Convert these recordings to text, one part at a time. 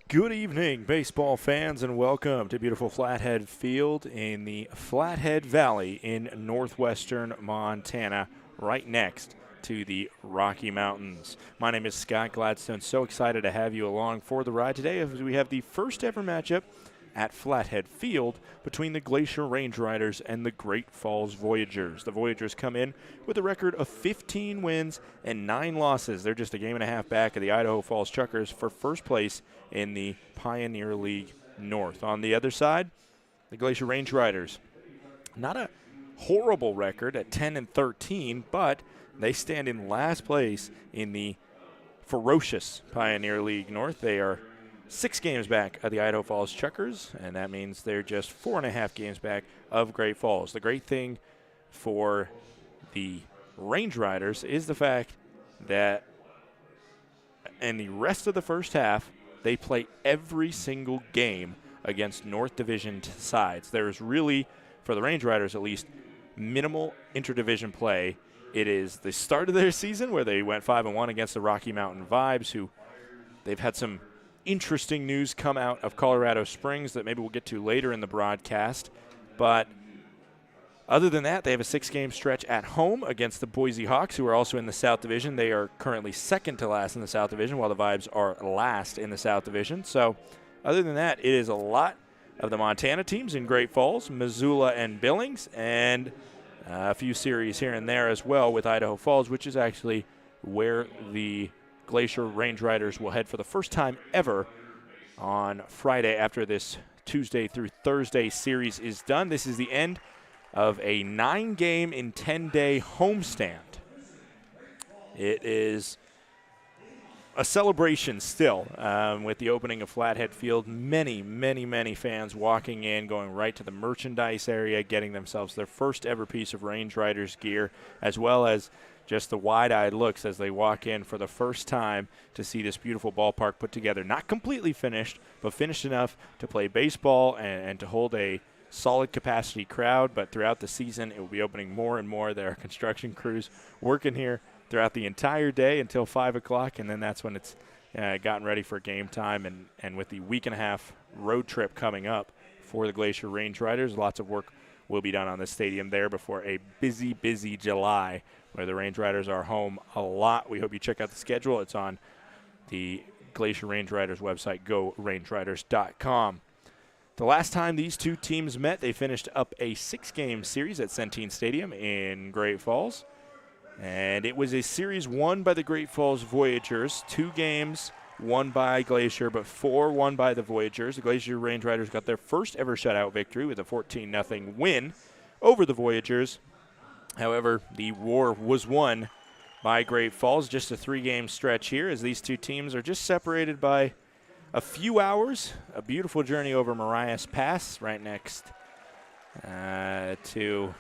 Good evening, baseball fans, and welcome to beautiful Flathead Field in the Flathead Valley in northwestern Montana, right next to the Rocky Mountains. My name is Scott Gladstone. So excited to have you along for the ride today as we have the first ever matchup at Flathead Field between the Glacier Range Riders and the Great Falls Voyagers. The Voyagers come in with a record of 15 wins and 9 losses. They're just a game and a half back of the Idaho Falls Chuckers for first place in the Pioneer League North. On the other side, the Glacier Range Riders. Not a horrible record at 10-13, but they stand in last place in the ferocious Pioneer League North. They are 6 games back of the Idaho Falls Chuckers, and that means they're just 4.5 games back of Great Falls. The great thing for the Range Riders is the fact that in the rest of the first half, they play every single game against North Division sides. There's really, for the Range Riders at least, minimal interdivision play. It is the start of their season where they went 5-1 against the Rocky Mountain Vibes, who they've had some interesting news come out of Colorado Springs that maybe we'll get to later in the broadcast. But other than that, they have a 6-game stretch at home against the Boise Hawks, who are also in the South Division. They are currently second to last in the South Division, while the Vibes are last in the South Division. So other than that, it is a lot of the Montana teams in Great Falls, Missoula and Billings, and a few series here and there as well with Idaho Falls, which is actually where the Glacier Range Riders will head for the first time ever on Friday after this Tuesday through Thursday series is done. This is the end of a 9-game in 10-day homestand. It is a celebration still with the opening of Flathead Field. Many fans walking in, going right to the merchandise area, getting themselves their first ever piece of Range Riders gear, as well as just the wide-eyed looks as they walk in for the first time to see this beautiful ballpark put together. Not completely finished, but finished enough to play baseball and to hold a solid capacity crowd. But throughout the season, it will be opening more and more. There are construction crews working here throughout the entire day until 5 o'clock, and then that's when it's gotten ready for game time. And with the week-and-a-half road trip coming up for the Glacier Range Riders, lots of work will be done on the stadium there before a busy July where the Range Riders are home a lot. We hope you check out the schedule. It's on the Glacier Range Riders website, gorangeriders.com. The last time these two teams met, they finished up a 6-game series at Centene Stadium in Great Falls. And it was a series won by the Great Falls Voyagers, 2 games won by Glacier, but 4 won by the Voyagers. The Glacier Range Riders got their first ever shutout victory with a 14-0 win over the Voyagers. However, the war was won by Great Falls. Just a 3-game stretch here as these two teams are just separated by a few hours. A beautiful journey over Marias Pass right next through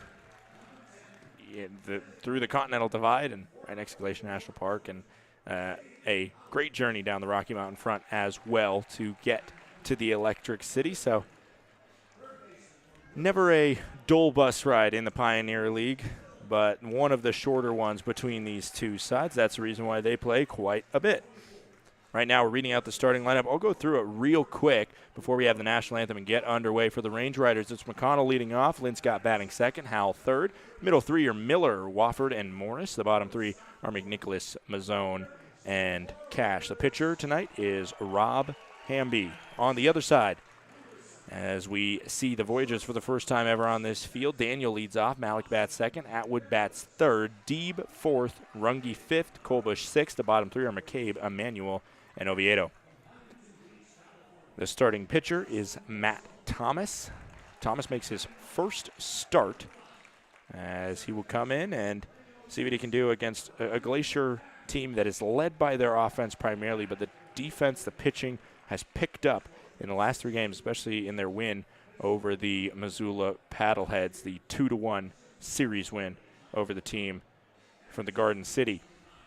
the Continental Divide and right next to Glacier National Park, and a great journey down the Rocky Mountain front as well to get to the Electric City. So never a dull bus ride in the Pioneer League, but one of the shorter ones between these two sides. That's the reason why they play quite a bit. Right now we're reading out the starting lineup. I'll go through it real quick before we have the national anthem and get underway. For the Range Riders, it's McConnell leading off, Lynn Scott batting second, Howell third. Middle 3 are Miller, Wofford, and Morris. The bottom 3 are McNicholas, Mazzone, and Cash. The pitcher tonight is Rob Hamby. On the other side, as we see the Voyagers for the first time ever on this field, Daniel leads off, Malik bats second, Atwood bats third, Deeb fourth, Runge fifth, Colbush sixth. The bottom 3 are McCabe, Emmanuel, and Oviedo. The starting pitcher is Matt Thomas. Thomas makes his first start as he will come in and see what he can do against a Glacier team that is led by their offense primarily, but the defense, the pitching has picked up in the last 3 games, especially in their win over the Missoula Paddleheads, the 2-1 series win over the team from the Garden City.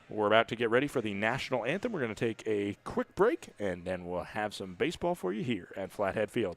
We're about to get ready for the national anthem. We're going to take a quick break, and then we'll have some baseball for you here at Flathead Field.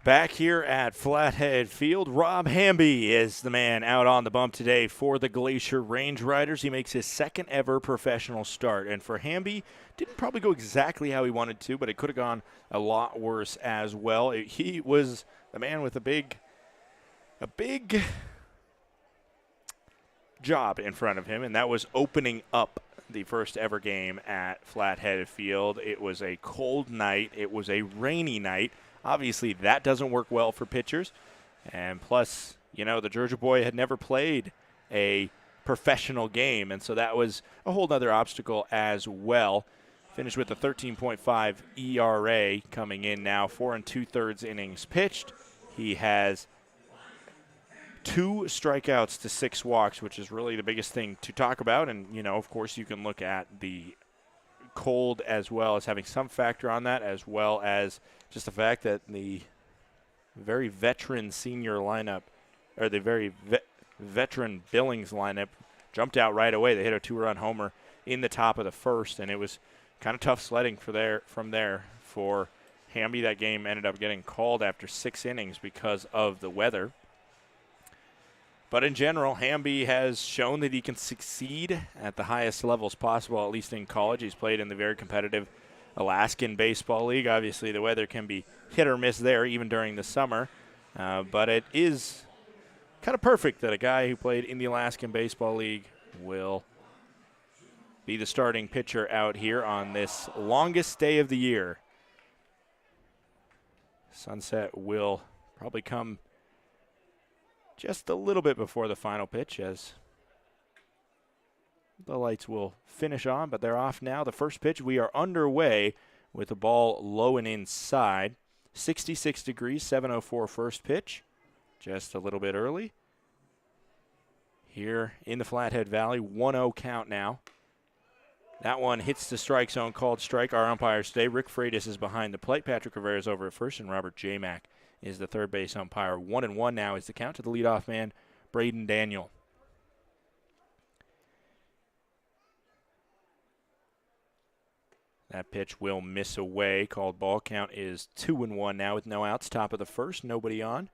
Back here at Flathead Field, Rob Hamby is the man out on the bump today for the Glacier Range Riders. He makes his second ever professional start. And for Hamby, didn't probably go exactly how he wanted to, but it could have gone a lot worse as well. He was the man with a big job in front of him, and that was opening up the first ever game at Flathead Field. It was a cold night. It was a rainy night. Obviously, that doesn't work well for pitchers. And plus, the Georgia boy had never played a professional game, and so that was a whole other obstacle as well. Finished with a 13.5 ERA coming in now, 4 2/3 innings pitched. He has 2 strikeouts to 6 walks, which is really the biggest thing to talk about. And, of course, you can look at the cold as well as having some factor on that, as well as just the fact that the very veteran senior lineup, or the very veteran Billings lineup, jumped out right away. They hit a 2-run homer in the top of the first, and it was kind of tough sledding from there for Hamby. That game ended up getting called after 6 innings because of the weather. But in general, Hamby has shown that he can succeed at the highest levels possible, at least in college. He's played in the very competitive Alaskan Baseball League. Obviously, the weather can be hit or miss there, even during the summer. But it is kind of perfect that a guy who played in the Alaskan Baseball League will be the starting pitcher out here on this longest day of the year. Sunset will probably come just a little bit before the final pitch, as the lights will finish on, but they're off now. The first pitch, we are underway with the ball low and inside. 66 degrees, 7:04 first pitch. Just a little bit early. Here in the Flathead Valley, 1-0 count now. That one hits the strike zone, called strike. Our umpires today, Rick Freitas is behind the plate. Patrick Rivera is over at first, and Robert J. Mack is the third base umpire. 1-1 now is the count to the leadoff man, Braden Daniel. That pitch will miss away. Called ball. Count is 2-1 now with no outs. Top of the first, nobody on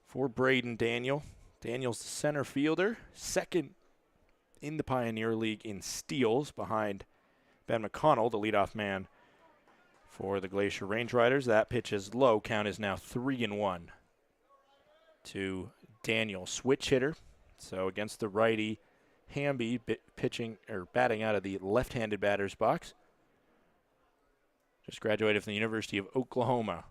for Braden Daniel. Daniel's the center fielder, second in the Pioneer League in steals behind Ben McConnell, the leadoff man for the Glacier Range Riders. That pitch is low. Count is now 3-1 to Daniel. Switch hitter. So against the righty, Hamby pitching or batting out of the left-handed batter's box. Just graduated from the University of Oklahoma.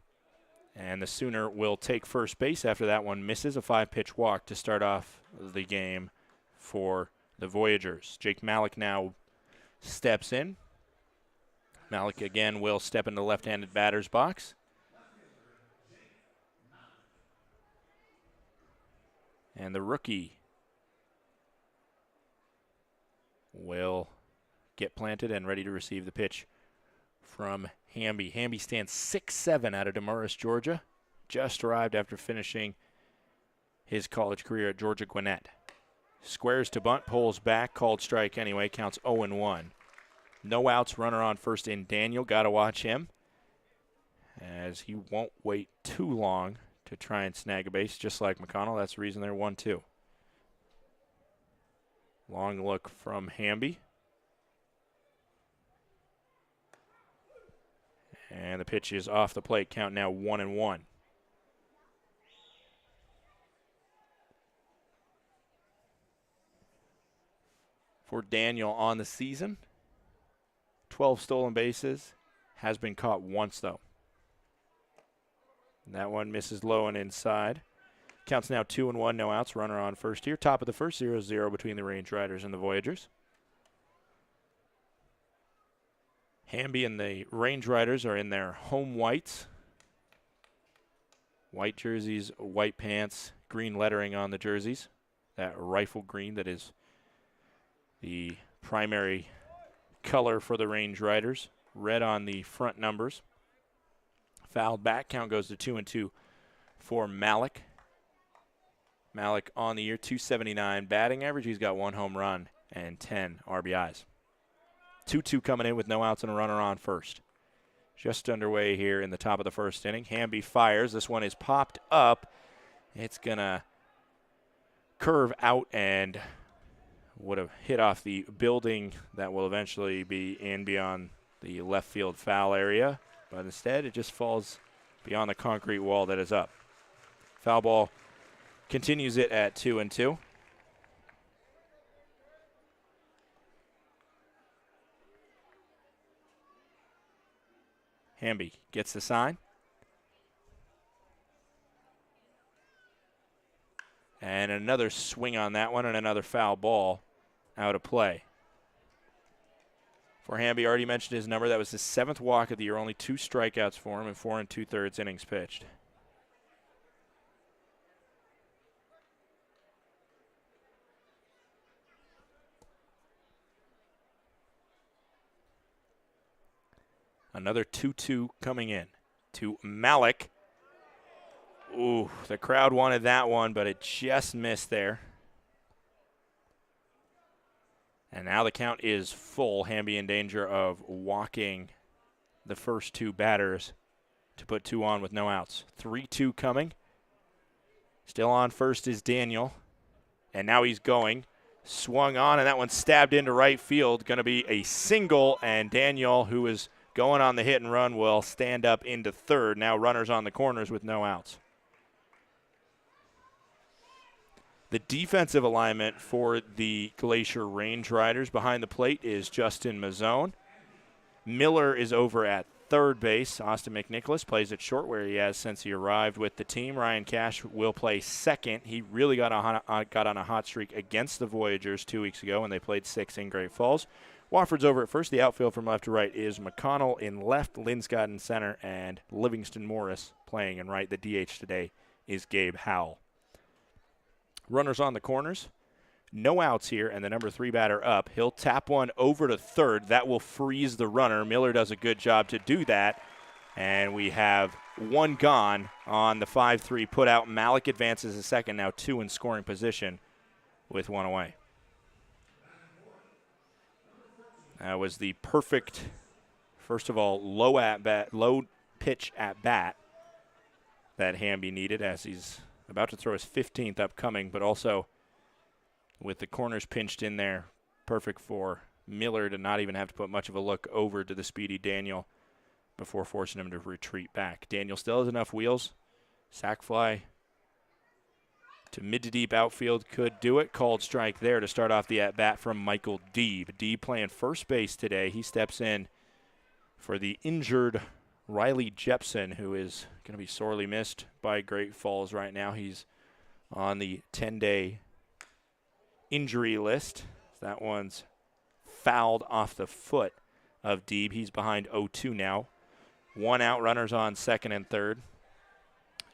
And the Sooner will take first base after that one misses. A 5-pitch walk to start off the game for the Voyagers. Jake Malik now steps in. Malik again will step in the left-handed batter's box. And the rookie will get planted and ready to receive the pitch from Hamby. Hamby stands 6'7" out of Demorest, Georgia. Just arrived after finishing his college career at Georgia Gwinnett. Squares to bunt, pulls back, called strike anyway, counts 0-1. No outs, runner on first in Daniel. Got to watch him, as he won't wait too long to try and snag a base, just like McConnell. That's the reason they're 1-2. Long look from Hamby. And the pitch is off the plate. Count now 1-1. For Daniel on the season, 12 stolen bases, has been caught once though. And that one misses low and inside. Counts now 2-1, no outs, runner on first here. Top of the first, 0-0 between the Range Riders and the Voyagers. Hamby and the Range Riders are in their home whites. White jerseys, white pants, green lettering on the jerseys. That rifle green that is the primary color for the Range Riders. Red on the front numbers. Fouled back. Count goes to 2-2 for Malik. Malik on the year, 279 batting average. He's got 1 home run and 10 RBIs. 2-2 coming in with no outs and a runner on first. just underway here in the top of the first inning. Hamby fires. This one is popped up. It's going to curve out and would have hit off the building that will eventually be in beyond the left field foul area. But instead, it just falls beyond the concrete wall that is up. Foul ball continues it at 2-2. Hamby gets the sign. And another swing on that one and another foul ball out of play. For Hamby, already mentioned his number. That was his 7th walk of the year, only 2 strikeouts for him in 4 2/3 innings pitched. Another 2-2 coming in to Malik. Ooh, the crowd wanted that one, but it just missed there. And now the count is full. Hamby in danger of walking the first 2 batters to put 2 on with no outs. 3-2 coming. Still on first is Daniel. And now he's going. Swung on, and that one stabbed into right field. Going to be a single, and Daniel, who is going on the hit and run, will stand up into third. Now runners on the corners with no outs. The defensive alignment for the Glacier Range Riders behind the plate is Justin Mazzone. Miller is over at third base. Austin McNicholas plays at short, where he has since he arrived with the team. Ryan Cash will play second. He really got on a hot streak against the Voyagers 2 weeks ago when they played 6 in Great Falls. Wofford's over at first. The outfield from left to right is McConnell in left, Linscott in center, and Livingston Morris playing in right. The DH today is Gabe Howell. Runners on the corners. No outs here, and the number 3 batter up. He'll tap one over to third. That will freeze the runner. Miller does a good job to do that. And we have 1 gone on the 5-3 put out. Malik advances to second, now 2 in scoring position with 1 away. That was the perfect, first of all, low pitch at bat that Hamby needed, as he's about to throw his 15th upcoming, but also with the corners pinched in there, perfect for Miller to not even have to put much of a look over to the speedy Daniel before forcing him to retreat back. Daniel still has enough wheels. Sac fly to mid to deep outfield could do it. Called strike there to start off the at-bat from Michael Deeb. Deeb playing first base today. He steps in for the injured Riley Jepson, who is going to be sorely missed by Great Falls right now. He's on the 10-day injury list. That one's fouled off the foot of Deeb. He's behind 0-2 now. 1 out, runners on second and third.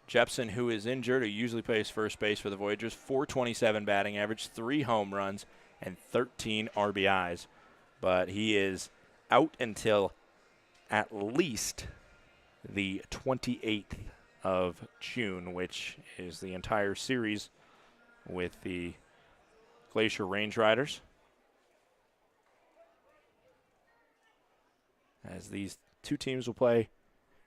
Jepson, who is injured, who usually plays first base for the Voyagers, .427 batting average, 3 home runs, and 13 RBIs. But he is out until at least the 28th of June, which is the entire series with the Glacier Range Riders. As these 2 teams will play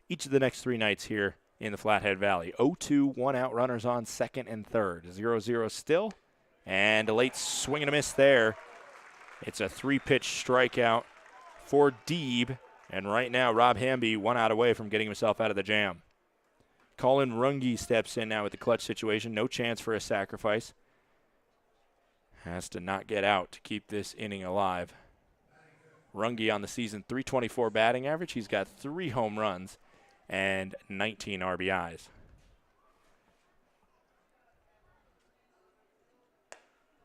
each of the next 3 nights here in the Flathead Valley. 0-2, 1 out, runners on second and third. 0-0 still, and a late swing and a miss there. It's a 3-pitch strikeout for Deeb, and right now Rob Hamby 1 out away from getting himself out of the jam. Colin Runge steps in now with the clutch situation. No chance for a sacrifice. Has to not get out to keep this inning alive. Runge on the season, .324 batting average. He's got 3 home runs and 19 RBIs.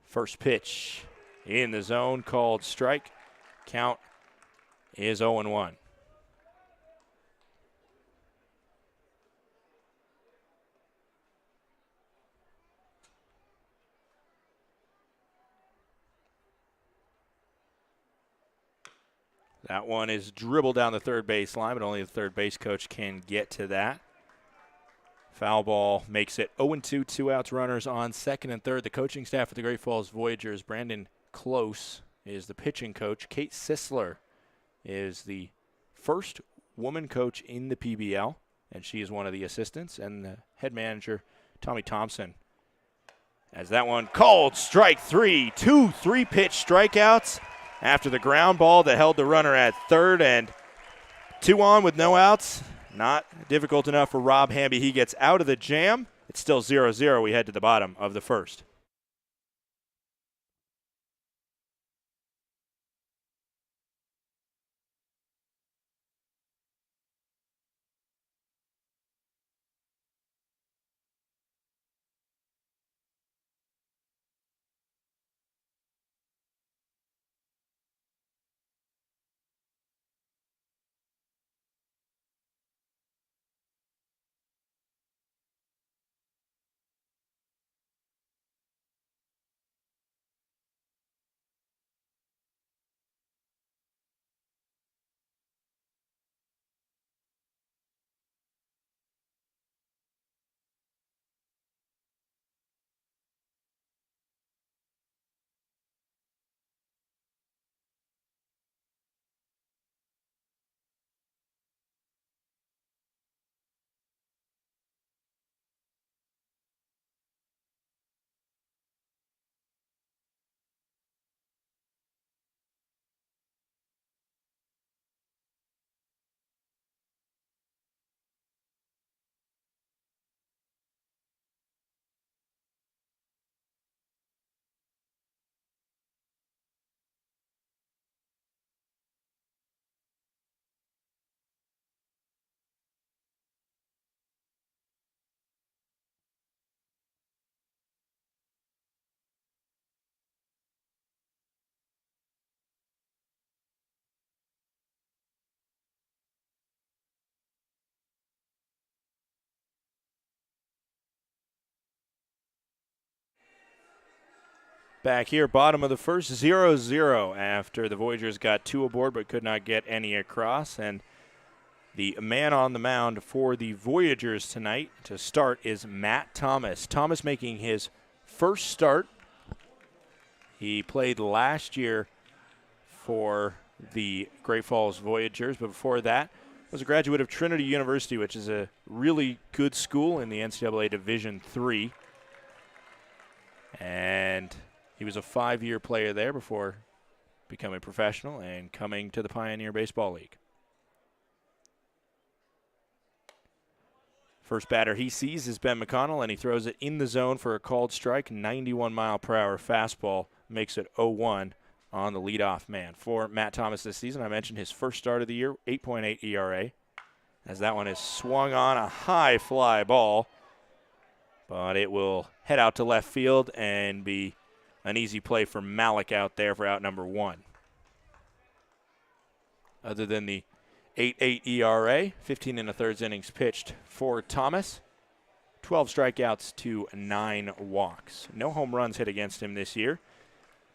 First pitch in the zone, called strike. Count is 0-1. That one is dribbled down the third base line, but only the third base coach can get to that. Foul ball makes it 0-2, 2 outs, runners on second and third. The coaching staff at the Great Falls Voyagers, Brandon Close is the pitching coach. Kate Sisler is the first woman coach in the PBL, and she is one of the assistants, and the head manager, Tommy Thompson. As that one called strike three, 2 3-pitch strikeouts after the ground ball that held the runner at third, and 2 on with no outs. Not difficult enough for Rob Hamby. He gets out of the jam. It's still 0-0. We head to the bottom of the first. Back here, bottom of the first, 0-0 after the Voyagers got 2 aboard but could not get any across. And the man on the mound for the Voyagers tonight to start is Matt Thomas. Thomas making his first start. He played last year for the Great Falls Voyagers, but before that was a graduate of Trinity University, which is a really good school in the NCAA Division III. And he was a 5-year player there before becoming professional and coming to the Pioneer Baseball League. First batter he sees is Ben McConnell, and he throws it in the zone for a called strike. 91-mile-per-hour fastball makes it 0-1 on the leadoff man. For Matt Thomas this season, I mentioned his first start of the year, 8.8 ERA, as that one is swung on a high fly ball, but it will head out to left field and be an easy play for Malik out there for out number 1. Other than the 8.8 ERA, 15 1/3 innings pitched for Thomas, 12 strikeouts to 9 walks. No home runs hit against him this year.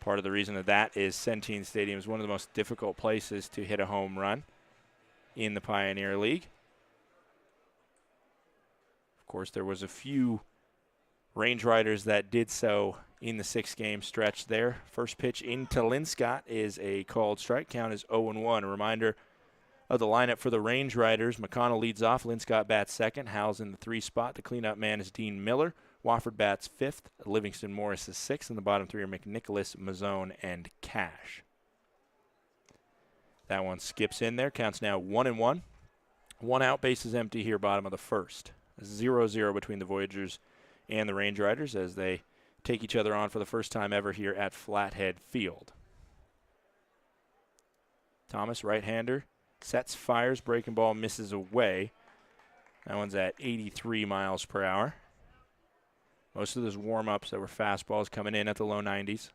Part of the reason of that is Centene Stadium is one of the most difficult places to hit a home run in the Pioneer League. Of course, there was a few Range Riders that did so in the 6-game stretch there. First pitch into Linscott is a called strike. Count is 0-1. A reminder of the lineup for the Range Riders. McConnell leads off. Linscott bats second. Howell's in the 3 spot. The cleanup man is Dean Miller. Wofford bats 5th. Livingston Morris is 6th. And the bottom 3 are McNicholas, Mazzone, and Cash. That one skips in there. Counts now 1-1. 1 out, bases empty here, bottom of the first. 0-0 between the Voyagers and the Range Riders as they take each other on for the first time ever here at Flathead Field. Thomas, right-hander, sets, fires, breaking ball, misses away. That one's at 83 miles per hour. Most of those warm-ups that were fastballs coming in at the low 90s.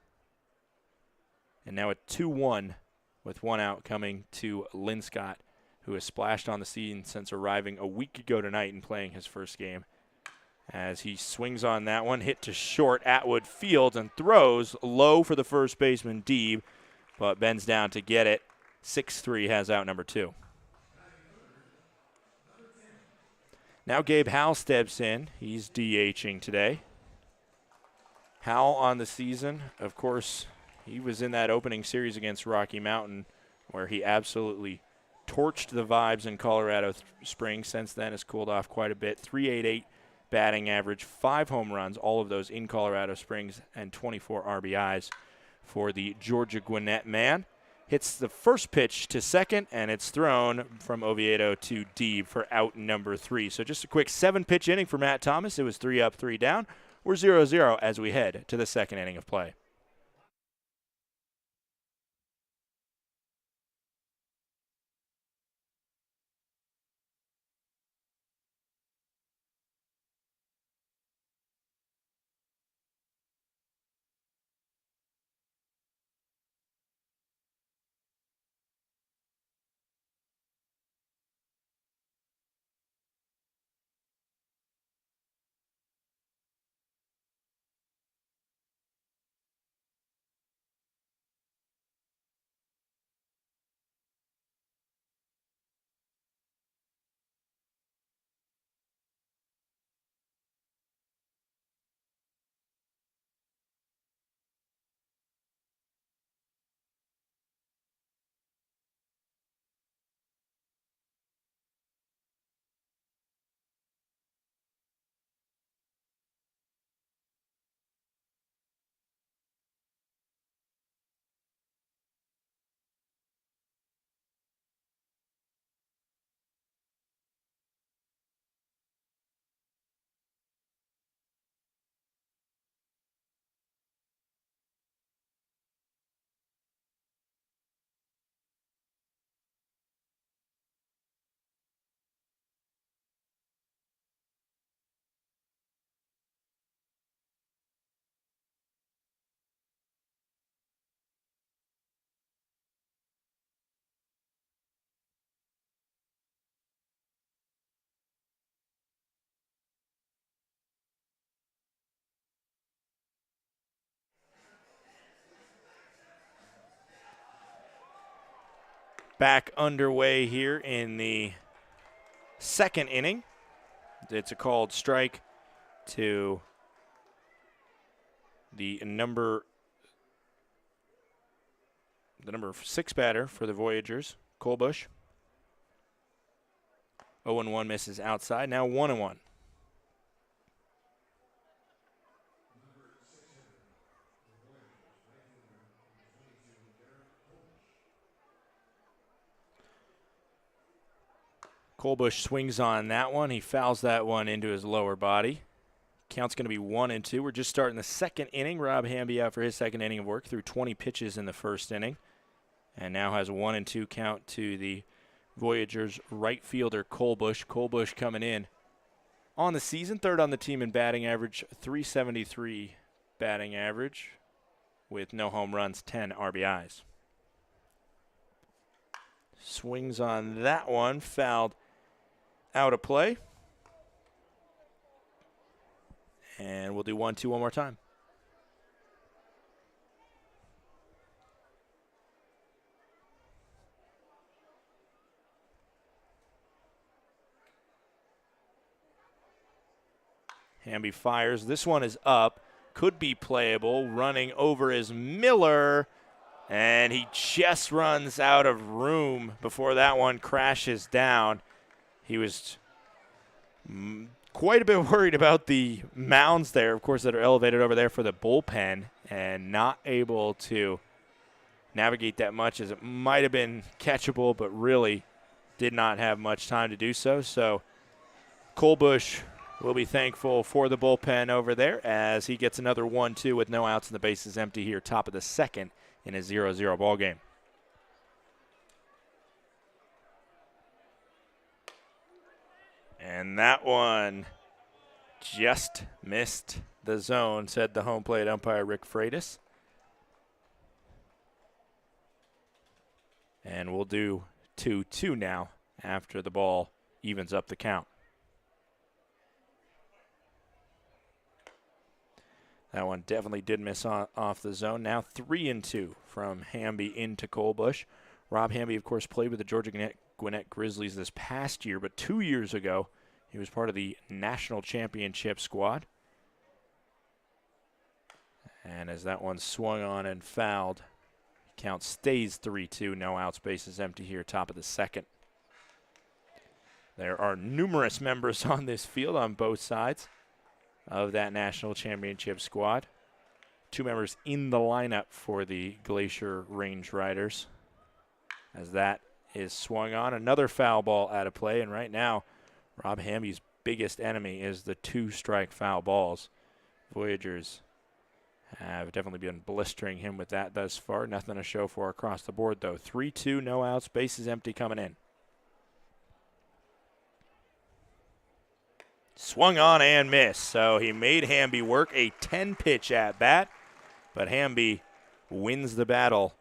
And now a 2-1 with 1 out coming to Linscott, who has splashed on the scene since arriving a week ago tonight and playing his first game. As he swings on that one, hit to short, Atwood fields and throws low for the first baseman, Deeb, but bends down to get it. 6-3 has out number 2. Now Gabe Howell steps in. He's DHing today. Howell on the season, of course, he was in that opening series against Rocky Mountain where he absolutely torched the vibes in Colorado Springs. Since then, has cooled off quite a bit. 3.88 batting average, 5 home runs, all of those in Colorado Springs, and 24 RBIs for the Georgia Gwinnett man. Hits the first pitch to second, and it's thrown from Oviedo to Deeb for out number 3. So just a quick 7-pitch inning for Matt Thomas. It was 3 up, 3 down. We're 0-0 as we head to the second inning of play. Back underway here in the second inning. It's a called strike to the number 6 batter for the Voyagers, Colbush. 0-1 misses outside. Now 1-1. Colbush swings on that one. He fouls that one into his lower body. Count's going to be 1-2. We're just starting the second inning. Rob Hamby out for his second inning of work through 20 pitches in the first inning. And now has a 1-2 count to the Voyagers right fielder Colbush. Colbush coming in on the season, third on the team in batting average, 373 batting average with no home runs, 10 RBIs. Swings on that one, fouled out of play. And we'll do 1-2 one more time. Hamby fires. This one is up. Could be playable. Running over is Miller. And he just runs out of room before that one crashes down. He was quite a bit worried about the mounds there, of course, that are elevated over there for the bullpen, and not able to navigate that much, as it might have been catchable, but really did not have much time to do so. So Colbush will be thankful for the bullpen over there as he gets another 1-2 with no outs and the bases empty here, top of the second in a 0-0 ball game. And that one just missed the zone, said the home plate umpire Rick Freitas. And we'll do 2-2 now after the ball evens up the count. That one definitely did miss off the zone. Now 3-2 from Hamby into Colbush. Rob Hamby, of course, played with the Georgia Gwinnett Grizzlies this past year, but 2 years ago, he was part of the national championship squad. And as that one swung on and fouled, count stays 3-2. No outs, bases empty here, top of the second. There are numerous members on this field on both sides of that national championship squad. 2 members in the lineup for the Glacier Range Riders. As that is swung on, another foul ball out of play, and right now, Rob Hamby's biggest enemy is the 2-strike foul balls. Voyagers have definitely been blistering him with that thus far. Nothing to show for across the board, though. 3-2, no outs, bases empty coming in. Swung on and missed, so he made Hamby work a 10-pitch at bat, but Hamby wins the battle,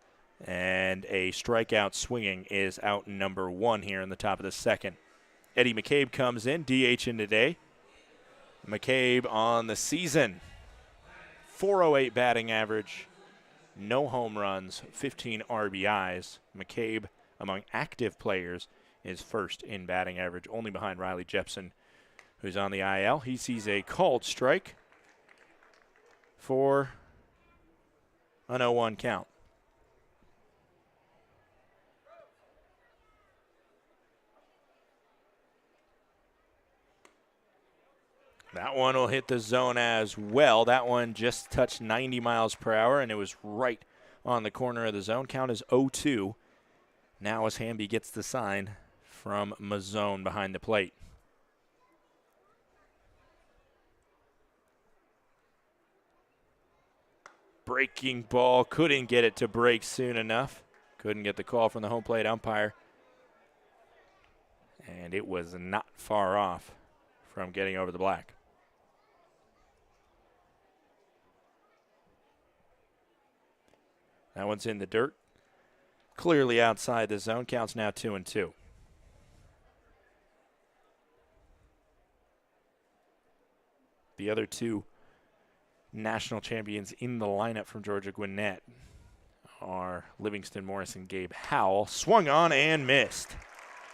and a strikeout swinging is out number 1 here in the top of the second. Eddie McCabe comes in, DHing today. McCabe on the season, 408 batting average, no home runs, 15 RBIs. McCabe, among active players, is first in batting average, only behind Riley Jepson, who's on the IL. He sees a called strike for an 0-1 count. That one will hit the zone as well. That one just touched 90 miles per hour, and it was right on the corner of the zone. Count is 0-2. Now as Hamby gets the sign from Mazzone behind the plate. Breaking ball, couldn't get it to break soon enough. Couldn't get the call from the home plate umpire. And it was not far off from getting over the black. That one's in the dirt. Clearly outside the zone. Counts now 2-2. The other 2 national champions in the lineup from Georgia Gwinnett are Livingston Morris and Gabe Howell. Swung on and missed.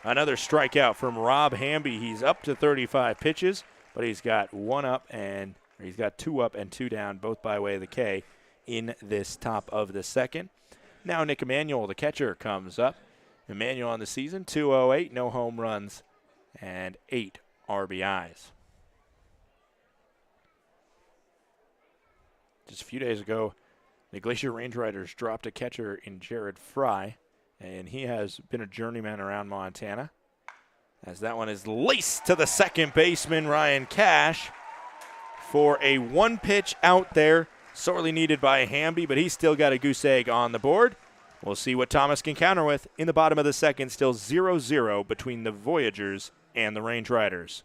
Another strikeout from Rob Hamby. He's up to 35 pitches, but he's got 2 up and 2 down, both by way of the K in this top of the second. Now Nick Emanuel, the catcher, comes up. Emanuel on the season, 208, no home runs, and 8 RBIs. Just a few days ago, the Glacier Range Riders dropped a catcher in Jared Fry, and he has been a journeyman around Montana. As that one is laced to the second baseman, Ryan Cash, for a 1-pitch out there. Sorely needed by Hamby, but he's still got a goose egg on the board. We'll see what Thomas can counter with in the bottom of the second. Still 0-0 between the Voyagers and the Range Riders.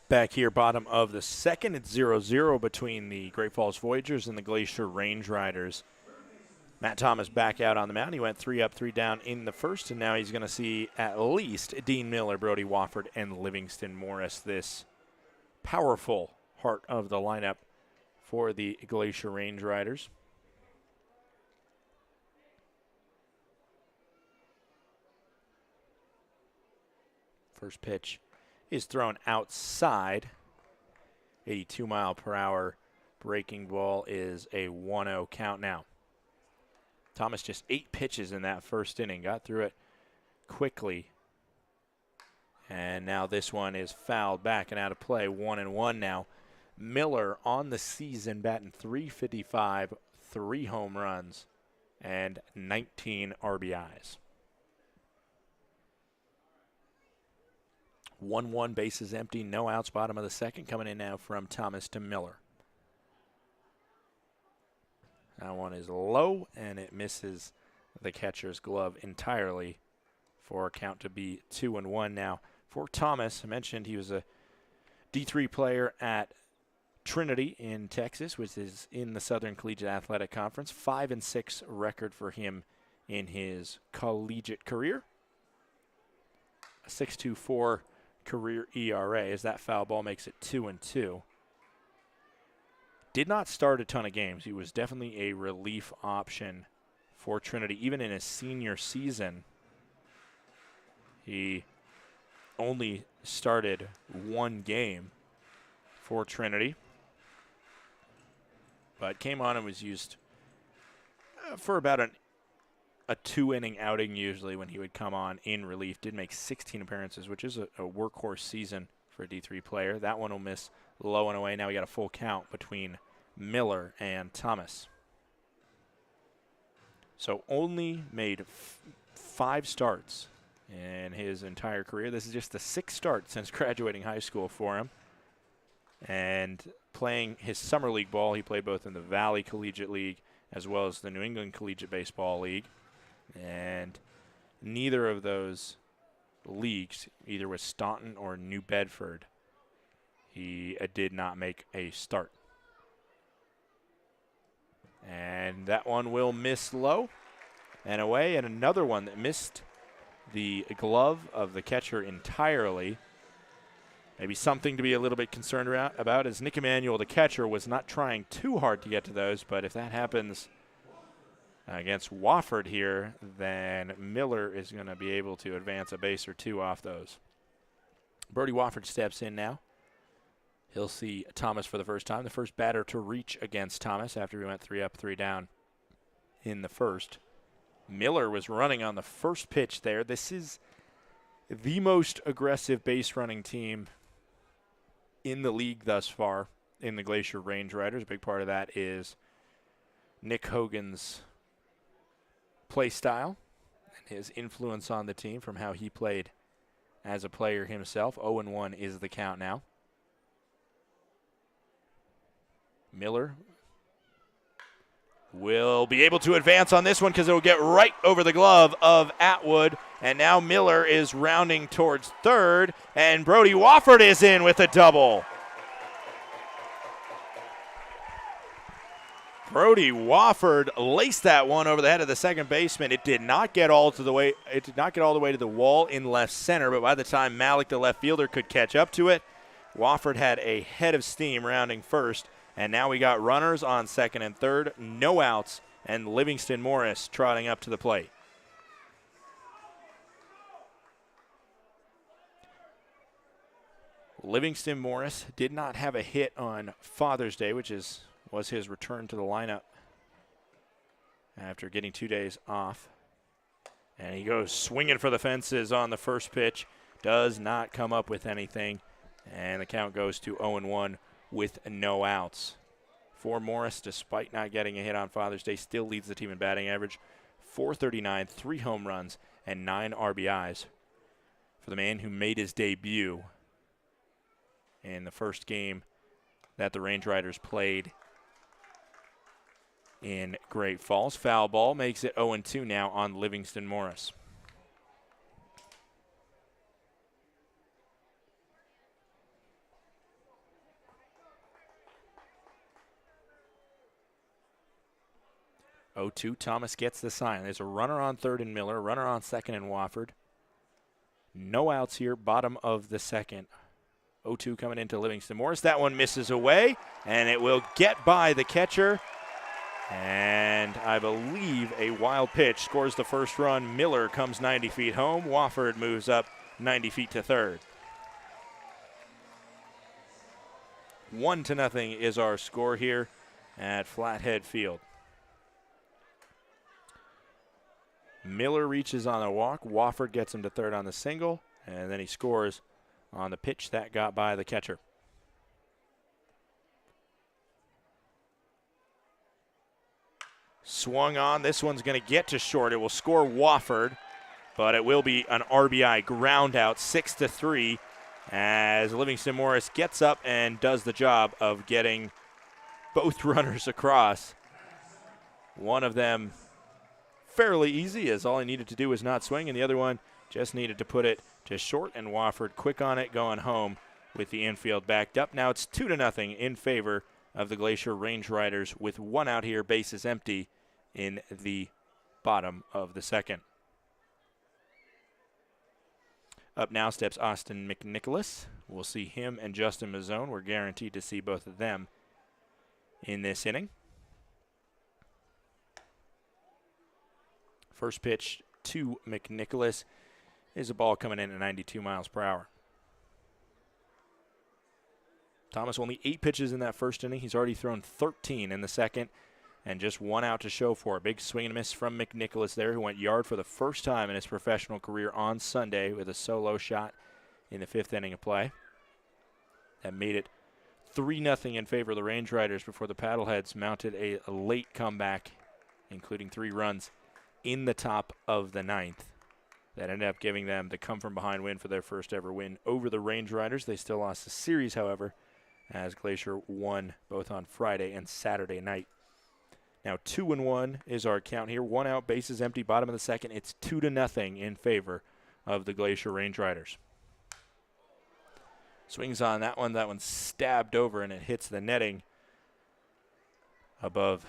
Back here, bottom of the second, it's 0-0 between the Great Falls Voyagers and the Glacier Range Riders. Matt Thomas back out on the mound. He went 3 up, 3 down in the first, and now he's going to see at least Dean Miller, Brody Wofford, and Livingston Morris, this powerful heart of the lineup for the Glacier Range Riders. First pitch is thrown outside. 82-mile-per-hour breaking ball is a 1-0 count now. Thomas just 8 pitches in that first inning. Got through it quickly. And now this one is fouled back and out of play. 1-1 now. Miller on the season batting .355, 3 home runs, and 19 RBIs. 1-1, bases empty, no outs, bottom of the second. Coming in now from Thomas to Miller. That one is low, and it misses the catcher's glove entirely for a count to be 2-1 now. For Thomas, I mentioned he was a D3 player at Trinity in Texas, which is in the Southern Collegiate Athletic Conference. 5-6 record for him in his collegiate career. A 6.24 career ERA as that foul ball makes it 2-2. Did not start a ton of games. He was definitely a relief option for Trinity. Even in his senior season, he only started 1 game for Trinity, but came on and was used for about a 2-inning outing usually when he would come on in relief. Did make 16 appearances, which is a workhorse season for a D3 player. That one will miss low and away. Now we got a full count between Miller and Thomas. So only made 5 starts in his entire career. This is just the 6th start since graduating high school for him. And playing his summer league ball, he played both in the Valley Collegiate League as well as the New England Collegiate Baseball League. And neither of those leagues, either with Staunton or New Bedford, he did not make a start. And that one will miss low and away. And another one that missed the glove of the catcher entirely. Maybe something to be a little bit concerned about, as Nick Emanuel, the catcher, was not trying too hard to get to those. But if that happens against Wofford here, then Miller is going to be able to advance a base or 2 off those. Brody Wofford steps in now. He'll see Thomas for the first time. The first batter to reach against Thomas after we went 3 up, 3 down in the first. Miller was running on the first pitch there. This is the most aggressive base running team in the league thus far in the Glacier Range Riders. A big part of that is Nick Hogan's play style and his influence on the team from how he played as a player himself. 0-1 is the count now. Miller will be able to advance on this one because it will get right over the glove of Atwood. And now Miller is rounding towards third, and Brody Wofford is in with a double. Brody Wofford laced that one over the head of the second baseman. It did not get all the way to the wall in left center, but by the time Malik, the left fielder, could catch up to it, Wofford had a head of steam rounding first. And now we got runners on second and third, no outs, and Livingston Morris trotting up to the plate. Livingston Morris did not have a hit on Father's Day, which was his return to the lineup after getting 2 days off. And he goes swinging for the fences on the first pitch, does not come up with anything, and the count goes to 0-1. With no outs. For Morris, despite not getting a hit on Father's Day, still leads the team in batting average. .439, 3 home runs, and 9 RBIs for the man who made his debut in the first game that the Range Riders played in Great Falls. Foul ball makes it 0-2 now on Livingston Morris. Thomas gets the sign. There's a runner on third in Miller, runner on second in Wofford. No outs here, bottom of the second. 0-2 coming into Livingston Morris. That one misses away, and it will get by the catcher. And I believe a wild pitch scores the first run. Miller comes 90 feet home. Wofford moves up 90 feet to third. 1-0 is our score here at Flathead Field. Miller reaches on a walk. Wofford gets him to third on the single, and then he scores on the pitch that got by the catcher. Swung on. This one's going to get to short. It will score Wofford, but it will be an RBI ground out, 6-3, as Livingston Morris gets up and does the job of getting both runners across. One of them fairly easy, as all he needed to do was not swing, and the other one just needed to put it to short, and Wofford quick on it, going home with the infield backed up. Now it's 2-0 in favor of the Glacier Range Riders with one out here, bases empty in the bottom of the second. Up now steps Austin McNicholas. We'll see him and Justin Mazzone. We're guaranteed to see both of them in this inning. First pitch to McNicholas is a ball coming in at 92 miles per hour. Thomas only 8 pitches in that first inning. He's already thrown 13 in the second, and just one out to show for it. Big swing and a miss from McNicholas there, who went yard for the first time in his professional career on Sunday with a solo shot in the 5th inning of play. That made it 3-0 in favor of the Range Riders before the Paddleheads mounted a late comeback, including 3 runs in the top of the 9th. That ended up giving them the come-from-behind win for their first ever win over the Range Riders. They still lost the series, however, as Glacier won both on Friday and Saturday night. Now 2-1 is our count here. 1 out, bases empty, bottom of the second. It's 2-0 in favor of the Glacier Range Riders. Swings on that one. That one's stabbed over, and it hits the netting above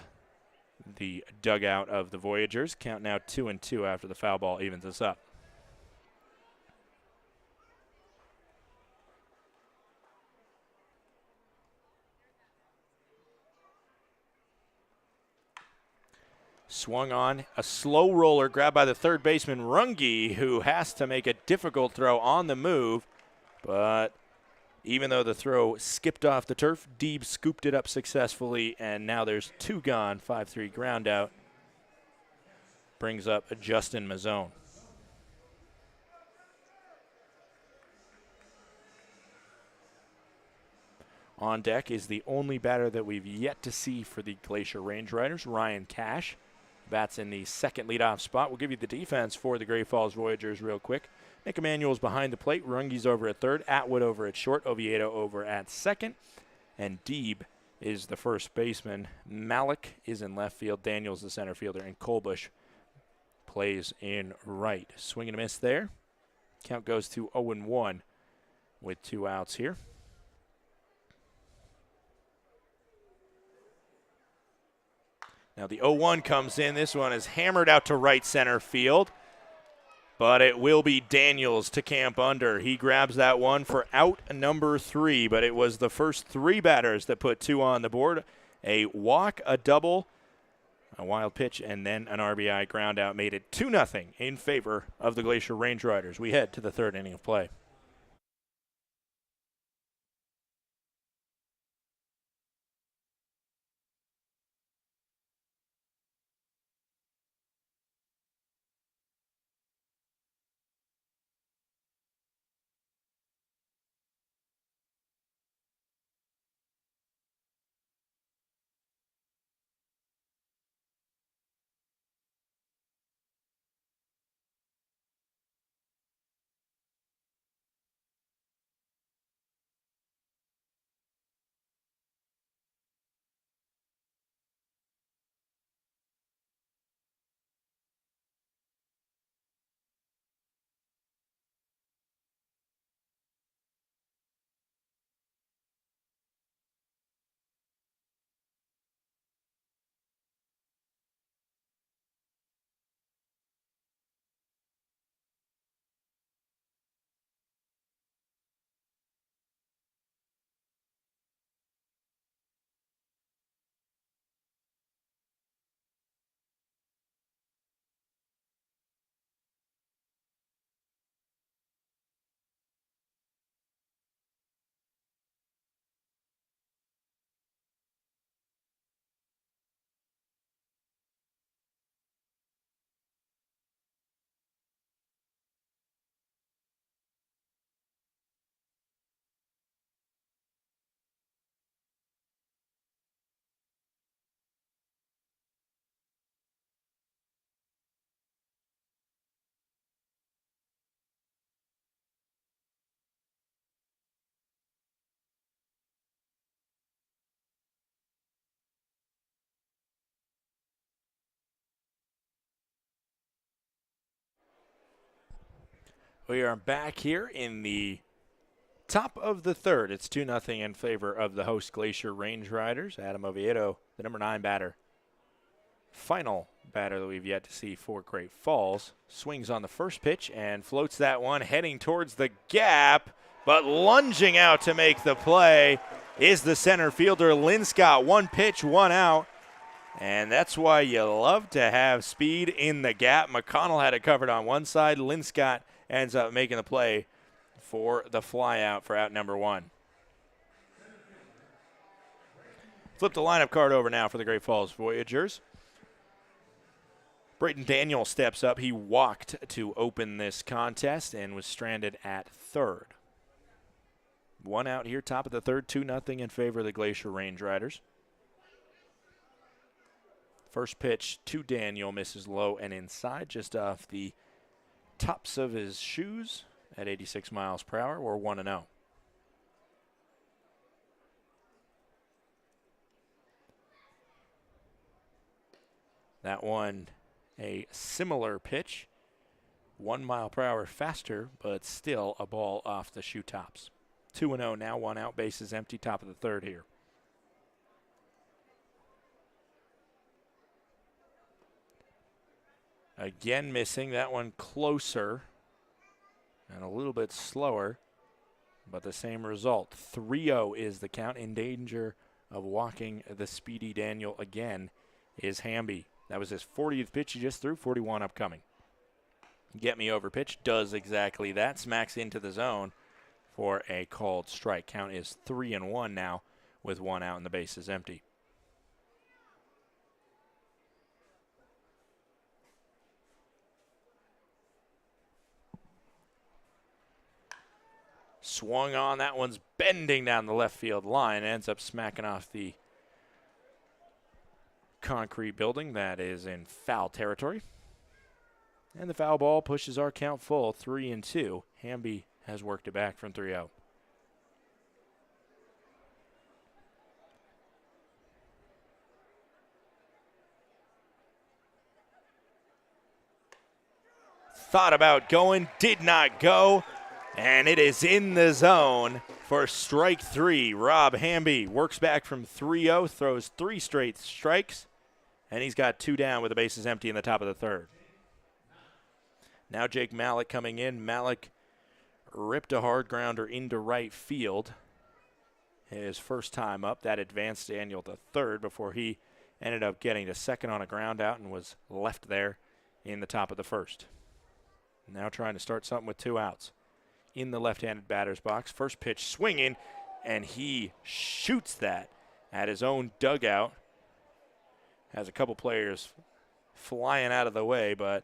the dugout of the Voyagers. Count now 2-2 after the foul ball evens us up. Swung on, a slow roller grabbed by the third baseman, Runge, who has to make a difficult throw on the move. But even though the throw skipped off the turf, Deeb scooped it up successfully, and now there's 2 gone, 5-3 ground out. Brings up Justin Mazzone. On deck is the only batter that we've yet to see for the Glacier Range Riders, Ryan Cash. Bats in the second leadoff spot. We'll give you the defense for the Great Falls Voyagers real quick. Nick Emanuel's behind the plate. Runge's over at third. Atwood over at short. Oviedo over at second. And Deeb is the first baseman. Malik is in left field. Daniels the center fielder. And Kolbush plays in right. Swing and a miss there. Count goes to 0-1 with 2 outs here. Now the 0-1 comes in. This one is hammered out to right center field, but it will be Daniels to camp under. He grabs that one for out number 3, but it was the first 3 batters that put 2 on the board. A walk, a double, a wild pitch, and then an RBI ground out made it 2-0 in favor of the Glacier Range Riders. We head to the 3rd inning of play. We are back here in the top of the third. It's 2-0 in favor of the host Glacier Range Riders. Adam Oviedo, the number 9 batter. Final batter that we've yet to see for Great Falls. Swings on the first pitch and floats that one, heading towards the gap, but lunging out to make the play is the center fielder, Linscott. One pitch, one out. And that's why you love to have speed in the gap. McConnell had it covered on one side. Linscott ends up making the play for the fly out for out number 1. Flip the lineup card over now for the Great Falls Voyagers. Brayton Daniel steps up. He walked to open this contest and was stranded at third. One out here, top of the third, 2-0 in favor of the Glacier Range Riders. First pitch to Daniel, misses low and inside, just off the tops of his shoes at 86 miles per hour. We're 1-0. That one, a similar pitch, 1 mile per hour faster, but still a ball off the shoe tops. 2-0 now, one out, bases empty, top of the third here. Again missing, that one closer and a little bit slower, but the same result. 3-0 is the count. In danger of walking the speedy Daniel again is Hamby. That was his 40th pitch he just threw, 41 upcoming. Get me over pitch, does exactly that. Smacks into the zone for a called strike. Count is 3-1 now with one out and the base is empty. Swung on, that one's bending down the left field line, ends up smacking off the concrete building that is in foul territory. And the foul ball pushes our count full, 3-2. Hamby has worked it back from 3-0. Thought about going, did not go. And it is in the zone for strike 3. Rob Hamby works back from 3-0, throws 3 straight strikes, and he's got 2 down with the bases empty in the top of the third. Now Jake Malik coming in. Malik ripped a hard grounder into right field. His first time up, that advanced Daniel to third before he ended up getting to second on a ground out and was left there in the top of the first. Now trying to start something with 2 outs. In the left-handed batter's box. First pitch swinging, and he shoots that at his own dugout. Has a couple players flying out of the way, but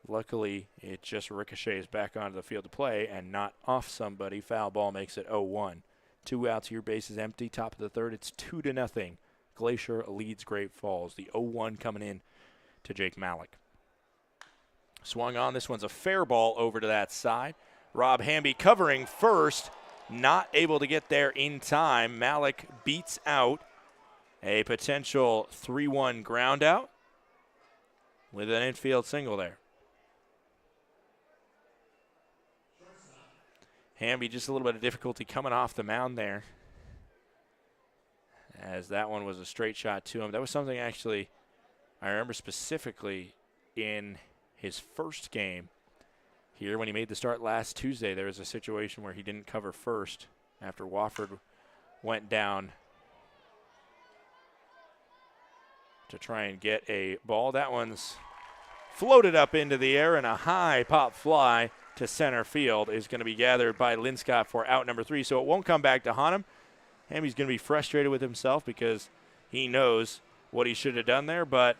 luckily it just ricochets back onto the field of play and not off somebody. Foul ball makes it 0-1. 2 outs here, bases empty, top of the third. It's 2-0. Glacier leads Great Falls. The 0-1 coming in to Jake Malik. Swung on, this one's a fair ball over to that side. Rob Hamby covering first, not able to get there in time. Malik beats out a potential 3-1 ground out with an infield single there. Hamby just a little bit of difficulty coming off the mound there, as that one was a straight shot to him. That was something actually I remember specifically in his first game. Here, when he made the start last Tuesday, there was a situation where he didn't cover first after Wofford went down to try and get a ball. That one's floated up into the air, and a high pop fly to center field is going to be gathered by Linscott for out number 3, so it won't come back to haunt him. Hammy's going to be frustrated with himself because he knows what he should have done there, but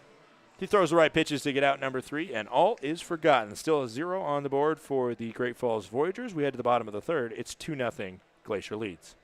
he throws the right pitches to get out number 3, and all is forgotten. Still a 0 on the board for the Great Falls Voyagers. We head to the bottom of the third. It's 2-0. Glacier leads.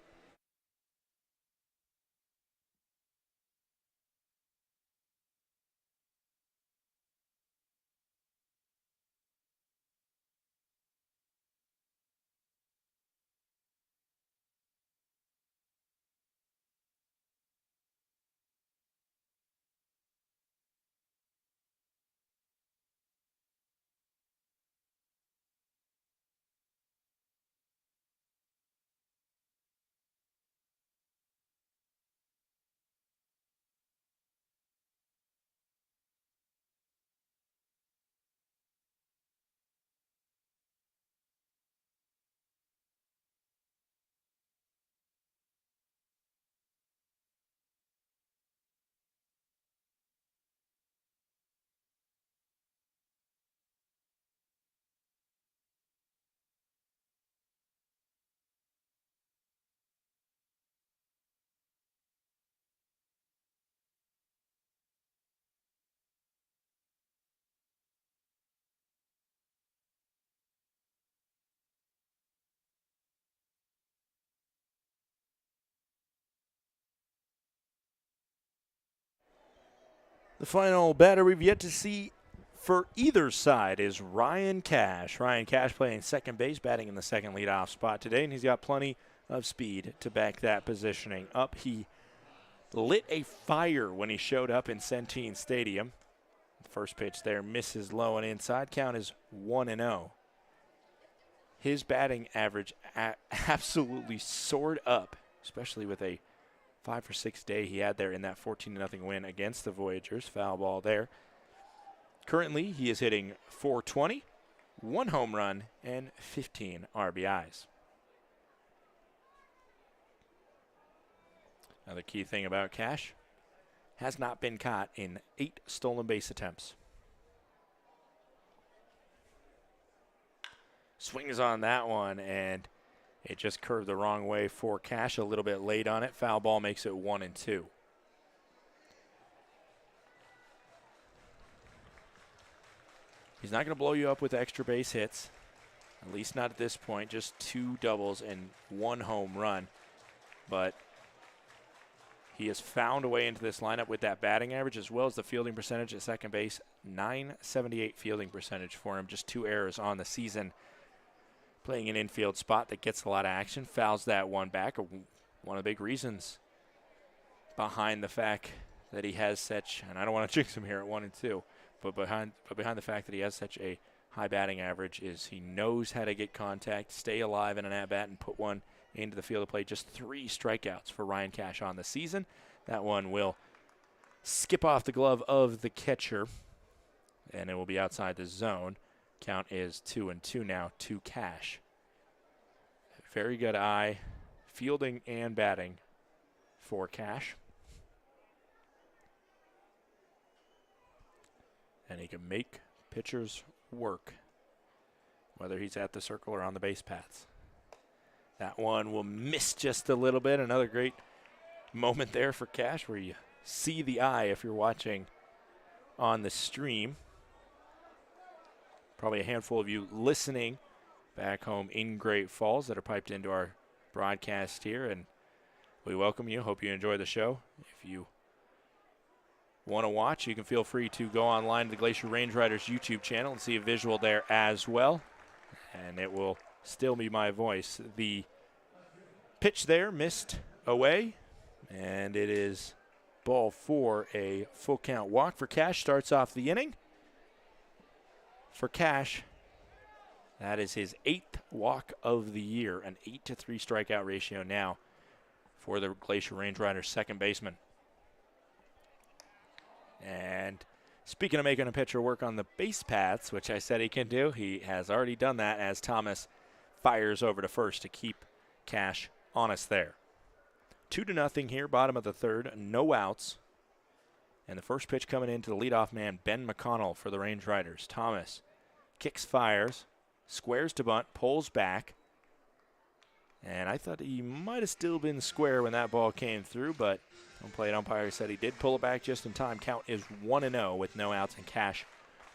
The final batter we've yet to see for either side is Ryan Cash. Ryan Cash playing second base, batting in the second leadoff spot today, and he's got plenty of speed to back that positioning up. He lit a fire when he showed up in Centene Stadium. The first pitch there misses low and inside. Count is 1-0. His batting average absolutely soared up, especially with a 5-for-6 day he had there in that 14-0 win against the Voyagers. Foul ball there. Currently, he is hitting .420, 1 home run, and 15 RBIs. Another key thing about Cash, has not been caught in 8 stolen base attempts. Swings on that one, and it just curved the wrong way for Cash. A little bit late on it. Foul ball makes it 1-2. He's not going to blow you up with extra base hits, at least not at this point. Just 2 doubles and 1 home run. But he has found a way into this lineup with that batting average as well as the fielding percentage at second base. .978 fielding percentage for him. Just 2 errors on the season. Playing an infield spot that gets a lot of action. Fouls that one back. One of the big reasons behind the fact that he has such, and I don't want to jinx him here at 1-2, but behind the fact that he has such a high batting average is he knows how to get contact, stay alive in an at-bat, and put one into the field of play. Just 3 strikeouts for Ryan Cash on the season. That one will skip off the glove of the catcher, and it will be outside the zone. Count is 2-2 now to Cash. Very good eye, fielding and batting for Cash. And he can make pitchers work, whether he's at the circle or on the base paths. That one will miss just a little bit. Another great moment there for Cash where you see the eye if you're watching on the stream. Probably a handful of you listening back home in Great Falls that are piped into our broadcast here, and we welcome you. Hope you enjoy the show. If you want to watch, you can feel free to go online to the Glacier Range Riders YouTube channel and see a visual there as well, and it will still be my voice. The pitch there missed away, and it is ball 4, a full count walk for Cash. Starts off the inning. For Cash, that is his 8th walk of the year, an 8-3 strikeout ratio now for the Glacier Range Riders second baseman. And speaking of making a pitcher work on the base paths, which I said he can do, he has already done that as Thomas fires over to first to keep Cash honest there. 2-0 here, bottom of the third, no outs. And the first pitch coming into the leadoff man, Ben McConnell for the Range Riders. Thomas kicks, fires, squares to bunt, pulls back. And I thought he might have still been square when that ball came through, but home plate umpire said he did pull it back just in time. Count is 1-0 with no outs and Cash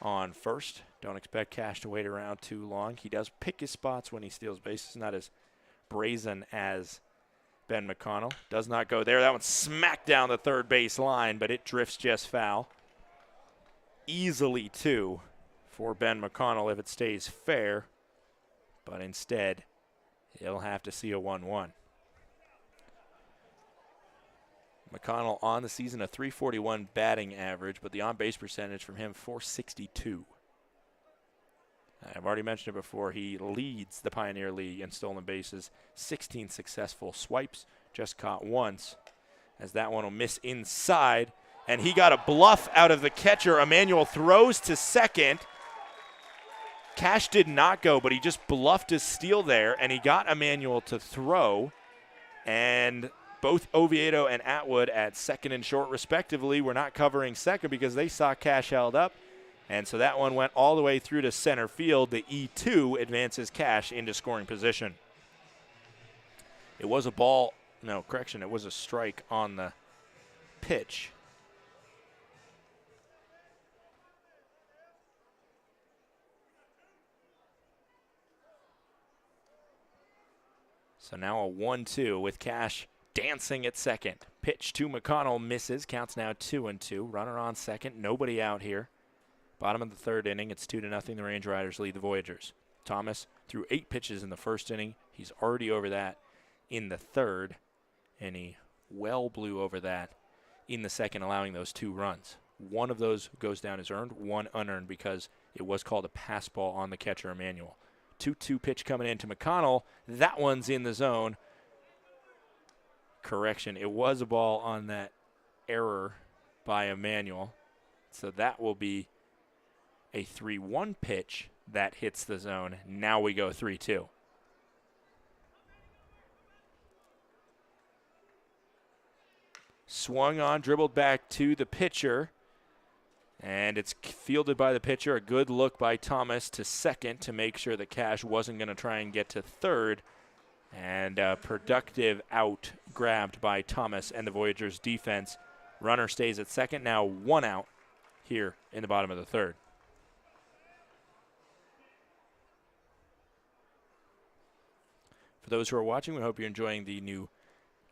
on first. Don't expect Cash to wait around too long. He does pick his spots when he steals bases, not as brazen as Ben McConnell. Does not go there. That one smacked down the third base line, but it drifts just foul. Easily 2 for Ben McConnell if it stays fair, but instead he'll have to see a 1-1. McConnell on the season a .341 batting average, but the on-base percentage from him .462. I've already mentioned it before. He leads the Pioneer League in stolen bases. 16 successful swipes, just caught once, as that one will miss inside. And he got a bluff out of the catcher. Emmanuel throws to second. Cash did not go, but he just bluffed his steal there, and he got Emmanuel to throw. And both Oviedo and Atwood at second and short, respectively, were not covering second because they saw Cash held up. And so that one went all the way through to center field. The E2 advances Cash into scoring position. It was a ball, no, correction, it was a strike on the pitch. So now a 1-2 with Cash dancing at second. Pitch to McConnell misses. Counts now 2-2. Runner on second. Nobody out here. Bottom of the third inning. It's 2-0. The Range Riders lead the Voyagers. Thomas threw 8 pitches in the first inning. He's already over that in the third. And he well blew over that in the second, allowing those 2 runs. One of those goes down as earned, one unearned because it was called a pass ball on the catcher, Emmanuel. 2-2 pitch coming into McConnell. That one's in the zone. Correction, it was a ball on that error by Emmanuel. So that will be a 3-1 pitch that hits the zone. Now we go 3-2. Swung on, dribbled back to the pitcher. And it's fielded by the pitcher. A good look by Thomas to second to make sure that Cash wasn't going to try and get to third. And a productive out grabbed by Thomas and the Voyagers defense. Runner stays at second. Now 1 out here in the bottom of the third. For those who are watching, we hope you're enjoying the new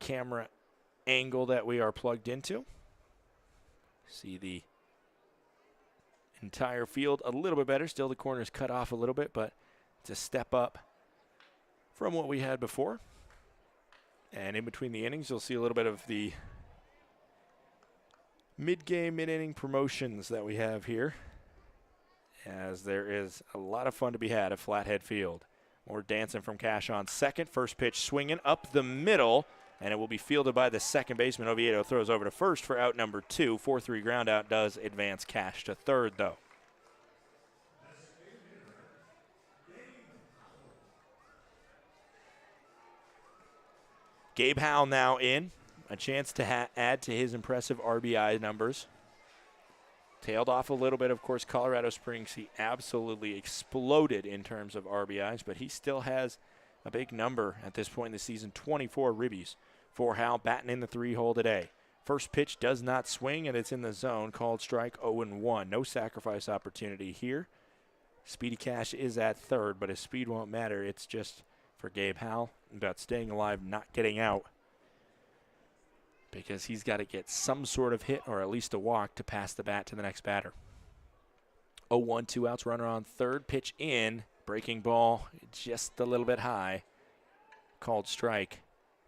camera angle that we are plugged into. See the entire field a little bit better. Still the corners cut off a little bit, but it's a step up from what we had before. And in between the innings, you'll see a little bit of the mid-game, mid-inning promotions that we have here, as there is a lot of fun to be had at Flathead Field. More dancing from Cash on second. First pitch swinging up the middle, and it will be fielded by the second baseman. Oviedo throws over to first for out number 2. 4-3 ground out does advance Cash to third, though. Gabe Howell now in. A chance to add to his impressive RBI numbers. Tailed off a little bit, of course, Colorado Springs. He absolutely exploded in terms of RBIs, but he still has a big number at this point in the season, 24 ribbies for Howell, batting in the 3-hole today. First pitch does not swing, and it's in the zone, called strike 0-1. No sacrifice opportunity here. Speedy Cash is at third, but his speed won't matter. It's just for Gabe Howell about staying alive, not getting out, because he's got to get some sort of hit or at least a walk to pass the bat to the next batter. 0-1, 2 outs, runner on third. Pitch in, breaking ball just a little bit high. Called strike.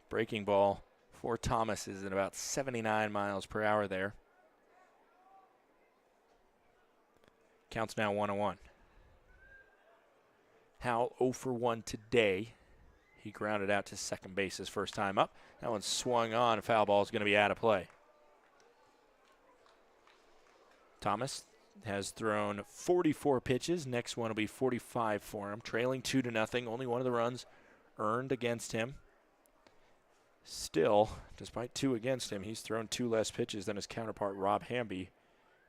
Breaking ball for Thomas is at about 79 miles per hour there. Counts now 1-1. Howell 0 for 1 today. He grounded out to second base his first time up. That one swung on. Foul ball is going to be out of play. Thomas has thrown 44 pitches. Next one will be 45 for him. Trailing 2-0. Only one of the runs earned against him. Still, despite 2 against him, he's thrown 2 less pitches than his counterpart, Rob Hamby,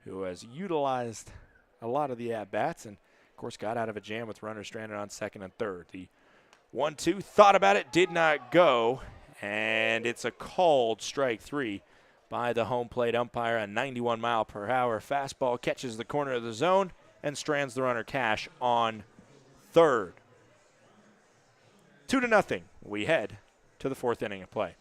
who has utilized a lot of the at-bats and, of course, got out of a jam with runners stranded on second and third. The 1-2, thought about it, did not go, and it's a called strike 3 by the home plate umpire. A 91-mile-per-hour fastball catches the corner of the zone and strands the runner Cash on third. 2-0. We head to the 4th inning of play.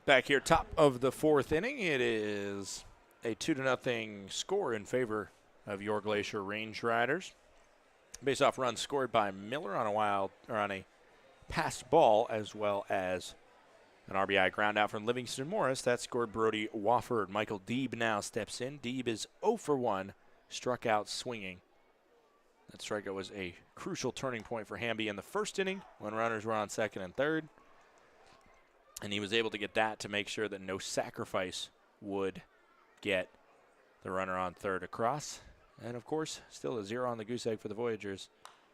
Back here, top of the fourth inning, it is a 2-0 score in favor of your Glacier Range Riders. Base-off run scored by Miller on a passed ball, as well as an RBI ground out from Livingston Morris. That scored Brody Wofford. Michael Deeb now steps in. Deeb is 0 for 1, struck out swinging. That strikeout was a crucial turning point for Hamby in the first inning when runners were on second and third. And he was able to get that to make sure that no sacrifice would get the runner on third across. And, of course, still a 0 on the goose egg for the Voyagers.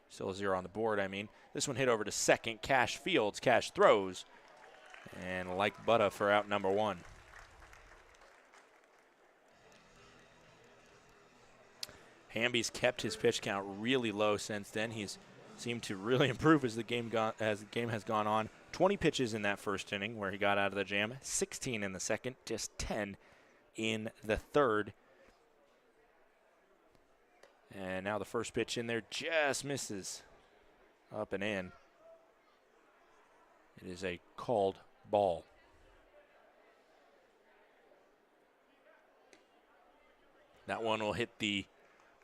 Still a 0 on the board, I mean. This one hit over to second. Cash fields. Cash throws. And like Butta for out number 1. Hamby's kept his pitch count really low since then. He's seemed to really improve as the game has gone on. 20 pitches in that first inning where he got out of the jam. 16 in the second, just 10 in the third. And now the first pitch in there just misses up and in. It is a called ball. That one will hit the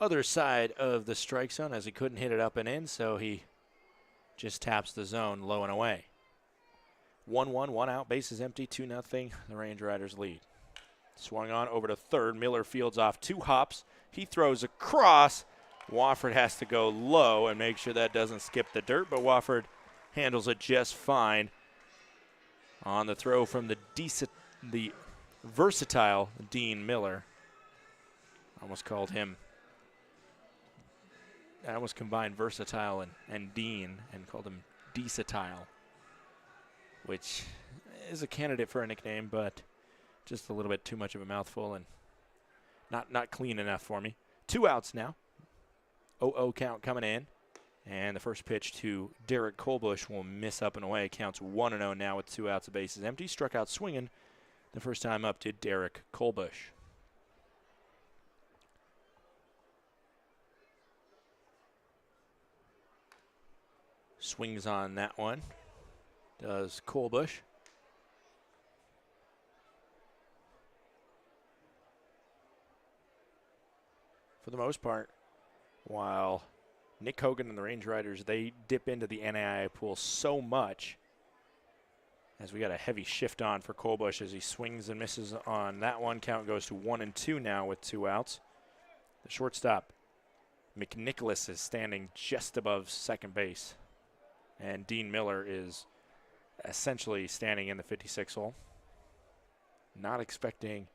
other side of the strike zone as he couldn't hit it up and in, so he just taps the zone low and away. 1-1, 1 out, bases empty, 2-0. The Range Riders lead. Swung on over to third. Miller fields off 2 hops. He throws across. Wofford has to go low and make sure that doesn't skip the dirt, but Wofford handles it just fine on the throw from the versatile Dean Miller. Almost called him. I almost combined versatile and Dean and called him Decetile, which is a candidate for a nickname, but just a little bit too much of a mouthful and not clean enough for me. 2 outs now. 0-0 count coming in. And the first pitch to Derek Colbush will miss up and away. Counts 1-0 now with 2 outs, the bases empty. Struck out swinging the first time up to Derek Colbush. Swings on that one, does Colbush. For the most part, while Nick Hogan and the Range Riders, they dip into the NAIA pool so much, as we got a heavy shift on for Colbush as he swings and misses on that one. Count goes to 1-2 now with 2 outs. The shortstop, McNicholas, is standing just above second base. And Dean Miller is essentially standing in the 56 hole. Not expecting.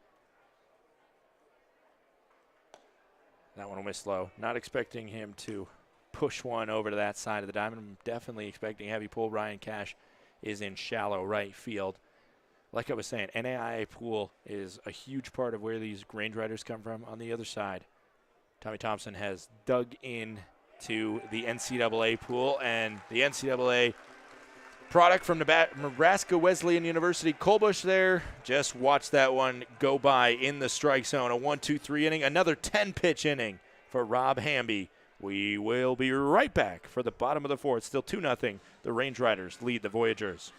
That one will miss low. Not expecting him to push one over to that side of the diamond. I'm definitely expecting heavy pull. Ryan Cash is in shallow right field. Like I was saying, NAIA pool is a huge part of where these Range Riders come from. On the other side, Tommy Thompson has dug in to the NCAA pool, and the NCAA product from Nebraska Wesleyan University, Colbush there, just watch that one go by in the strike zone. A 1-2-3 inning, another 10-pitch inning for Rob Hamby. We will be right back for the bottom of the fourth. Still 2-0. The Range Riders lead the Voyagers.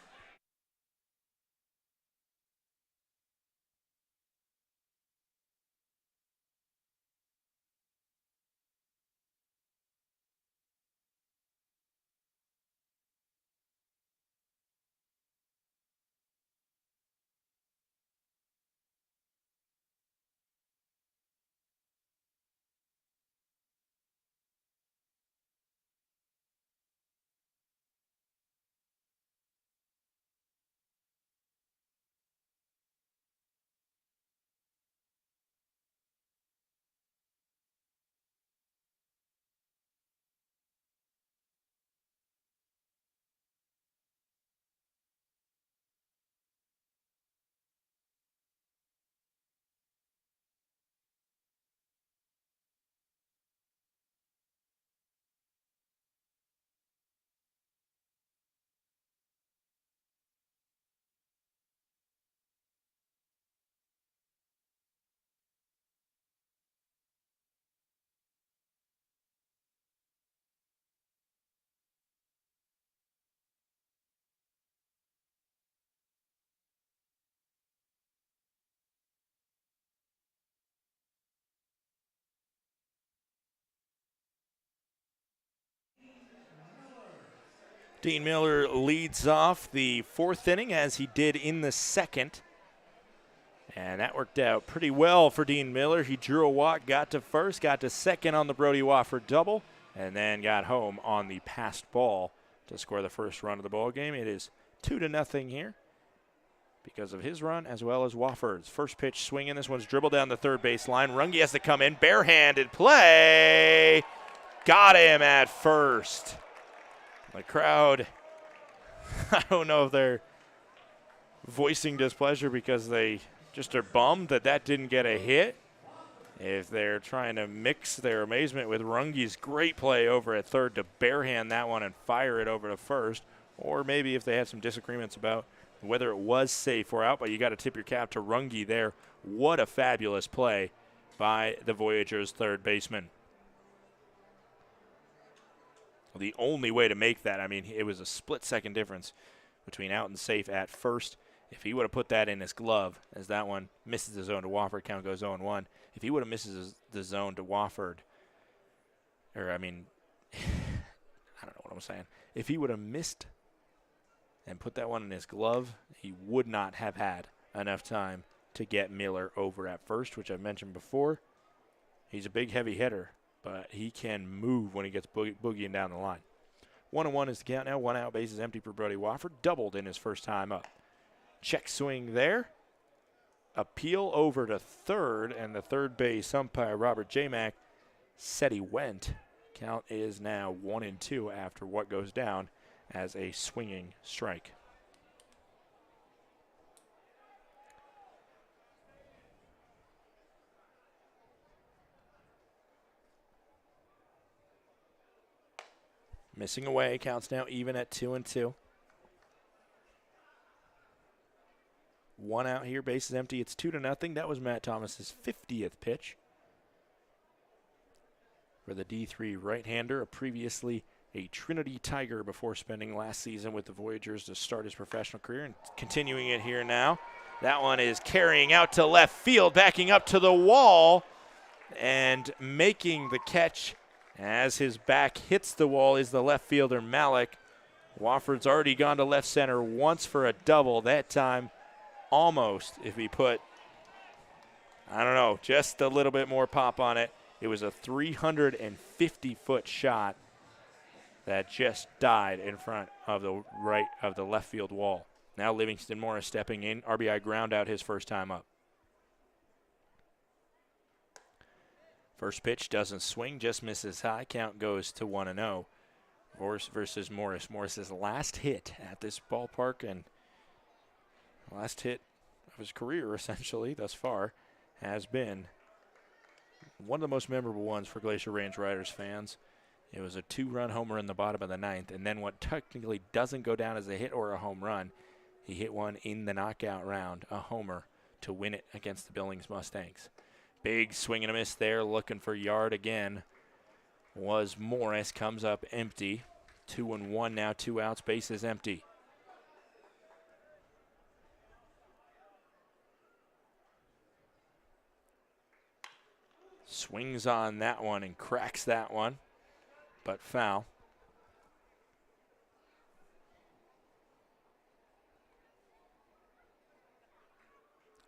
Dean Miller leads off the 4th inning as he did in the 2nd. And that worked out pretty well for Dean Miller. He drew a walk, got to first, got to second on the Brody Wofford double, and then got home on the passed ball to score the first run of the ball game. It is 2-0 here because of his run as well as Wofford's. First pitch swinging. This one's dribbled down the third base line. Runge has to come in. Barehanded play. Got him at first. The crowd, I don't know if they're voicing displeasure because they just are bummed that that didn't get a hit. If they're trying to mix their amazement with Runge's great play over at third to barehand that one and fire it over to first, or maybe if they had some disagreements about whether it was safe or out, but you got to tip your cap to Runge there. What a fabulous play by the Voyagers' third baseman. The only way to make that, I mean, it was a split-second difference between out and safe at first. If he would have put that in his glove, as that one misses the zone to Wofford, count goes 0-1. If he would have misses the zone to Wofford, or I mean, I don't know what I'm saying. If he would have missed and put that one in his glove, he would not have had enough time to get Miller over at first, which I've mentioned before. He's a big, heavy hitter, but he can move when he gets boogieing down the line. 1-1 is the count now. 1 out, bases empty for Brody Wofford. Doubled in his first time up. Check swing there. Appeal over to third, and the third base umpire, Robert J. Mack, said he went. Count is now 1-2 after what goes down as a swinging strike. Missing away, counts now even at 2-2. 1 out here, bases empty. It's 2-0. That was Matt Thomas's 50th pitch for the D3 right-hander, previously a Trinity Tiger before spending last season with the Voyagers to start his professional career, and continuing it here now. That one is carrying out to left field, backing up to the wall, and making the catch as his back hits the wall is the left fielder Malik. Wofford's already gone to left center once for a double. That time almost, if he put, I don't know, just a little bit more pop on it. It was a 350-foot shot that just died in front of the left field wall. Now Livingston Morris stepping in. RBI ground out his first time up. First pitch doesn't swing, just misses high. Count goes to 1-0. Morris versus Morris. Morris's last hit at this ballpark and last hit of his career, essentially, thus far, has been one of the most memorable ones for Glacier Range Riders fans. It was a 2-run homer in the bottom of the 9th, and then what technically doesn't go down as a hit or a home run, he hit one in the knockout round, a homer, to win it against the Billings Mustangs. Big swing and a miss there, looking for yard again, was Morris, comes up empty. 2-1 now, 2 outs, bases empty. Swings on that one and cracks that one, but foul.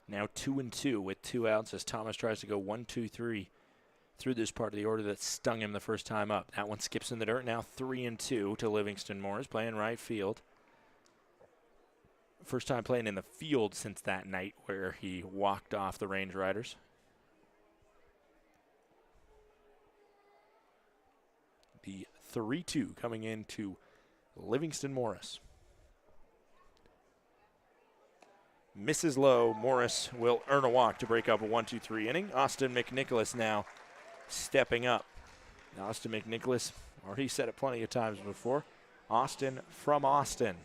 Now 2-2 with 2 outs as Thomas tries to go 1-2-3 through this part of the order that stung him the first time up. That one skips in the dirt. Now 3-2 to Livingston Morris playing right field. First time playing in the field since that night where he walked off the Range Riders. The 3-2 coming into Livingston Morris. Misses low. Morris will earn a walk to break up a 1-2-3 inning. Austin McNicholas now stepping up. Austin McNicholas, already said it plenty of times before. Austin from Austin.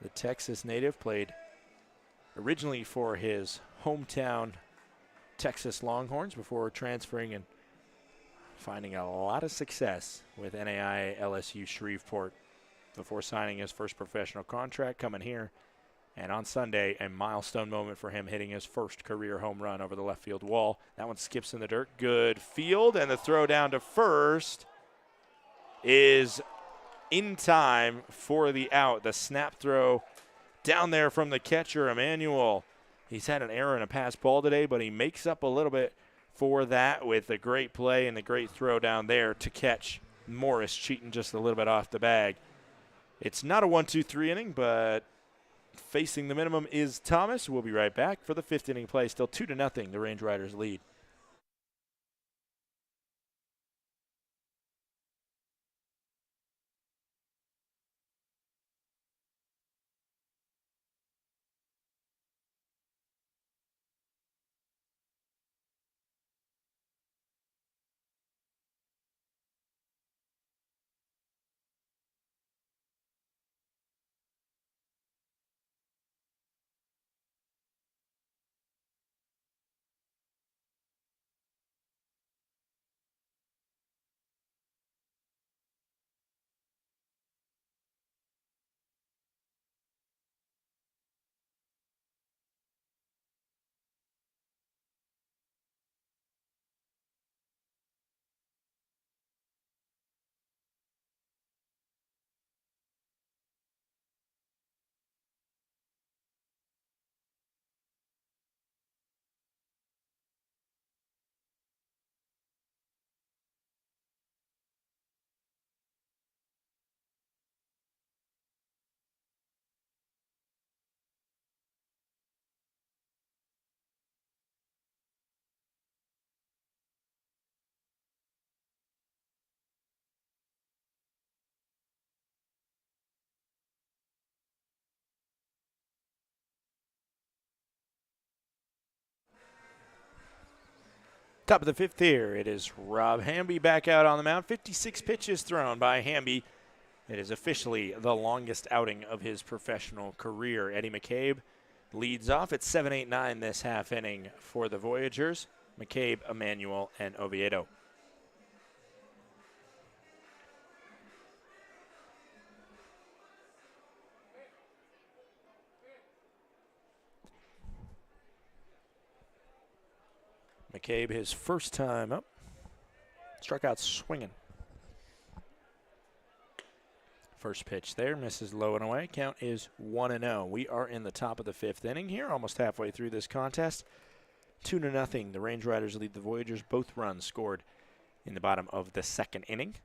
The Texas native played originally for his hometown Texas Longhorns before transferring and finding a lot of success with NAIA LSU Shreveport before signing his first professional contract, coming here. And on Sunday, a milestone moment for him, hitting his first career home run over the left field wall. That one skips in the dirt. Good field, and the throw down to first is in time for the out. The snap throw down there from the catcher, Emmanuel. He's had an error in a pass ball today, but he makes up a little bit for that with a great play and a great throw down there to catch Morris cheating just a little bit off the bag. It's not a 1-2-3 inning, but facing the minimum is Thomas. We'll be right back for the 5th inning play. Still 2-0, the Range Riders lead. Top of the 5th here. It is Rob Hamby back out on the mound. 56 pitches thrown by Hamby. It is officially the longest outing of his professional career. Eddie McCabe leads off at 7-8-9 this half inning for the Voyagers. McCabe, Emmanuel, and Oviedo. McCabe, his first time up, struck out swinging. First pitch there, misses low and away. Count is 1-0. We are in the top of the 5th inning here, almost halfway through this contest. 2-0. The Range Riders lead the Voyagers. Both runs scored in the bottom of the 2nd inning.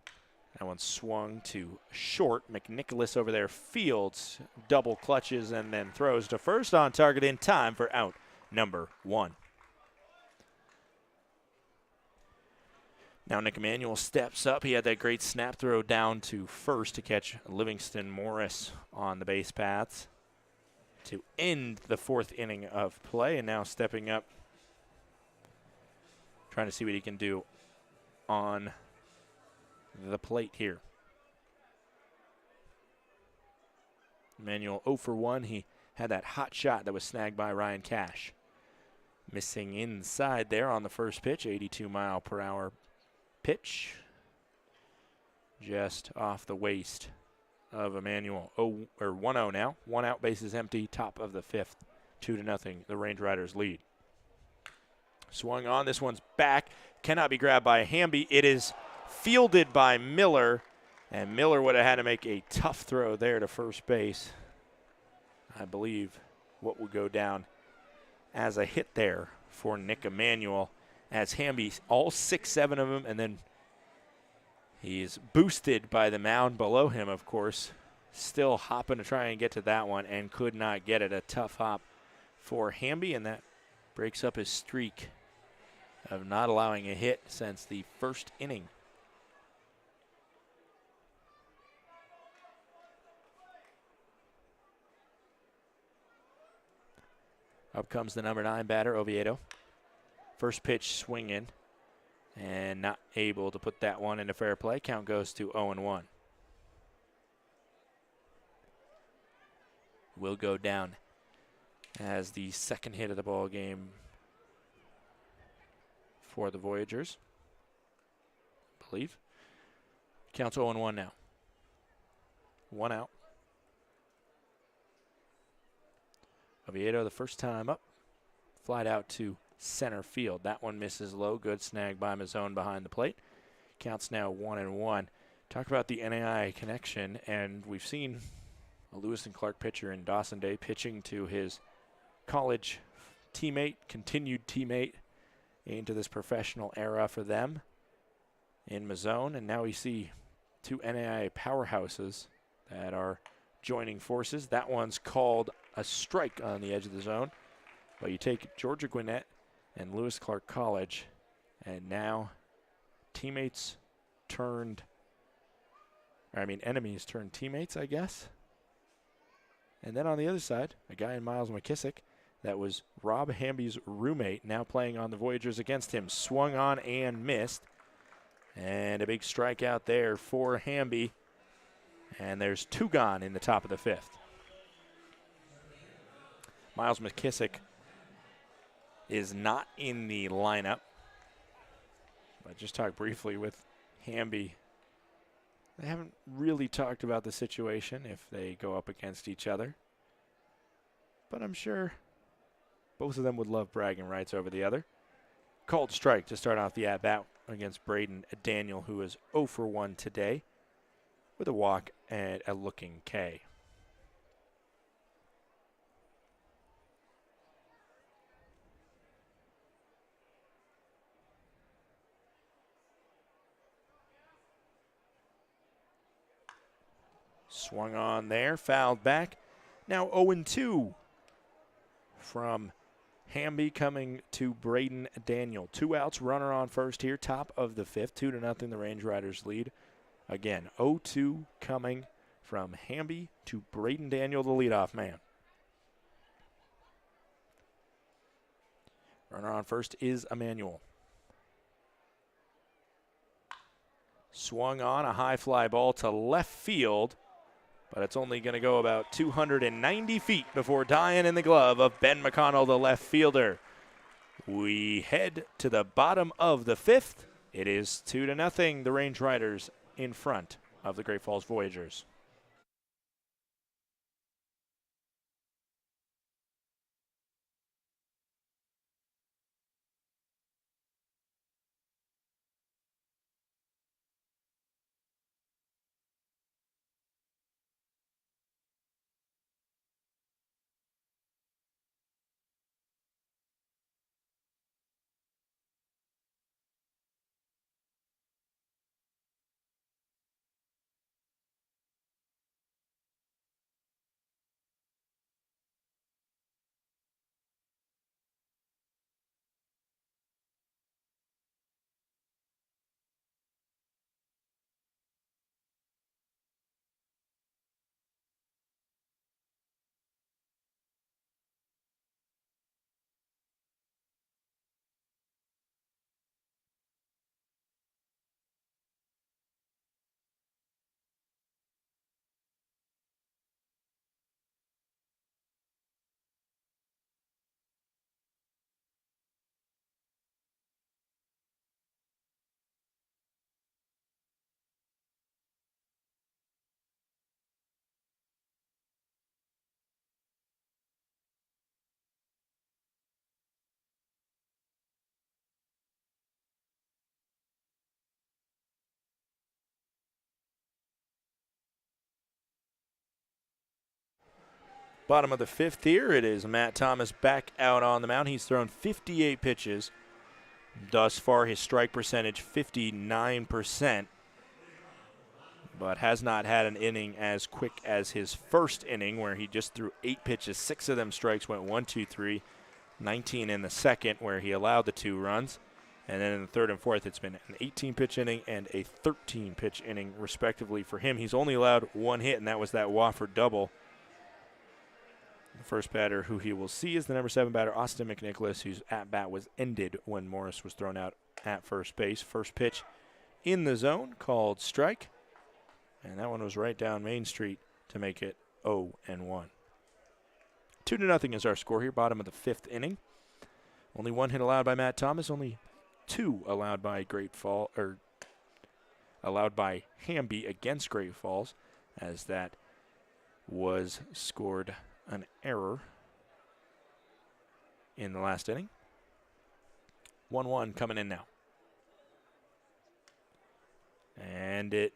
That one swung to short. McNicholas over there fields, double clutches, and then throws to first on target in time for out number 1. Now Nick Emanuel steps up. He had that great snap throw down to first to catch Livingston Morris on the base paths to end the 4th inning of play. And now stepping up, trying to see what he can do on the plate here. Emanuel 0 for 1. He had that hot shot that was snagged by Ryan Cash. Missing inside there on the first pitch, 82-mile-per-hour pitch, just off the waist of Emanuel. 1-0 now. 1 out, bases empty, top of the 5th. 2-0, the Range Riders lead. Swung on, this one's back. Cannot be grabbed by Hamby. It is fielded by Miller, and Miller would have had to make a tough throw there to first base. I believe what would go down as a hit there for Nick Emanuel, as Hamby, all 6-7 of them, and then he's boosted by the mound below him, of course. Still hopping to try and get to that one and could not get it. A tough hop for Hamby, and that breaks up his streak of not allowing a hit since the 1st inning. Up comes the number 9 batter, Oviedo. First pitch swinging and not able to put that one into fair play. Count goes to 0-1. Will go down as the 2nd hit of the ball game for the Voyagers, I believe. Counts 0-1 now. 1 out. Oviedo the first time up. Flied out to center field. That one misses low. Good snag by Mazzone behind the plate. Counts now 1-1. Talk about the NAI connection, and we've seen a Lewis and Clark pitcher in Dawson Day pitching to his college teammate, continued teammate, into this professional era for them in Mazzone. And now we see two NAI powerhouses that are joining forces. That one's called a strike on the edge of the zone. But you take Georgia Gwinnett and Lewis Clark College, and now enemies turned teammates, I guess. And then on the other side, a guy in Miles McKissick that was Rob Hamby's roommate, now playing on the Voyagers against him. Swung on and missed. And a big strikeout there for Hamby. And there's two gone in the top of the fifth. Miles McKissick is not in the lineup. But just talk briefly with Hamby. They haven't really talked about the situation if they go up against each other. But I'm sure both of them would love bragging rights over the other. Called strike to start off the at-bat against Braden Daniel, who is 0 for 1 today with a walk and a looking K. Swung on there, fouled back. Now 0-2 from Hamby coming to Braden Daniel. 2 outs, runner on first here, top of the fifth. 2-0 the Range Riders lead. Again, 0-2 coming from Hamby to Braden Daniel, the leadoff man. Runner on first is Emmanuel. Swung on, a high fly ball to left field. But it's only going to go about 290 feet before dying in the glove of Ben McConnell, the left fielder. We head to the bottom of the fifth. It is 2-0, the Range Riders in front of the Great Falls Voyagers. Bottom of the fifth here, it is Matt Thomas back out on the mound. He's thrown 58 pitches. Thus far, his strike percentage, 59%. But has not had an inning as quick as his first inning, where he just threw 8 pitches, 6 of them strikes, went 1, 2, 3, 19 in the second, where he allowed the 2 runs. And then in the third and fourth, it's been an 18-pitch inning and a 13-pitch inning, respectively, for him. He's only allowed 1 hit, and that was that Wofford double. The first batter who he will see is the number 7 batter, Austin McNicholas, whose at-bat was ended when Morris was thrown out at first base. First pitch in the zone, called strike. And that one was right down Main Street to make it 0-1. 2-0 is our score here, bottom of the fifth inning. Only 1 hit allowed by Matt Thomas, only 2 allowed by allowed by Hamby against Great Falls, as that was scored an error in the last inning. 1-1 coming in now. And it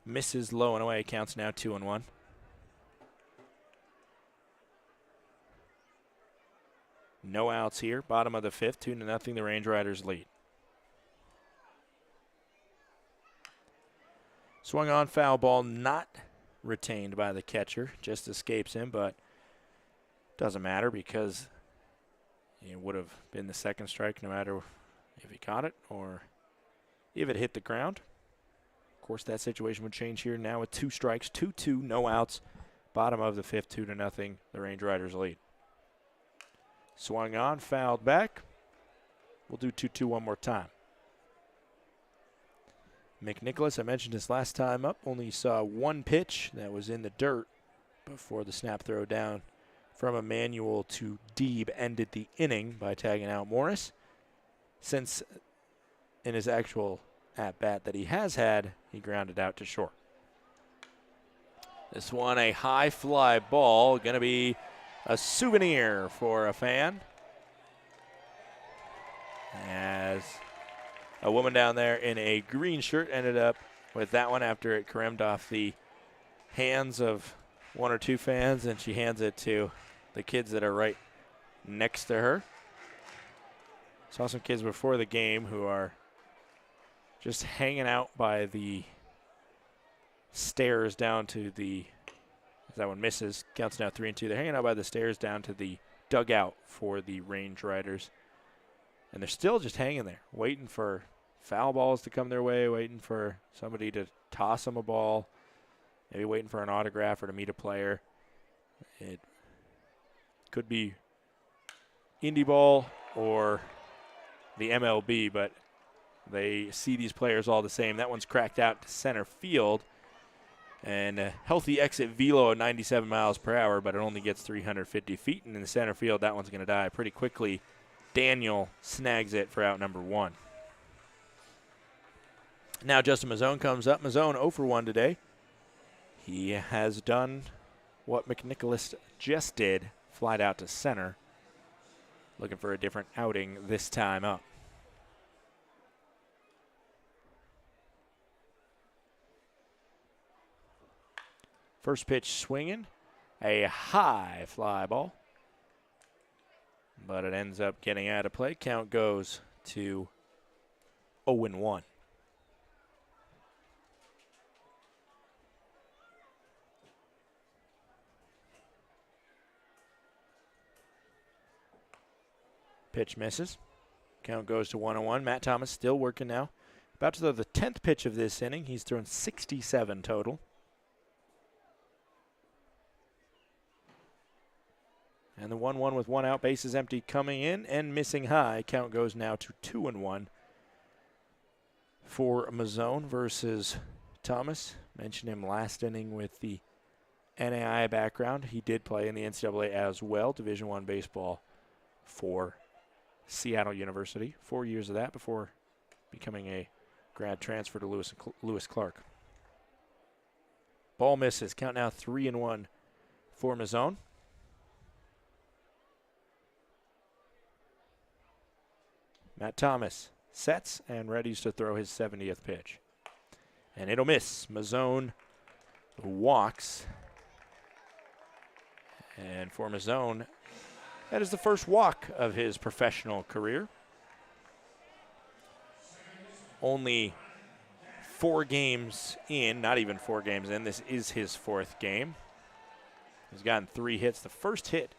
Misses low and away. Counts now 2-1. No outs here. Bottom of the fifth. 2-0. The Range Riders lead. Swung on, foul ball, not retained by the catcher. Just escapes him, but doesn't matter because it would have been the second strike no matter if he caught it or if it hit the ground. Of course, that situation would change here now with 2 strikes, 2-2, no outs. Bottom of the fifth, 2-0. The Range Riders lead. Swung on, fouled back. We'll do 2-2 one more time. McNicholas, I mentioned this last time up, only saw 1 pitch that was in the dirt before the snap throw down from Emmanuel to Deeb ended the inning by tagging out Morris. Since in his actual at-bat that he has had, he grounded out to short. This one a high fly ball, going to be a souvenir for a fan. As a woman down there in a green shirt ended up with that one after it caromed off the hands of 1 or 2 fans, and she hands it to the kids that are right next to her. Saw some kids before the game who are just hanging out by the stairs down to the, that one misses, counts now 3-2. They're hanging out by the stairs down to the dugout for the Range Riders. And they're still just hanging there, waiting for foul balls to come their way, waiting for somebody to toss them a ball, maybe waiting for an autograph or to meet a player. It could be indie ball or the MLB, but they see these players all the same. That one's cracked out to center field. And a healthy exit velo of 97 miles per hour, but it only gets 350 feet. And in the center field, that one's going to die pretty quickly. Daniel snags it for out number 1. Now Justin Mazzone comes up. Mazzone 0 for 1 today. He has done what McNicholas just did, flied out to center. Looking for a different outing this time up. First pitch swinging, a high fly ball. But it ends up getting out of play. Count goes to 0-1. Pitch misses. Count goes to 1-1. Matt Thomas still working now. About to throw the 10th pitch of this inning. He's thrown 67 total. And the 1-1 with 1 out, bases empty, coming in and missing high. Count goes now to 2-1 for Mazzone versus Thomas. Mentioned him last inning with the NAIA background. He did play in the NCAA as well, Division I baseball for Seattle University. 4 years of that before becoming a grad transfer to Lewis Clark. Ball misses. Count now 3-1 for Mazzone. Matt Thomas sets and readies to throw his 70th pitch. And it'll miss. Mazzone walks. And for Mazzone, that is the first walk of his professional career. Only 4 games in, not even 4 games in. This is his 4th game. He's gotten 3 hits. The first hit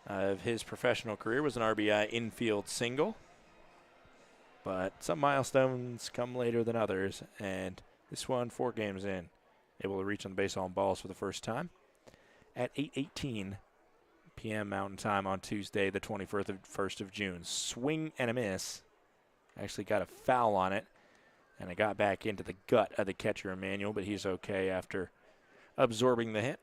of his professional career was an RBI infield single. But some milestones come later than others, and this one, 4 games in, able to reach on the base on balls for the first time at 8:18 p.m. Mountain Time on Tuesday, the 21st of June. Swing and a miss. Actually got a foul on it, and it got back into the gut of the catcher, Emmanuel, but he's okay after absorbing the hit.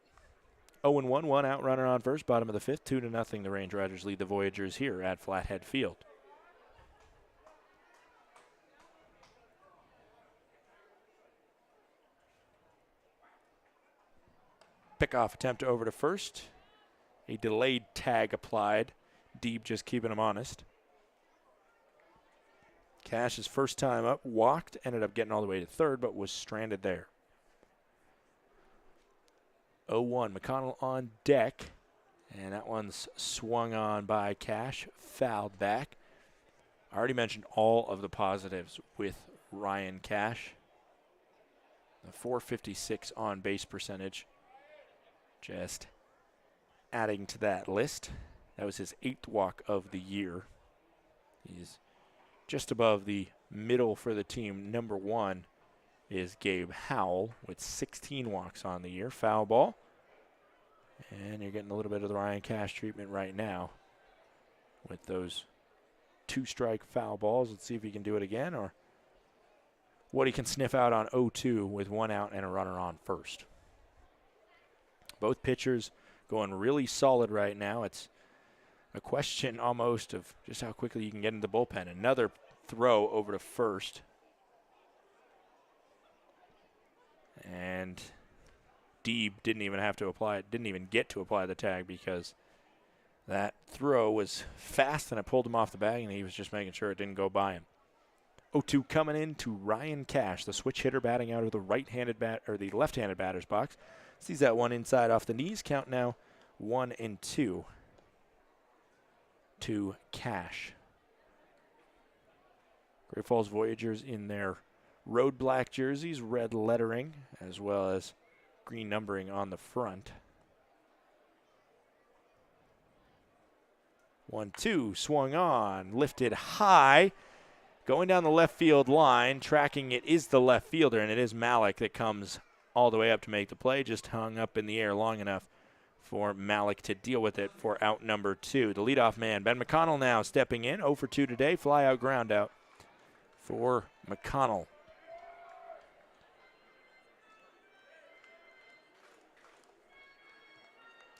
0-1, 1 out, runner on first, bottom of the 5th, 2-0. The Range Riders lead the Voyagers here at Flathead Field. Pickoff attempt over to first. A delayed tag applied. Deeb just keeping him honest. Cash's first time up, walked, ended up getting all the way to third, but was stranded there. 0-1. McConnell on deck. And that one's swung on by Cash, fouled back. I already mentioned all of the positives with Ryan Cash. The .456 on base percentage. Just adding to that list. That was his 8th walk of the year. He's just above the middle for the team. Number 1 is Gabe Howell with 16 walks on the year. Foul ball. And you're getting a little bit of the Ryan Cash treatment right now with those 2-strike foul balls. Let's see if he can do it again or what he can sniff out on 0-2 with 1 out and a runner on first. Both pitchers going really solid right now. It's a question almost of just how quickly you can get into the bullpen. Another throw over to first. And Deeb didn't even get to apply the tag because that throw was fast and it pulled him off the bag and he was just making sure it didn't go by him. 0-2 coming in to Ryan Cash, the switch hitter batting out of the the left-handed batter's box. Sees that one inside off the knees. Count now 1-2 to Cash. Great Falls Voyagers in their road black jerseys, red lettering, as well as green numbering on the front. 1-2, swung on, lifted high, going down the left field line. Tracking it is the left fielder, and it is Malik that comes all the way up to make the play. Just hung up in the air long enough for Malik to deal with it for out number 2. The leadoff man, Ben McConnell, now stepping in. 0 for 2 today, fly out, ground out for McConnell.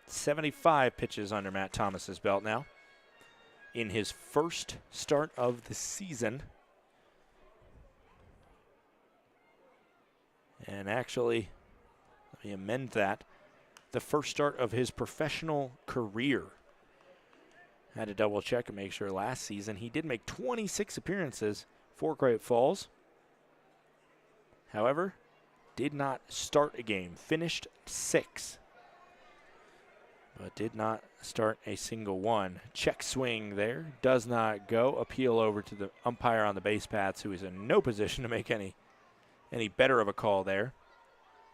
.75 pitches under Matt Thomas's belt now in his first start of the season. And actually, let me amend that, the first start of his professional career. Had to double check and make sure last season he did make 26 appearances for Great Falls. However, did not start a game, finished 6. But did not start a single one. Check swing there. Does not go. Appeal over to the umpire on the base paths, who is in no position to make any better of a call there.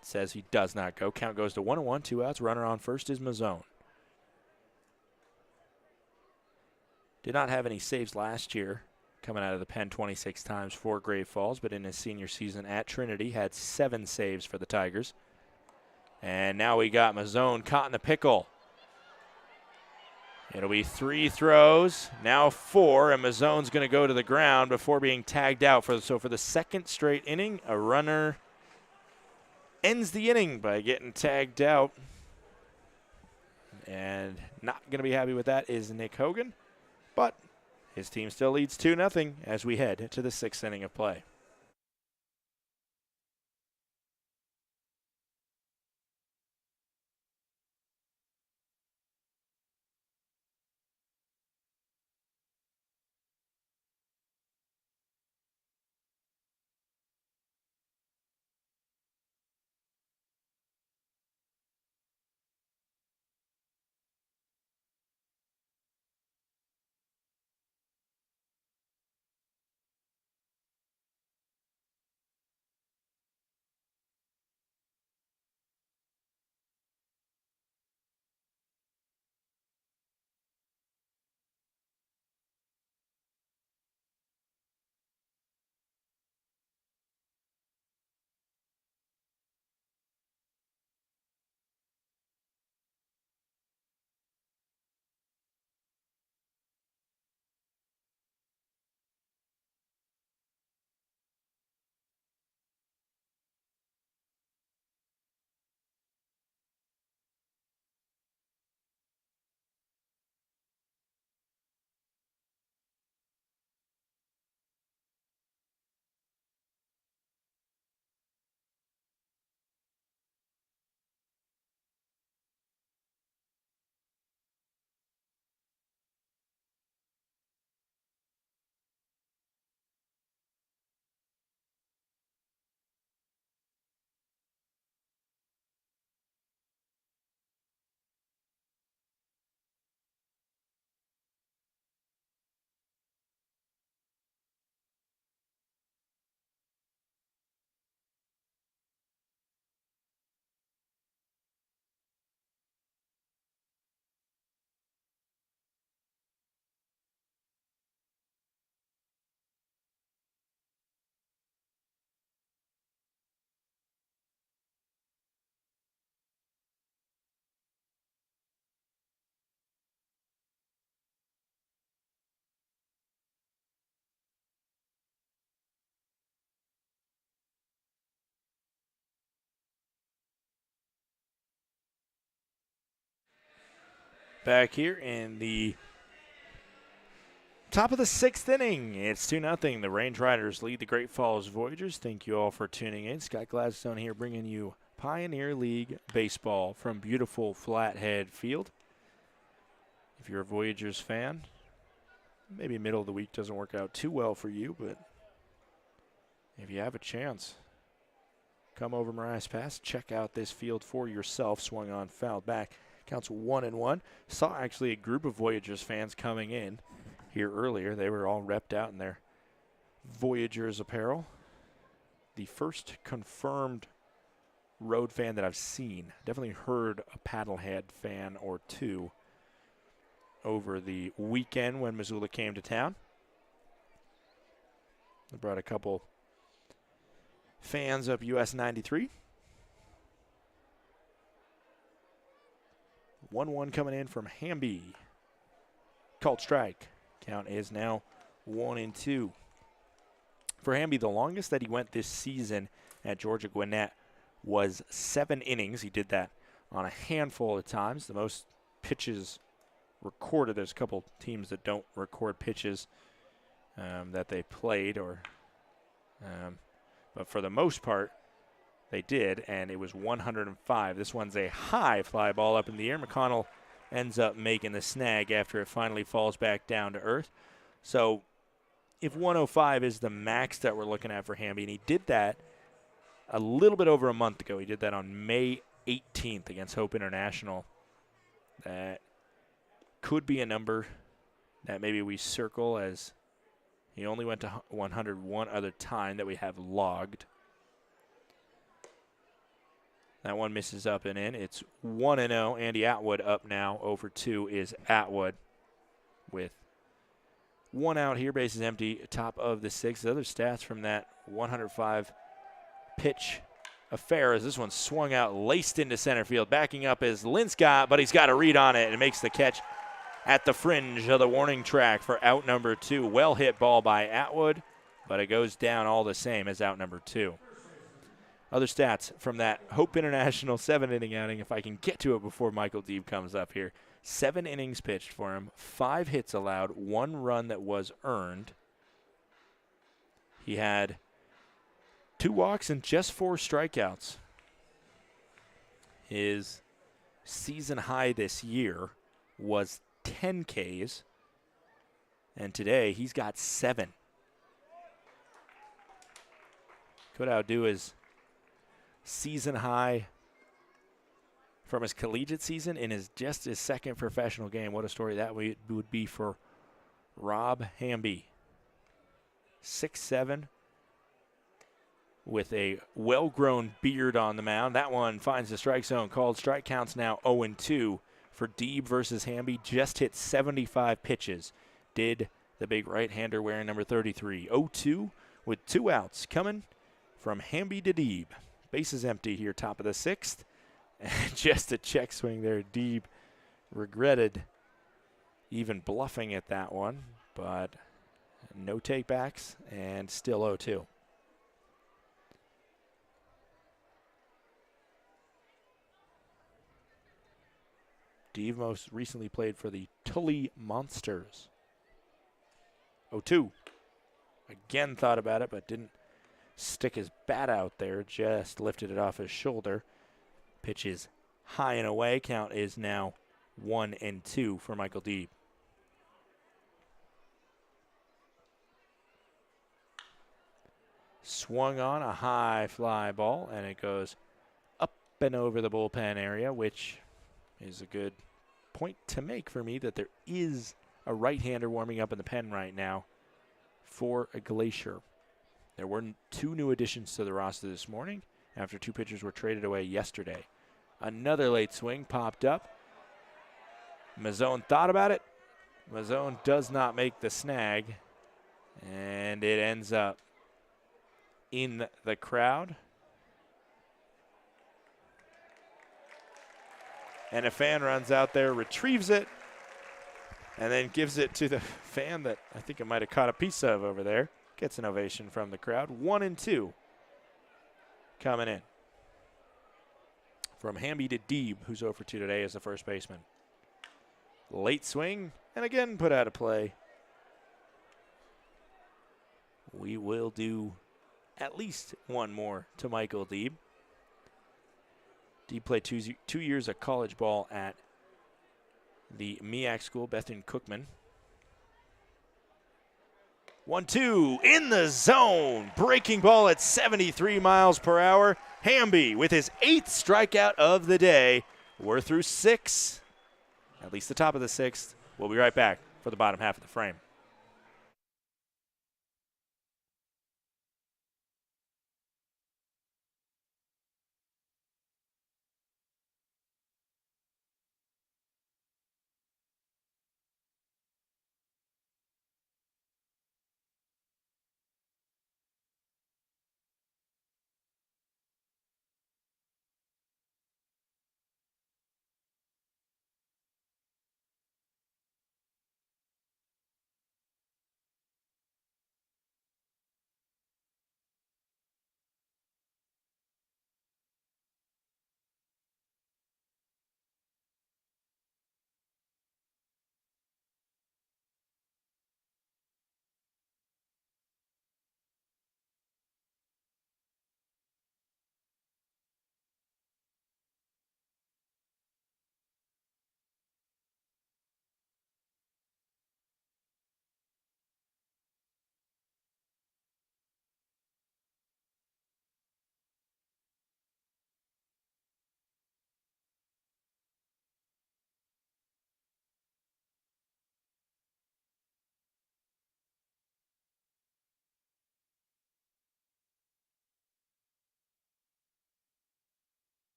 Says he does not go. Count goes to 1-1, 2 outs. Runner on first is Mazzone. Did not have any saves last year, coming out of the pen 26 times for Great Falls, but in his senior season at Trinity had 7 saves for the Tigers. And now we got Mazzone caught in the pickle. It'll be 3 throws, now 4, and Mazzone's going to go to the ground before being tagged out. So for the second straight inning, a runner ends the inning by getting tagged out. And not going to be happy with that is Nick Hogan, but his team still leads 2-0 as we head to the 6th inning of play. Back here in the top of the 6th inning. It's 2-0. The Range Riders lead the Great Falls Voyagers. Thank you all for tuning in. Scott Gladstone here bringing you Pioneer League Baseball from beautiful Flathead Field. If you're a Voyagers fan, maybe middle of the week doesn't work out too well for you, but if you have a chance, come over Marias Pass, check out this field for yourself. Swung on, fouled back. Counts 1-1. Saw actually a group of Voyagers fans coming in here earlier. They were all repped out in their Voyagers apparel. The first confirmed road fan that I've seen. Definitely heard a Paddlehead fan or two over the weekend when Missoula came to town. They brought a couple fans up US 93. 1-1 coming in from Hamby. Called strike. Count is now 1-2. For Hamby, the longest that he went this season at Georgia Gwinnett was 7 innings. He did that on a handful of times. The most pitches recorded. There's a couple teams that don't record pitches that they played, but for the most part, they did, and it was 105. This one's a high fly ball up in the air. McConnell ends up making the snag after it finally falls back down to earth. So if 105 is the max that we're looking at for Hamby, and he did that a little bit over a month ago. He did that on May 18th against Hope International. That could be a number that maybe we circle, as he only went to 100 one other time that we have logged. That one misses up and in. It's 1-0. Andy Atwood up now. Over 2 is Atwood with 1 out here. Bases empty. Top of the 6th. The other stats from that 105 pitch affair as this one swung out, laced into center field. Backing up is Linscott, but he's got a read on it and makes the catch at the fringe of the warning track for out number 2. Well hit ball by Atwood, but it goes down all the same as out number 2. Other stats from that Hope International 7-inning outing, if I can get to it before Michael Deeb comes up here. 7 innings pitched for him, 5 hits allowed, 1 run that was earned. He had 2 walks and just 4 strikeouts. His season high this year was 10 Ks, and today he's got 7. Could outdo his season high from his collegiate season in his second professional game. What a story that would be for Rob Hamby. 6'7", with a well-grown beard on the mound. That one finds the strike zone. Called strike. Counts now 0-2 for Deeb versus Hamby. Just hit 75 pitches. Did the big right-hander wearing number 33. 0-2 with 2 outs coming from Hamby to Deeb. Bases empty here, top of the 6th. And just a check swing there. Deeb regretted even bluffing at that one, but no takebacks and still 0-2. Deeb most recently played for the Tully Monsters. 0-2. Again thought about it, but didn't stick his bat out there. Just lifted it off his shoulder. Pitch is high and away. Count is now 1-2 for Michael Deeb. Swung on a high fly ball, and it goes up and over the bullpen area, which is a good point to make for me that there is a right-hander warming up in the pen right now for a Glacier. There were 2 new additions to the roster this morning after 2 pitchers were traded away yesterday. Another late swing popped up. Mazzone thought about it. Mazzone does not make the snag, and it ends up in the crowd. And a fan runs out there, retrieves it, and then gives it to the fan that I think it might have caught a piece of over there. Gets an ovation from the crowd. 1-2 coming in from Hamby to Deeb, who's over 2 today as the first baseman. Late swing, and again put out of play. We will do at least one more to Michael Deeb. Deeb played 2 years of college ball at the MEAC school, Bethune Cookman. 1-2 in the zone. Breaking ball at 73 miles per hour. Hamby with his 8th strikeout of the day. We're through 6, at least the top of the 6th. We'll be right back for the bottom half of the frame.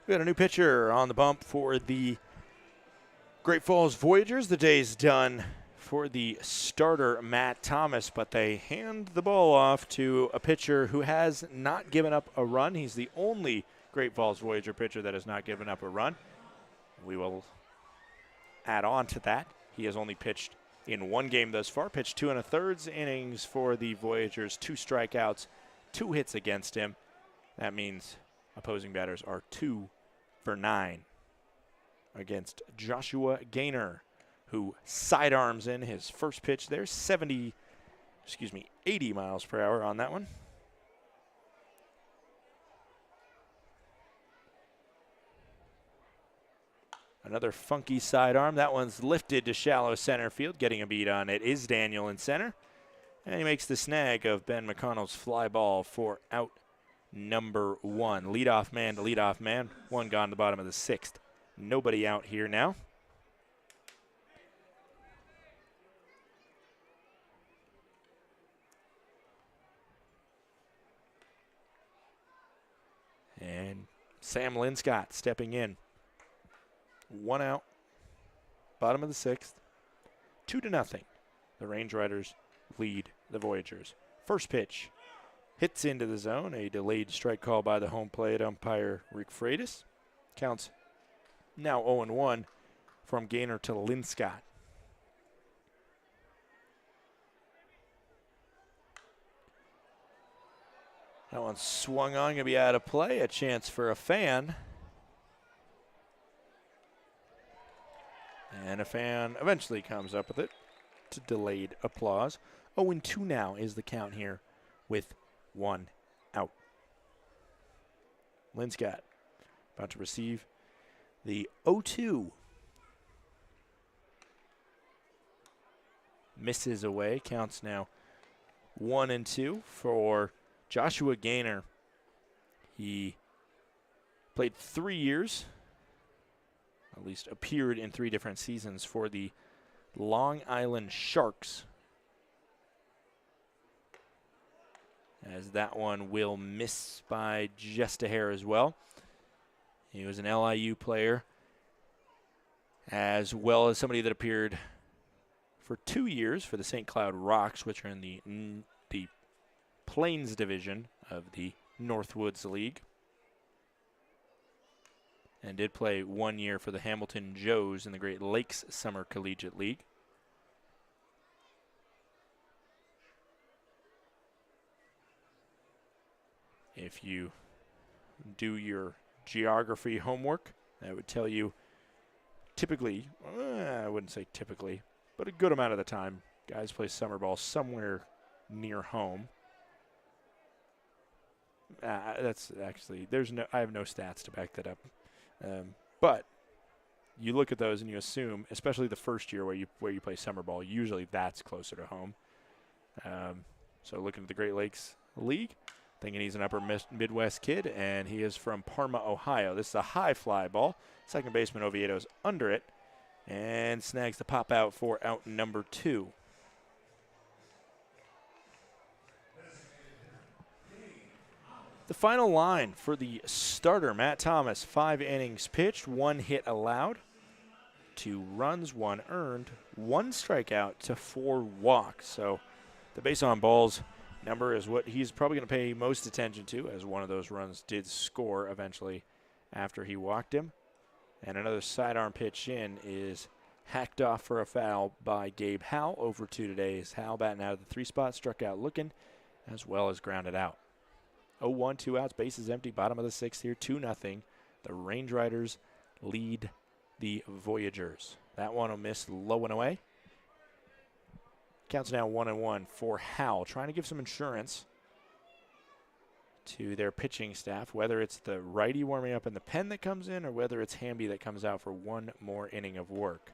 We got a new pitcher on the bump for the Great Falls Voyagers. The day's done for the starter, Matt Thomas, but they hand the ball off to a pitcher who has not given up a run. He's the only Great Falls Voyager pitcher that has not given up a run. We will add on to that. He has only pitched in one game thus far, pitched 2 1/3 innings for the Voyagers, 2 strikeouts, 2 hits against him. That means opposing batters are 2 for 9 against Joshua Gaynor, who sidearms in his first pitch there, 80 miles per hour on that one. Another funky sidearm. That one's lifted to shallow center field. Getting a beat on it is Daniel in center. And he makes the snag of Ben McConnell's fly ball for out number 1. Leadoff man to leadoff man. 1 gone to the bottom of the 6th. Nobody out here now. And Sam Linscott stepping in. 1 out. Bottom of the 6th. 2-0. The Range Riders lead the Voyagers. First pitch hits into the zone. A delayed strike call by the home plate umpire Rick Freitas. Counts now 0-1 from Gaynor to Linscott. That one swung on, going to be out of play. A chance for a fan. And a fan eventually comes up with it to delayed applause. 0-2 now is the count here with 1 out. Linscott about to receive the 0-2. Misses away. Counts now 1-2 for Joshua Gaynor. He played 3 years, at least appeared in 3 different seasons for the Long Island Sharks. As that one will miss by just a hair as well. He was an LIU player, as well as somebody that appeared for 2 years for the St. Cloud Rocks, which are in the Plains division of the Northwoods League. And did play 1 year for the Hamilton Joes in the Great Lakes Summer Collegiate League. If you do your geography homework, that would tell you typically, I wouldn't say typically, but a good amount of the time, guys play summer ball somewhere near home. That's actually, I have no stats to back that up. But you look at those and you assume, especially the first year where you play summer ball, usually that's closer to home. So looking at the Great Lakes League, thinking he's an upper Midwest kid, and he is from Parma, Ohio. This is a high fly ball. Second baseman Oviedo's under it, and snags the pop out for out number 2. The final line for the starter, Matt Thomas, 5 innings pitched, 1 hit allowed, 2 runs, 1 earned, 1 strikeout to 4 walks. So the base on balls number is what he's probably going to pay most attention to, as one of those runs did score eventually after he walked him. And another sidearm pitch in is hacked off for a foul by Gabe Howell. Over 2 today is Howell batting out of the 3 spot, struck out looking, as well as grounded out. 0-1, 2 outs, bases empty, bottom of the 6th here, 2-0. The Range Riders lead the Voyagers. That one will miss low and away. Counts now 1-1 for Howell, trying to give some insurance to their pitching staff, whether it's the righty warming up in the pen that comes in or whether it's Hamby that comes out for one more inning of work.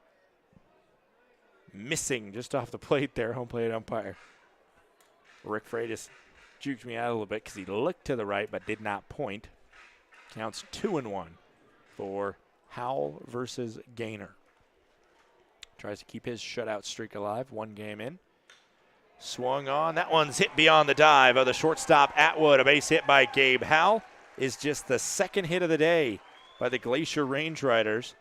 Missing just off the plate there, home plate umpire. Rick Freitas juked me out a little bit because he looked to the right but did not point. Counts 2-1 for Howell versus Gaynor. Tries to keep his shutout streak alive, 1 game in. Swung on. That one's hit beyond the dive of the shortstop Atwood. A base hit by Gabe Howell is just the 2nd hit of the day by the Glacier Range Riders.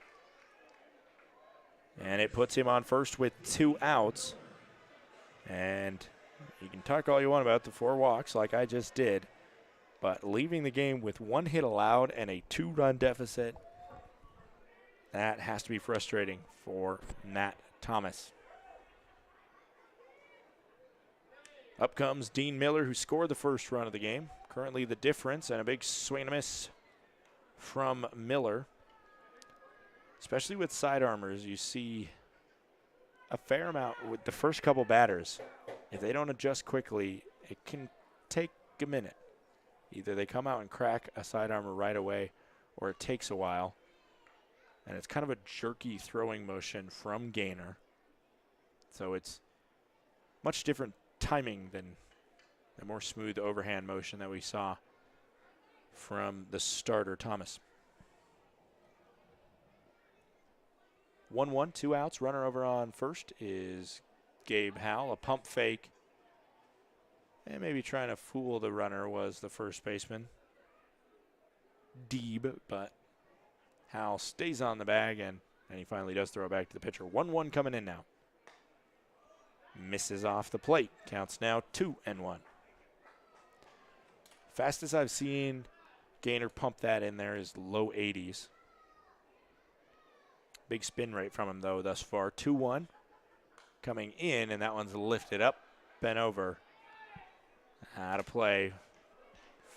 And it puts him on first with 2 outs. And you can talk all you want about the 4 walks like I just did, but leaving the game with 1 hit allowed and a 2-run deficit, that has to be frustrating for Matt Thomas. Up comes Dean Miller, who scored the first run of the game. Currently the difference, and a big swing and a miss from Miller. Especially with sidearmers, you see a fair amount with the first couple batters. If they don't adjust quickly, it can take a minute. Either they come out and crack a sidearmer right away, or it takes a while. And it's kind of a jerky throwing motion from Gaynor. So it's much different timing than the more smooth overhand motion that we saw from the starter, Thomas. 1-1, 2 outs. Runner over on first is Gabe Howell. A pump fake. And maybe trying to fool the runner was the first baseman, Deeb, but Howell stays on the bag, and he finally does throw it back to the pitcher. 1-1 coming in now. Misses off the plate. Counts now 2-1. Fastest I've seen Gaynor pump that in there is low 80s. Big spin rate from him, though, thus far. 2-1 coming in, and that one's lifted up, bent over. Out of play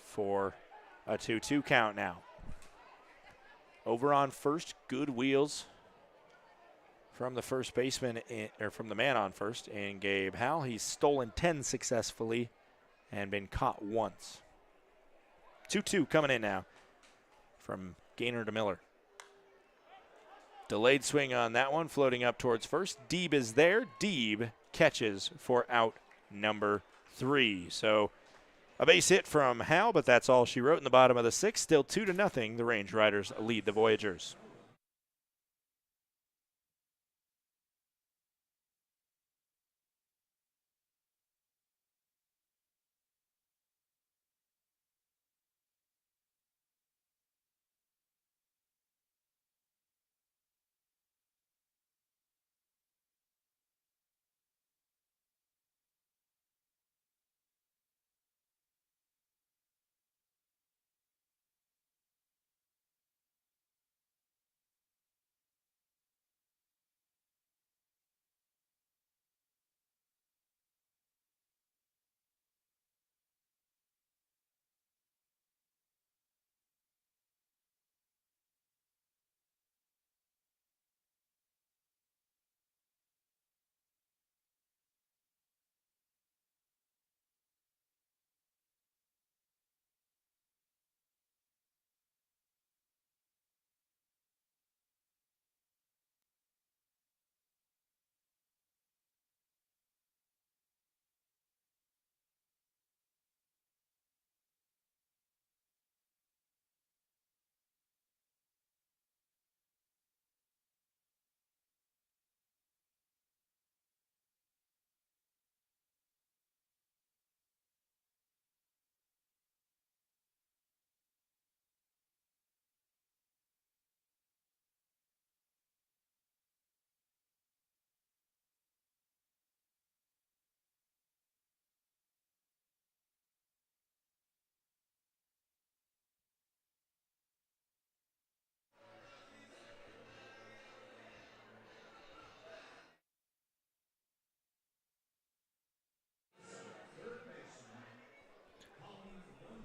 for a 2-2 count now. Over on first, good wheels from the first baseman, or from the man on first, and Gabe Howell. He's stolen 10 successfully and been caught once. 2-2 coming in now from Gaynor to Miller. Delayed swing on that one, floating up towards first. Deeb is there. Deeb catches for out number 3. So a base hit from Howell, but that's all she wrote in the bottom of the 6th. Still 2-0. The Range Riders lead the Voyagers.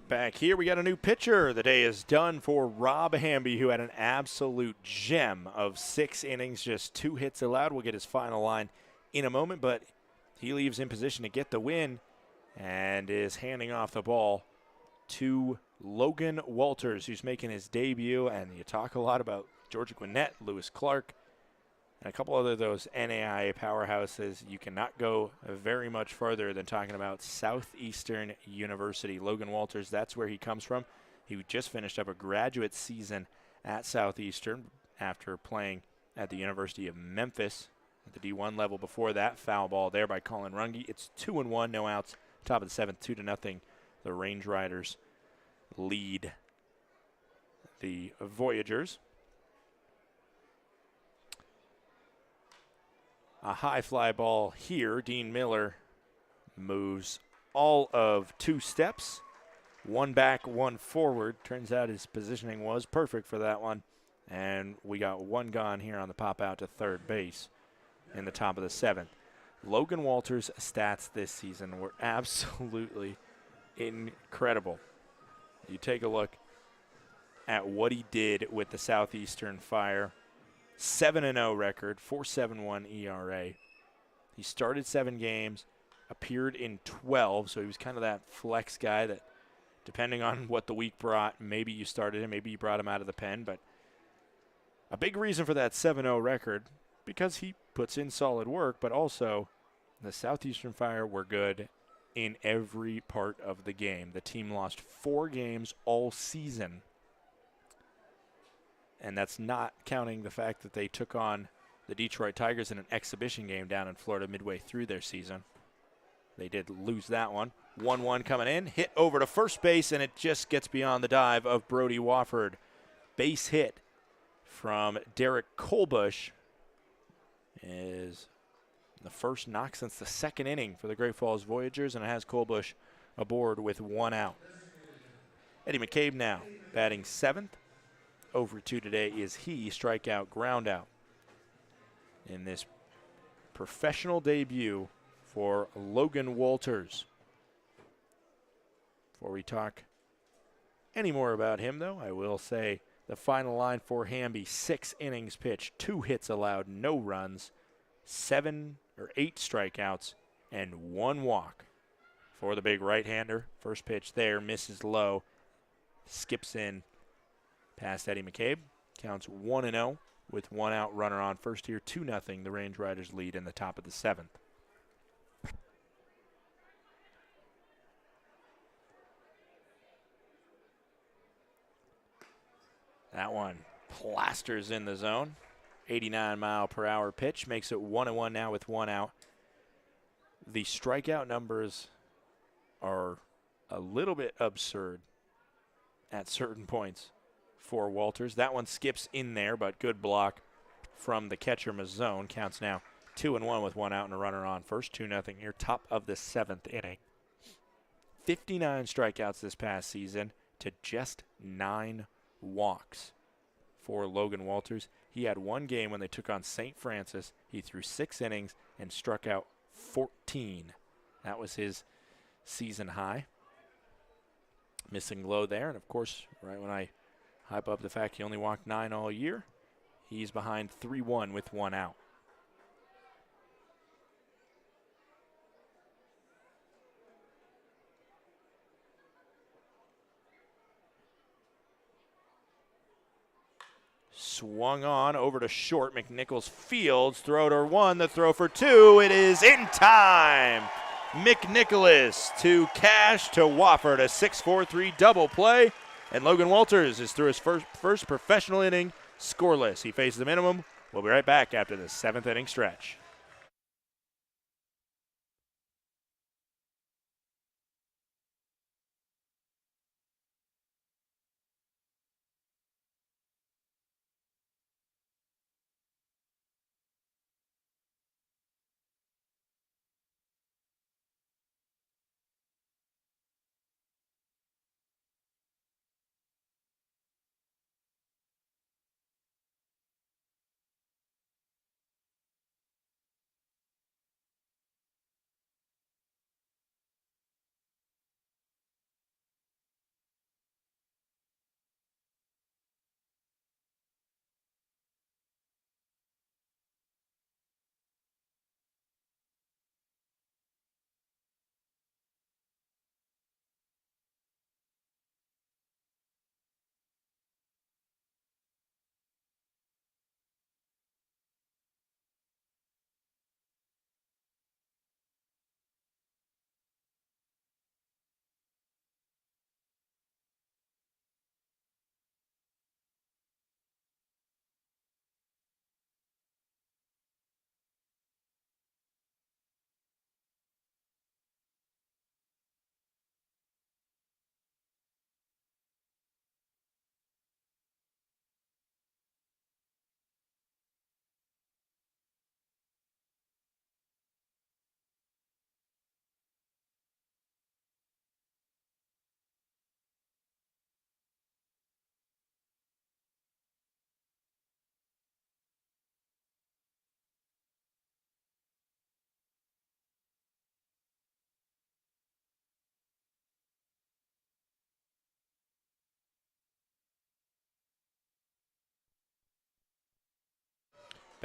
Back here, we got a new pitcher. The day is done for Rob Hamby, who had an absolute gem of 6 innings, just 2 hits allowed. We'll get his final line in a moment, but he leaves in position to get the win and is handing off the ball to Logan Walters, who's making his debut. And you talk a lot about Georgia Gwinnett, Lewis Clark, and a couple other of those NAIA powerhouses. You cannot go very much further than talking about Southeastern University. Logan Walters, that's where he comes from. He just finished up a graduate season at Southeastern after playing at the University of Memphis at the D1 level. Before that, foul ball there by Colin Runge. It's 2-1, no outs. Top of the 7th, 2-0. The Range Riders lead the Voyagers. A high fly ball here. Dean Miller moves all of 2 steps. 1 back, 1 forward. Turns out his positioning was perfect for that one. And we got 1 gone here on the pop out to third base in the top of the 7th. Logan Walters' stats this season were absolutely incredible. You take a look at what he did with the Southeastern Fire. 7-0 record, 4.71 ERA. He started 7 games, appeared in 12, so he was kind of that flex guy that, depending on what the week brought, maybe you started him, maybe you brought him out of the pen. But a big reason for that 7-0 record, because he puts in solid work, but also the Southeastern Fire were good in every part of the game. The team lost 4 games all season. And that's not counting the fact that they took on the Detroit Tigers in an exhibition game down in Florida midway through their season. They did lose that one. 1-1 coming in, hit over to first base, and it just gets beyond the dive of Brody Wofford. Base hit from Derek Colbush is the first knock since the 2nd inning for the Great Falls Voyagers, and it has Colbush aboard with 1 out. Eddie McCabe now batting 7th. Over 2 today is he, strikeout, ground out in this professional debut for Logan Walters. Before we talk any more about him, though, I will say the final line for Hamby: 6 innings pitched, 2 hits allowed, no runs, 8 strikeouts, and 1 walk for the big right-hander. First pitch there, misses low, skips in past Eddie McCabe. Counts 1-0 with 1 out, runner on first here. 2-0. The Range Riders lead in the top of the 7th. That one plasters in the zone. 89-mile-per-hour pitch makes it 1-1 now with 1 out. The strikeout numbers are a little bit absurd at certain points for Walters. That one skips in there, but good block from the catcher Mazzone. Counts now 2-1 with 1 out and a runner on first. 2-0 here, top of the 7th inning. 59 strikeouts this past season to just 9 walks for Logan Walters. He had 1 game when they took on St. Francis. He threw 6 innings and struck out 14. That was his season high. Missing low there, and of course, right when I hype up the fact he only walked 9 all year, he's behind 3-1 with 1 out. Swung on over to short. McNichols fields. Throw to 1. The throw for 2. It is in time. McNichols to Cash to Wofford. A 6-4-3 double play. And Logan Walters is through his first professional inning scoreless. He faces the minimum. We'll be right back after the 7th inning stretch.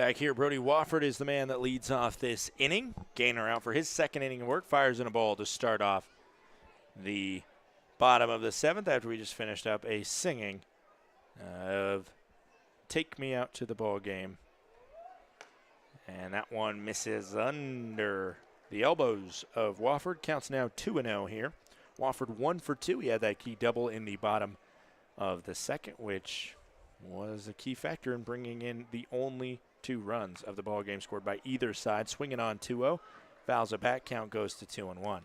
Back here, Brody Wofford is the man that leads off this inning. Gainer out for his second inning of work. Fires in a ball to start off the bottom of the 7th after we just finished up a singing of Take Me Out to the Ball Game. And that one misses under the elbows of Wofford. Counts now 2-0 here. Wofford 1 for 2. He had that key double in the bottom of the 2nd, which was a key factor in bringing in the only 2 runs of the ball game scored by either side. Swinging on 2-0. Fouls a back. Count goes to 2-1.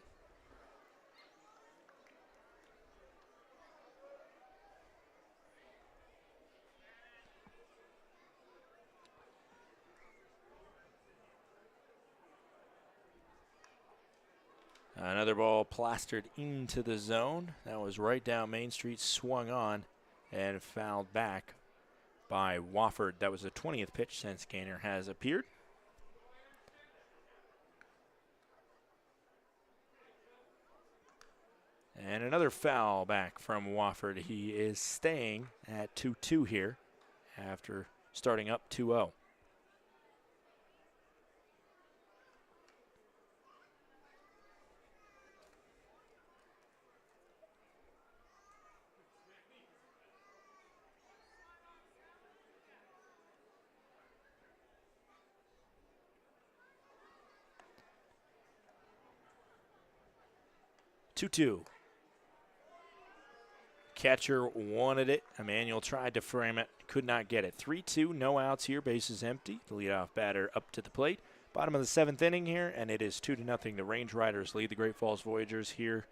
Another ball plastered into the zone. That was right down Main Street, swung on, and fouled back by Wofford. That was the 20th pitch since Gainer has appeared. And another foul back from Wofford. He is staying at 2-2 here after starting up 2-0. Catcher wanted it. Emmanuel tried to frame it, could not get it. 3-2, no outs here, bases empty. The leadoff batter up to the plate. Bottom of the 7th inning here, and it is 2-0. The Range Riders lead the Great Falls Voyagers here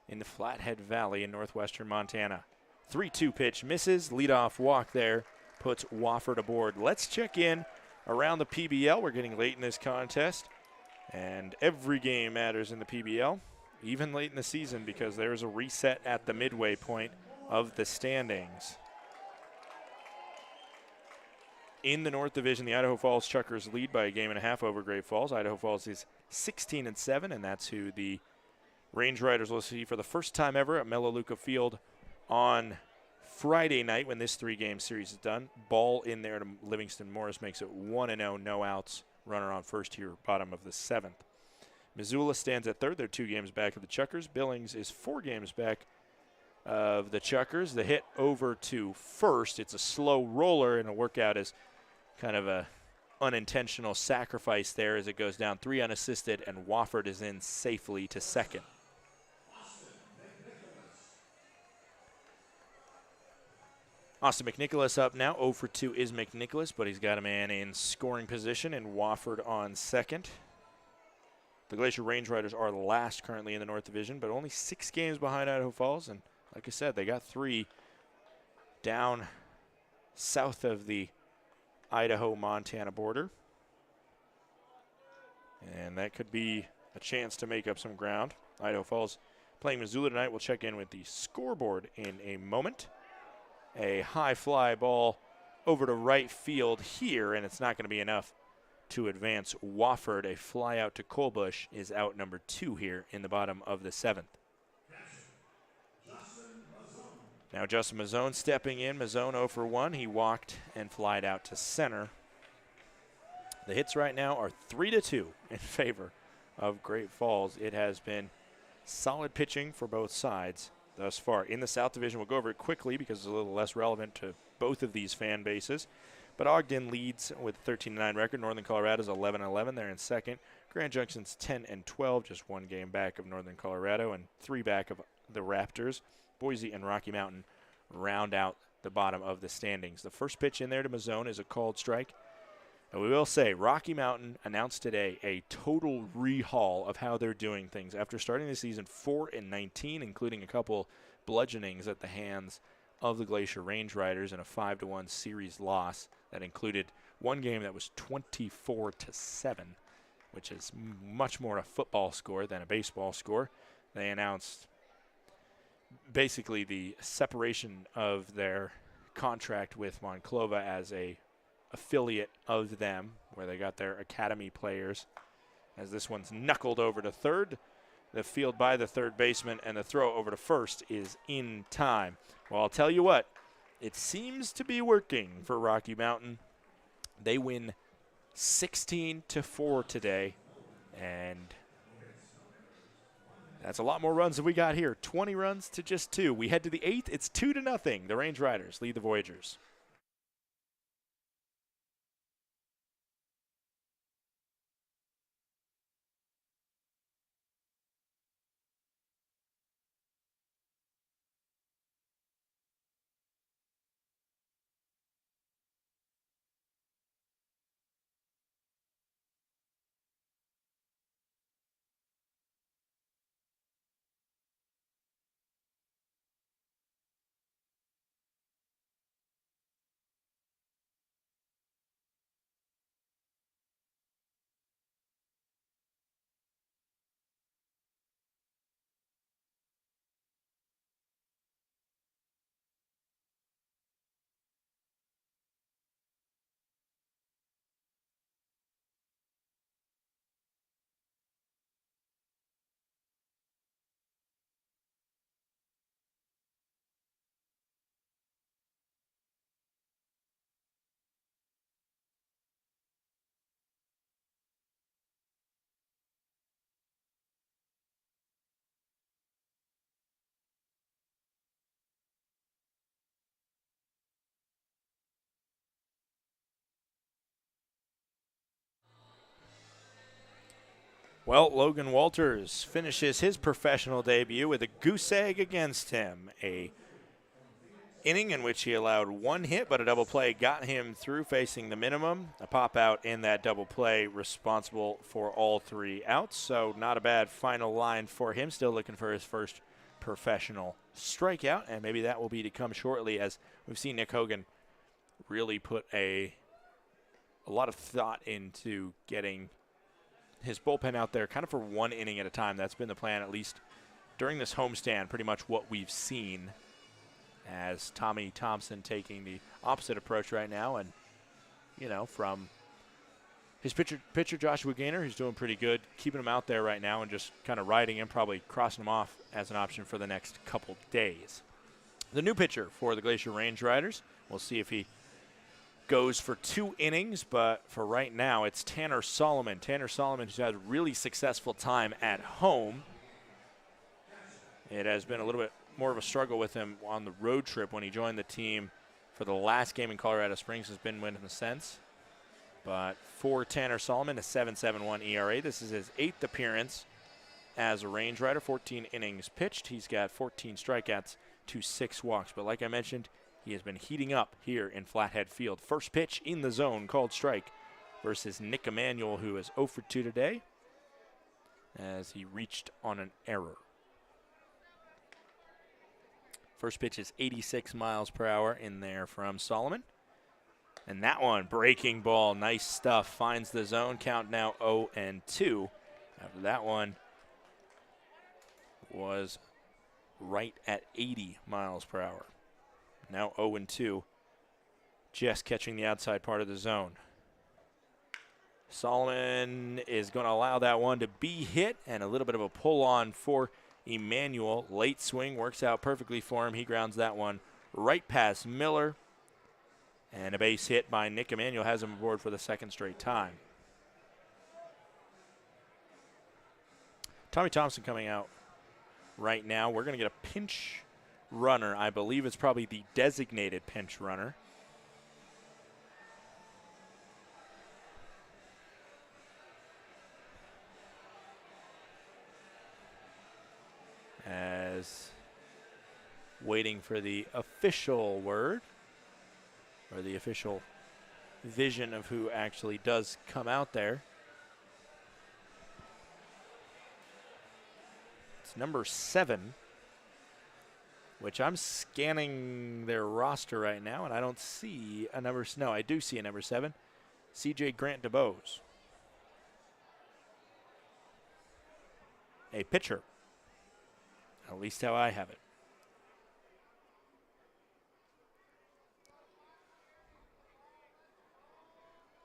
in the Flathead Valley in northwestern Montana. 3-2 pitch misses. Leadoff walk there puts Wofford aboard. Let's check in around the PBL. We're getting late in this contest, and every game matters in the PBL, even late in the season, because there's a reset at the midway point of the standings. In the North Division, the Idaho Falls Chuckers lead by a game and a half over Great Falls. Idaho Falls is 16-7, and that's who the Range Riders will see for the first time ever at Melaleuca Field on Friday night when this 3-game series is done. Ball in there to Livingston Morris makes it 1-0, no outs. Runner on first here, bottom of the 7th. Missoula stands at 3rd. They're 2 games back of the Chuckers. Billings is 4 games back of the Chuckers. The hit over to first. It's a slow roller, and a workout is kind of a unintentional sacrifice there as it goes down 3 unassisted, and Wofford is in safely to second. Austin McNicholas up now. 0 for 2 is McNicholas, but he's got a man in scoring position, and Wofford on second. The Glacier Range Riders are last currently in the North Division, but only 6 games behind Idaho Falls. And like I said, they got 3 down south of the Idaho-Montana border. And that could be a chance to make up some ground. Idaho Falls playing Missoula tonight. We'll check in with the scoreboard in a moment. A high fly ball over to right field here, and it's not going to be enough to advance Wofford. A fly out to Colbush is out number 2 here in the bottom of the 7th. Now Justin Mazzone stepping in. Mazzone 0 for 1. He walked and flied out to center. The hits right now are 3-2 in favor of Great Falls. It has been solid pitching for both sides thus far. In the South Division, we'll go over it quickly because it's a little less relevant to both of these fan bases. But Ogden leads with a 13-9 record. Northern Colorado's 11-11. They're in second. Grand Junction's 10-12, just 1 game back of Northern Colorado and 3 back of the Raptors. Boise and Rocky Mountain round out the bottom of the standings. The first pitch in there to Mazzone is a called strike. And we will say Rocky Mountain announced today a total rehaul of how they're doing things after starting the season 4-19, including a couple bludgeonings at the hands of the Glacier Range Riders in a 5-1 series loss that included 1 game that was 24-7, which is much more a football score than a baseball score. They announced basically the separation of their contract with Monclova as a affiliate of them, where they got their academy players, as this one's knuckled over to third. The field by the third baseman, and the throw over to first is in time. Well, I'll tell you what, it seems to be working for Rocky Mountain. They win 16-4 today, and that's a lot more runs than we got here. 20 runs to just 2. We head to the 8th. It's 2-0. The Range Riders lead the Voyagers. Well, Logan Walters finishes his professional debut with a goose egg against him. A inning in which he allowed 1 hit, but a double play got him through facing the minimum. A pop out in that double play responsible for all 3 outs, so not a bad final line for him. Still looking for his first professional strikeout, and maybe that will be to come shortly, as we've seen Nick Hogan really put a lot of thought into getting his bullpen out there kind of for 1 inning at a time. That's been the plan, at least during this homestand, pretty much what we've seen, as Tommy Thompson taking the opposite approach right now. And, you know, from his pitcher Joshua Gaynor, who's doing pretty good, keeping him out there right now and just kind of riding him, probably crossing him off as an option for the next couple days. The new pitcher for the Glacier Range Riders, we'll see if he goes for 2 innings, but for right now it's Tanner Solomon. Tanner Solomon, who's had a really successful time at home. It has been a little bit more of a struggle with him on the road trip when he joined the team for the last game in Colorado Springs. Has been winning the sense. But for Tanner Solomon, a 7.71 ERA. This is his 8th appearance as a Range Rider, 14 innings pitched. He's got 14 strikeouts to 6 walks. But like I mentioned, he has been heating up here in Flathead Field. First pitch in the zone, called strike, versus Nick Emanuel, who is 0 for 2 today, as he reached on an error. First pitch is 86 miles per hour in there from Solomon. And that one, breaking ball, nice stuff, finds the zone. Count now 0-2. After that one was right at 80 miles per hour. Now 0-2, just catching the outside part of the zone. Solomon is going to allow that one to be hit, and a little bit of a pull on for Emmanuel. Late swing works out perfectly for him. He grounds that one right past Miller, and a base hit by Nick Emanuel has him aboard for the 2nd straight time. Tommy Thompson coming out right now. We're going to get a pinch runner. I believe it's probably the designated pinch runner. As waiting for the official word, or the official vision of who actually does come out there. It's number 7, which I'm scanning their roster right now, and I don't see a number. No, I do see a number 7, C.J. Grant DeBose, a pitcher, at least how I have it.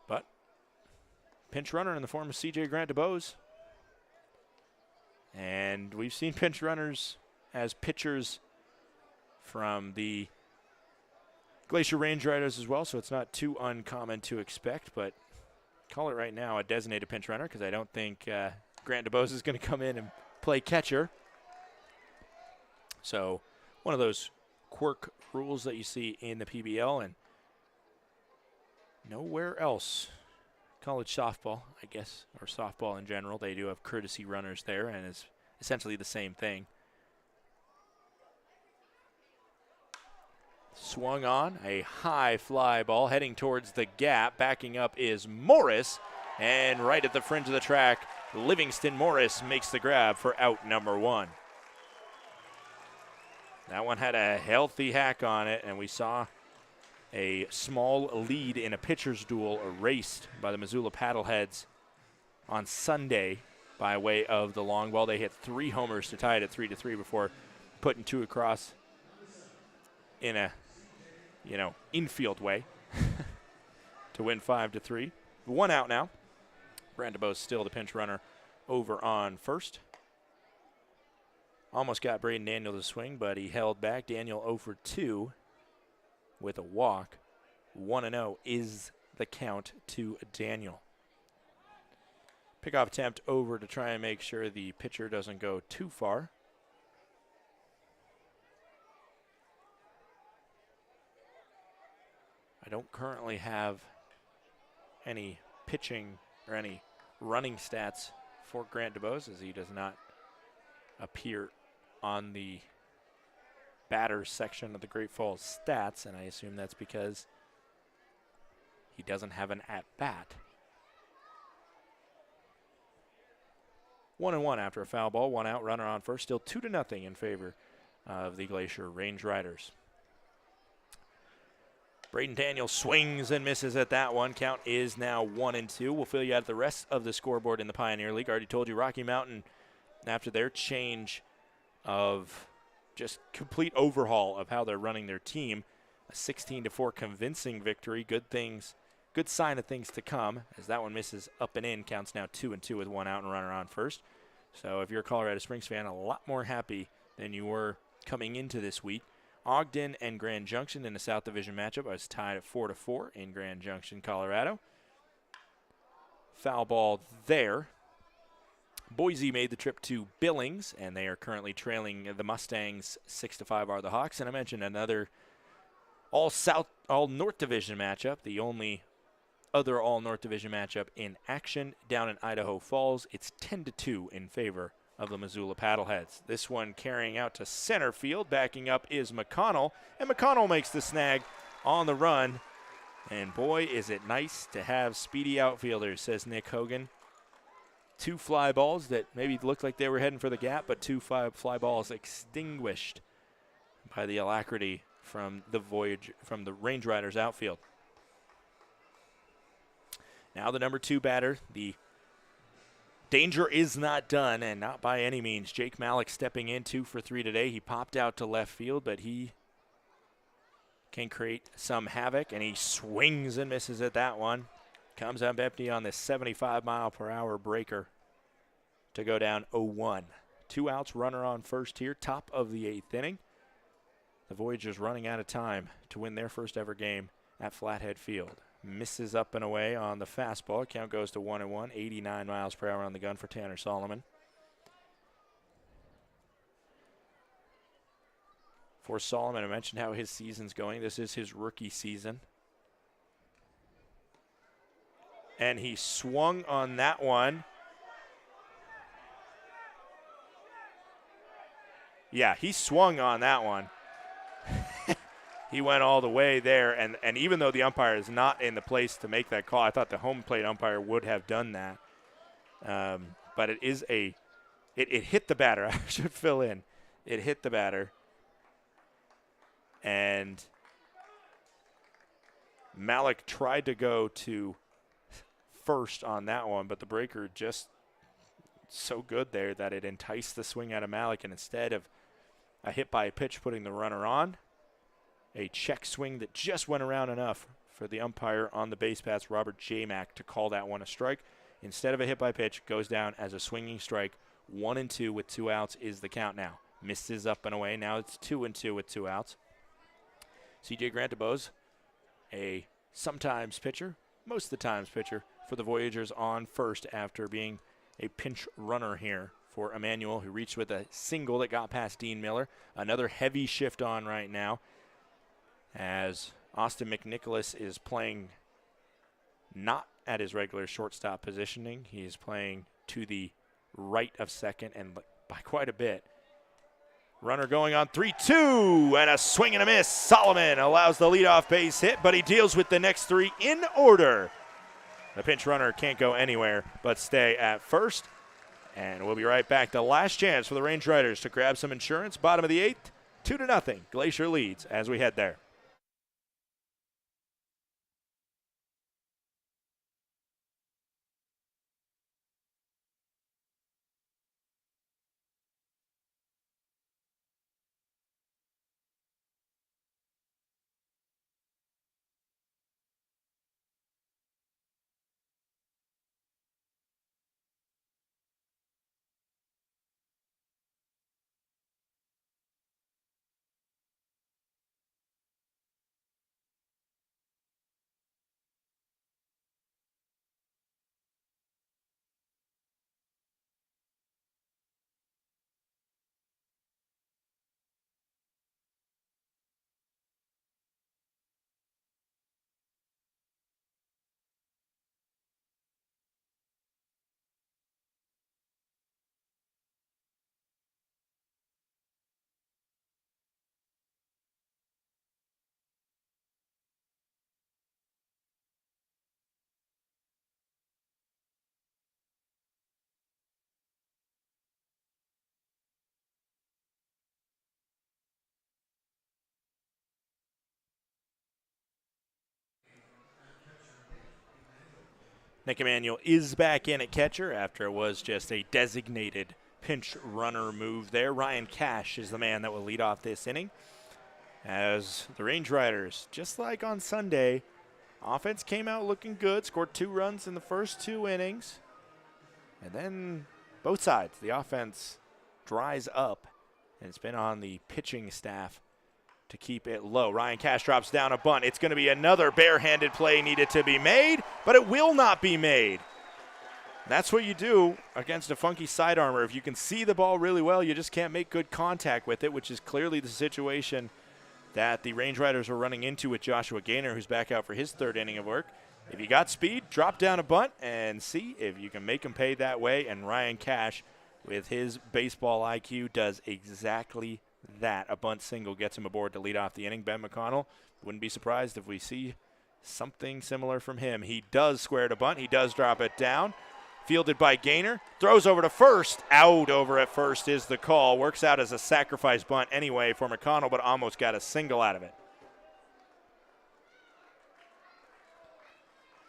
But pinch runner in the form of C.J. Grant DeBose. And we've seen pinch runners as pitchers from the Glacier Range Riders as well, so it's not too uncommon to expect. But call it right now a designated pinch runner because I don't think Grant DeBose is going to come in and play catcher. So one of those quirk rules that you see in the PBL and nowhere else. College softball, I guess, or softball in general, they do have courtesy runners there, and it's essentially the same thing. Swung on, a high fly ball heading towards the gap. Backing up is Morris, and right at the fringe of the track, Livingston Morris makes the grab for out number 1. That one had a healthy hack on it, and we saw a small lead in a pitcher's duel erased by the Missoula Paddleheads on Sunday by way of the long ball. They hit 3 homers to tie it at 3-3 before putting 2 across in a, infield way to win 5-3. 1 out now. Grant DeBose still the pinch runner over on first. Almost got Braden Daniel to swing, but he held back. Daniel 0 for 2. With a walk. 1-0 is the count to Daniel. Pickoff attempt over to try and make sure the pitcher doesn't go too far. I don't currently have any pitching or any running stats for Grant DeBose as he does not appear on the batters section of the Great Falls stats, and I assume that's because he doesn't have an at-bat. 1-1 after a foul ball, 1 out, runner on first, still 2-0 in favor of the Glacier Range Riders. Braden Daniel swings and misses at that one. Count is now 1-2. We'll fill you out the rest of the scoreboard in the Pioneer League. Already told you Rocky Mountain, after their change of just complete overhaul of how they're running their team. A 16-4 convincing victory. Good sign of things to come as that one misses up and in. Counts now 2-2 with 1 out and runner on first. So if you're a Colorado Springs fan, a lot more happy than you were coming into this week. Ogden and Grand Junction in the South Division matchup was tied at 4-4 in Grand Junction, Colorado. Foul ball there. Boise made the trip to Billings, and they are currently trailing the Mustangs 6-5 are the Hawks. And I mentioned another all-North Division matchup, the only other all-North Division matchup in action down in Idaho Falls. It's 10-2 in favor of the Missoula Paddleheads. This one carrying out to center field. Backing up is McConnell, and McConnell makes the snag on the run. And boy, is it nice to have speedy outfielders, says Nick Hogan. 2 fly balls that maybe looked like they were heading for the gap, but 2 fly balls extinguished by the alacrity from the Range Riders outfield. Now the number 2 batter, the danger is not done, and not by any means. Jake Malik stepping in 2 for 3 today. He popped out to left field, but he can create some havoc, and he swings and misses at that one. Comes up empty on this 75-mile-per-hour breaker to go down 0-1. 2 outs, runner on first here, top of the 8th inning. The Voyagers running out of time to win their first ever game at Flathead Field. Misses up and away on the fastball. Count goes to 1-1. 89 miles per hour on the gun for Tanner Solomon. For Solomon, I mentioned how his season's going. This is his rookie season. And he swung on that one. Yeah, he swung on that one. He went all the way there, and even though the umpire is not in the place to make that call, I thought the home plate umpire would have done that. But it is it hit the batter. I should fill in. It hit the batter. And Malik tried to go to first on that one, but the breaker just so good there that it enticed the swing out of Malik, and instead of a hit by a pitch putting the runner on, a check swing that just went around enough for the umpire on the base pass, Robert J. Mack, to call that one a strike. Instead of a hit by pitch, goes down as a swinging strike. 1-2 with 2 outs is the count now. Misses up and away. Now it's 2-2 with 2 outs. C.J. Grant DeBose, a sometimes pitcher, most of the times pitcher for the Voyagers on first after being a pinch runner here for Emmanuel, who reached with a single that got past Dean Miller. Another heavy shift on right now as Austin McNicholas is playing not at his regular shortstop positioning. He is playing to the right of second and by quite a bit. Runner going on 3-2 and a swing and a miss. Solomon allows the leadoff base hit, but he deals with the next three in order. The pinch runner can't go anywhere but stay at first. And we'll be right back. The last chance for the Range Riders to grab some insurance. Bottom of the 8th, 2-0. Glacier leads as we head there. Nick Emanuel is back in at catcher after it was just a designated pinch runner move there. Ryan Cash is the man that will lead off this inning as the Range Riders, just like on Sunday, offense came out looking good, scored 2 runs in the first 2 innings. And then both sides, the offense dries up, and it's been on the pitching staff to keep it low. Ryan Cash drops down a bunt. It's going to be another barehanded play needed to be made, but it will not be made. That's what you do against a funky sidearmer. If you can see the ball really well, you just can't make good contact with it, which is clearly the situation that the Range Riders are running into with Joshua Gaynor, who's back out for his 3rd inning of work. If you got speed, drop down a bunt and see if you can make him pay that way. And Ryan Cash, with his baseball IQ, does exactly that. A bunt single gets him aboard to lead off the inning. Ben McConnell, wouldn't be surprised if we see something similar from him. He does square to bunt. He does drop it down. Fielded by Gaynor. Throws over to first. Out over at first is the call. Works out as a sacrifice bunt anyway for McConnell, but almost got a single out of it.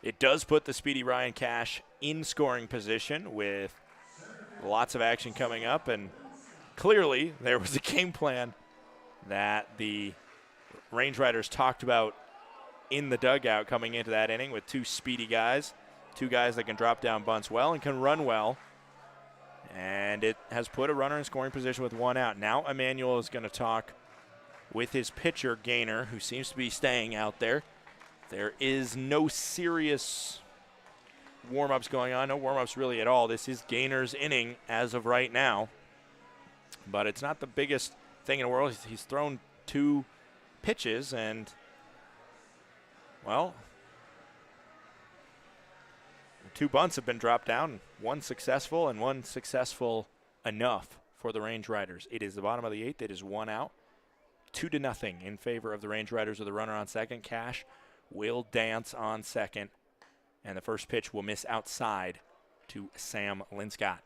It does put the speedy Ryan Cash in scoring position with lots of action coming up, and clearly there was a game plan that the Range Riders talked about in the dugout coming into that inning with 2 speedy guys, 2 guys that can drop down bunts well and can run well. And it has put a runner in scoring position with 1 out. Now Emmanuel is going to talk with his pitcher, Gaynor, who seems to be staying out there. There is no serious warm-ups going on, no warm-ups really at all. This is Gaynor's inning as of right now. But it's not the biggest thing in the world. He's thrown 2 pitches and, well, 2 bunts have been dropped down, 1 successful and 1 successful enough for the Range Riders. It is the bottom of the 8th. It is 1 out, 2-0 in favor of the Range Riders with the runner on second. Cash will dance on second, and the first pitch will miss outside to Sam Linscott.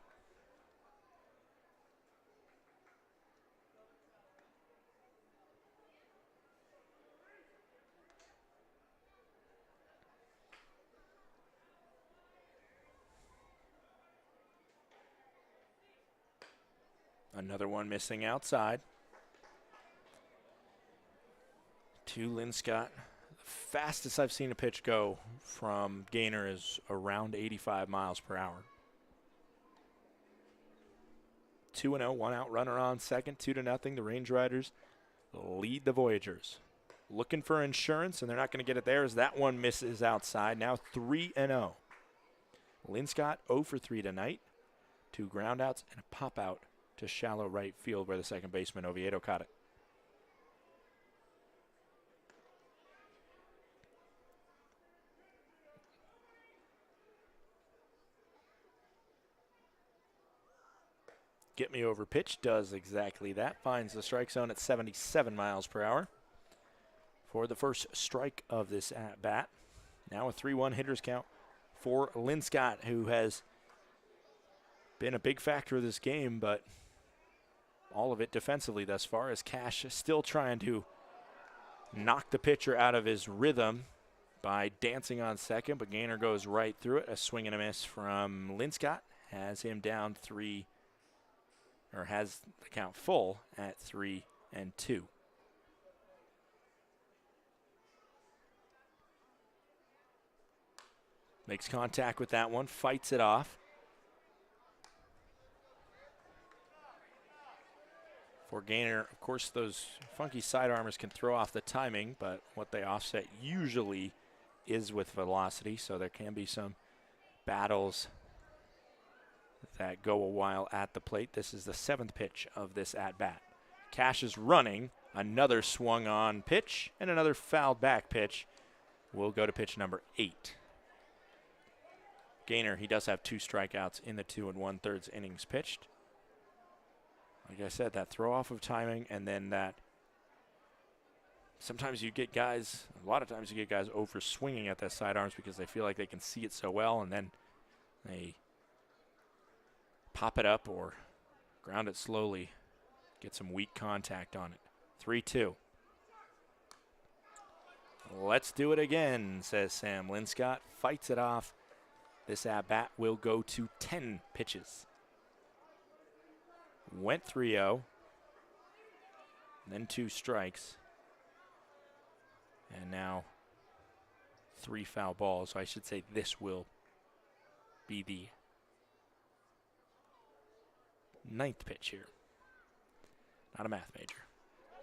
Another one missing outside. To Linscott. The fastest I've seen a pitch go from Gaynor is around 85 miles per hour. 2-0, 1 out, runner on second, 2-0. The Range Riders lead the Voyagers. Looking for insurance, and they're not going to get it there as that one misses outside. Now 3-0. Linscott 0 for 3 tonight. 2 groundouts and a pop out to shallow right field where the second baseman Oviedo caught it. Get me over pitch does exactly that. Finds the strike zone at 77 miles per hour for the first strike of this at bat. Now a 3-1 hitters count for Linscott, who has been a big factor of this game, but all of it defensively thus far, as Cash is still trying to knock the pitcher out of his rhythm by dancing on second, but Gaynor goes right through it. A swing and a miss from Linscott has him down 3, or has the count full at 3-2. Makes contact with that one, fights it off. For Gaynor, of course, those funky sidearmers can throw off the timing, but what they offset usually is with velocity, so there can be some battles that go a while at the plate. This is the 7th pitch of this at-bat. Cash is running, another swung on pitch, and another fouled back pitch. We'll go to pitch number 8. Gaynor, he does have 2 strikeouts in the 2 1/3 innings pitched. Like I said, that throw off of timing, and then that sometimes you get guys, a lot of times you get guys over swinging at their sidearms because they feel like they can see it so well, and then they pop it up or ground it slowly, get some weak contact on it. 3-2. Let's do it again, says Sam Linscott. Fights it off. This at-bat will go to 10 pitches. Went 3-0, then 2 strikes, and now 3 foul balls. So I should say this will be the 9th pitch here. Not a math major.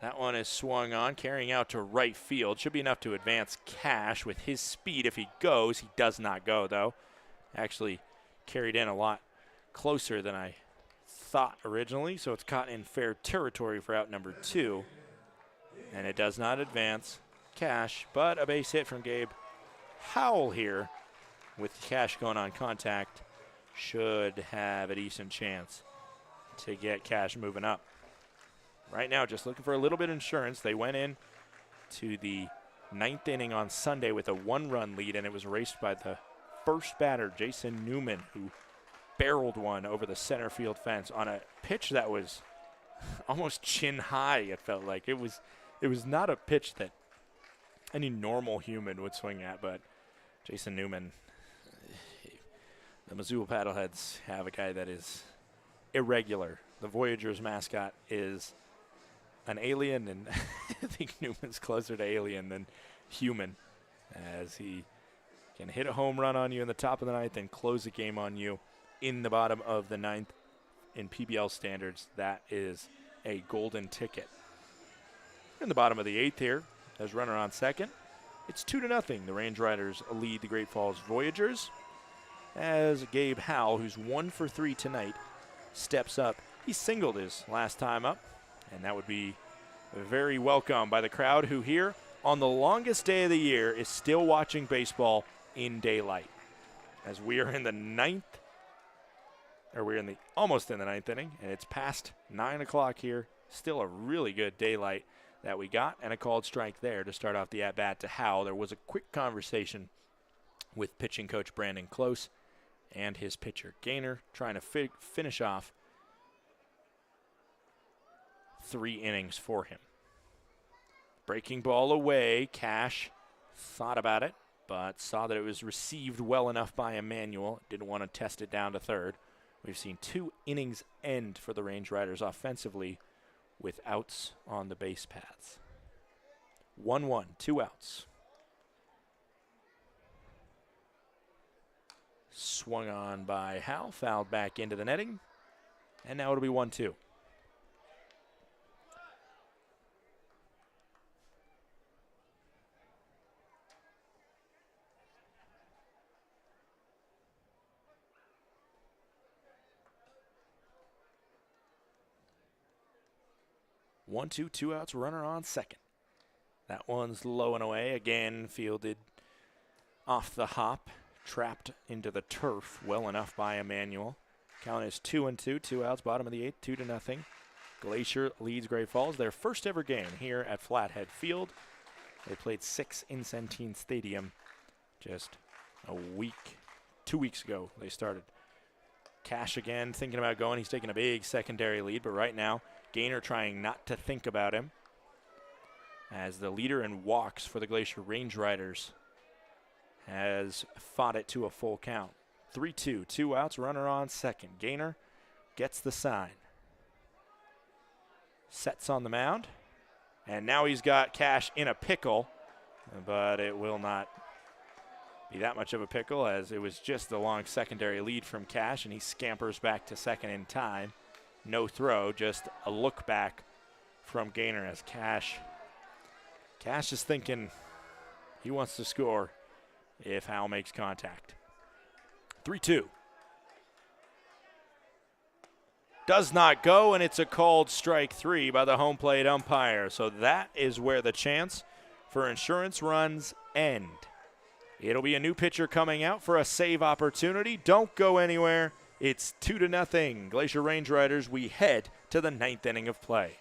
That one is swung on, carrying out to right field. Should be enough to advance Cash with his speed if he goes. He does not go, though. Actually carried in a lot closer than I thought originally, so it's caught in fair territory for out number 2. And it does not advance Cash, but a base hit from Gabe Howell here with Cash going on contact should have a decent chance to get Cash moving up. Right now, just looking for a little bit of insurance. They went in to the 9th inning on Sunday with a 1-run lead, and it was raced by the first batter, Jason Newman, who barreled one over the center field fence on a pitch that was almost chin high, it felt like. It was not a pitch that any normal human would swing at, but Jason Newman, the Missoula Paddleheads have a guy that is irregular. The Voyagers mascot is an alien, and I think Newman's closer to alien than human, as he can hit a home run on you in the top of the 9th and close a game on you in the bottom of the 9th. In PBL standards, that is a golden ticket. In the bottom of the 8th here, there's runner on second. It's 2-0. The Range Riders lead the Great Falls Voyagers as Gabe Howell, who's 1 for 3 tonight, steps up. He singled his last time up, and that would be very welcome by the crowd, who here on the longest day of the year is still watching baseball in daylight. As we are in the 9th, or we're almost in the 9th inning, and it's past 9 o'clock here. Still a really good daylight that we got, and a called strike there to start off the at-bat to Howell. There was a quick conversation with pitching coach Brandon Close and his pitcher Gaynor, trying to finish off 3 innings for him. Breaking ball away. Cash thought about it, but saw that it was received well enough by Emmanuel. Didn't want to test it down to third. We've seen 2 innings end for the Range Riders offensively with outs on the base paths. 1-1, 2 outs. Swung on by Howell, fouled back into the netting, and now it'll be 1-2. 1-2, 2 outs, runner on second. That one's low and away. Again, fielded off the hop, trapped into the turf well enough by Emmanuel. Count is 2-2, 2 outs, bottom of the 8th, 2-0. Glacier leads Great Falls, their first ever game here at Flathead Field. They played 6 in Centene Stadium just a week, 2 weeks ago they started. Cash again thinking about going. He's taking a big secondary lead, but right now Gaynor trying not to think about him as the leader in walks for the Glacier Range Riders has fought it to a full count. 3-2, 2 outs, runner on second. Gaynor gets the sign. Sets on the mound, and now he's got Cash in a pickle, but it will not be that much of a pickle as it was just the long secondary lead from Cash, and he scampers back to second in time. No throw, just a look back from Gaynor as Cash is thinking he wants to score if Howell makes contact. 3-2. Does not go, and it's a called strike 3 by the home plate umpire. So that is where the chance for insurance runs end. It'll be a new pitcher coming out for a save opportunity. Don't go anywhere. It's 2-0. Glacier Range Riders, we head to the 9th inning of play.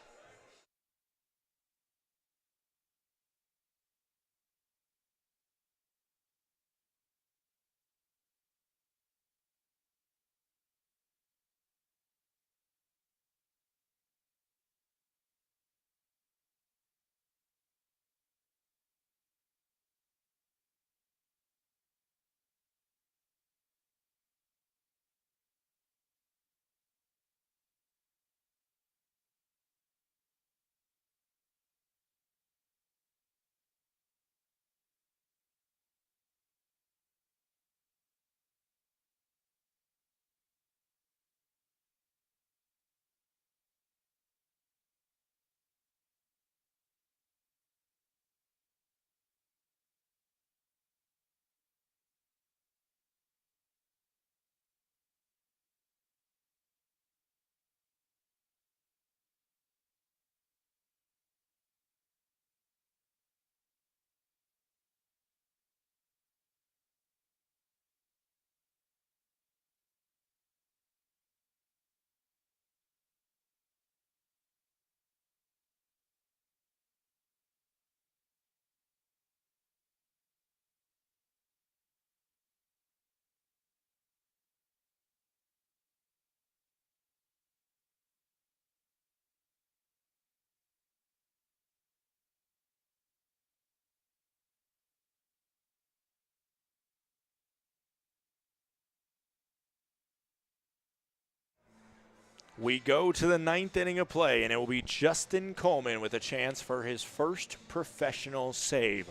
We go to the 9th inning of play, and it will be Justin Coleman with a chance for his first professional save.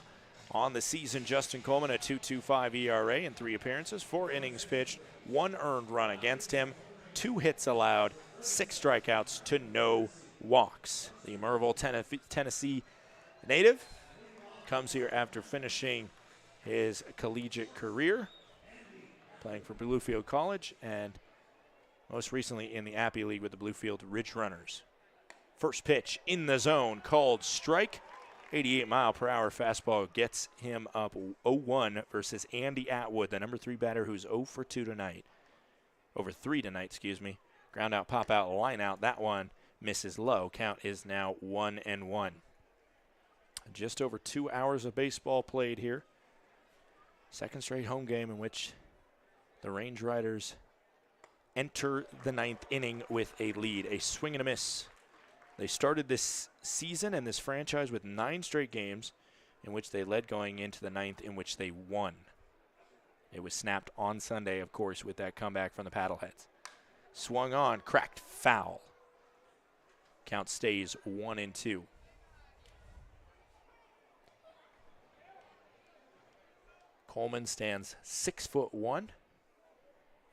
On the season, Justin Coleman, a 2.25 ERA in 3 appearances, 4 innings pitched, 1 earned run against him, 2 hits allowed, 6 strikeouts to no walks. The Merville, Tennessee native comes here after finishing his collegiate career, playing for Bluefield College, and most recently in the Appy League with the Bluefield Ridge Runners. First pitch in the zone, called strike. 88-mile-per-hour fastball gets him up 0-1 versus Andy Atwood, the number 3 batter who's 0 for 2 tonight. Over 3 tonight, excuse me. Ground out, pop out, line out. That one misses low. Count is now 1-1. Just over 2 hours of baseball played here. Second straight home game in which the Range Riders enter the 9th inning with a lead, a swing and a miss. They started this season and this franchise with 9 straight games in which they led going into the 9th, in which they won. It was snapped on Sunday, of course, with that comeback from the Paddleheads. Swung on, cracked, foul. Count stays 1-2. Coleman stands 6'1"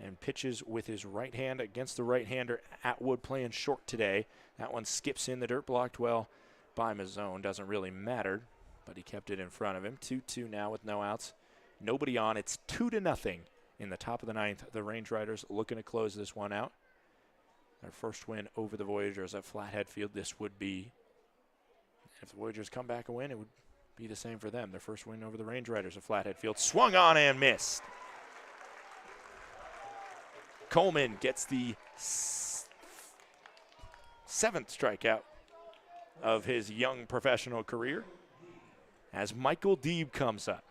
and pitches with his right hand against the right-hander. Atwood playing short today. That one skips in. The dirt blocked well by Mazzone. Doesn't really matter, but he kept it in front of him. 2-2 now with no outs. Nobody on. It's 2-0 in the top of the 9th. The Range Riders looking to close this one out. Their first win over the Voyagers at Flathead Field. This would be If the Voyagers come back and win, it would be the same for them. Their first win over the Range Riders at Flathead Field. Swung on and missed. Coleman gets the 7th strikeout of his young professional career as Michael Deeb comes up.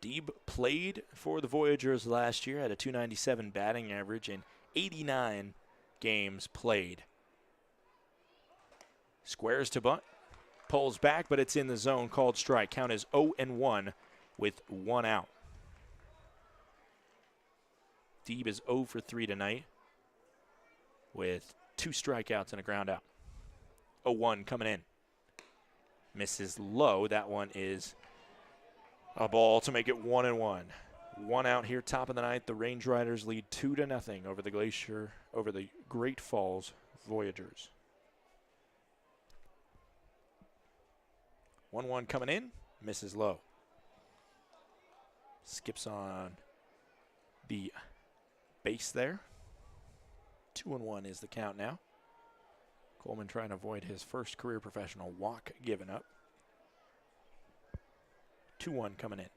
Deeb played for the Voyagers last year, had a .297 batting average in 89 games played. Squares to bunt, pulls back, but it's in the zone, called strike. Count is 0-1 with 1 out. Deeb is 0 for 3 tonight with 2 strikeouts and a ground out. 0-1 coming in. Misses low. That one is a ball to make it 1-1. 1 out here, top of the ninth. The Range Riders lead 2-0 over the Glacier, over the Great Falls Voyagers. 1-1 coming in, misses low. Skips on the base there. 2-1 is the count now. Coleman trying to avoid his first career professional walk given up. 2-1 coming in.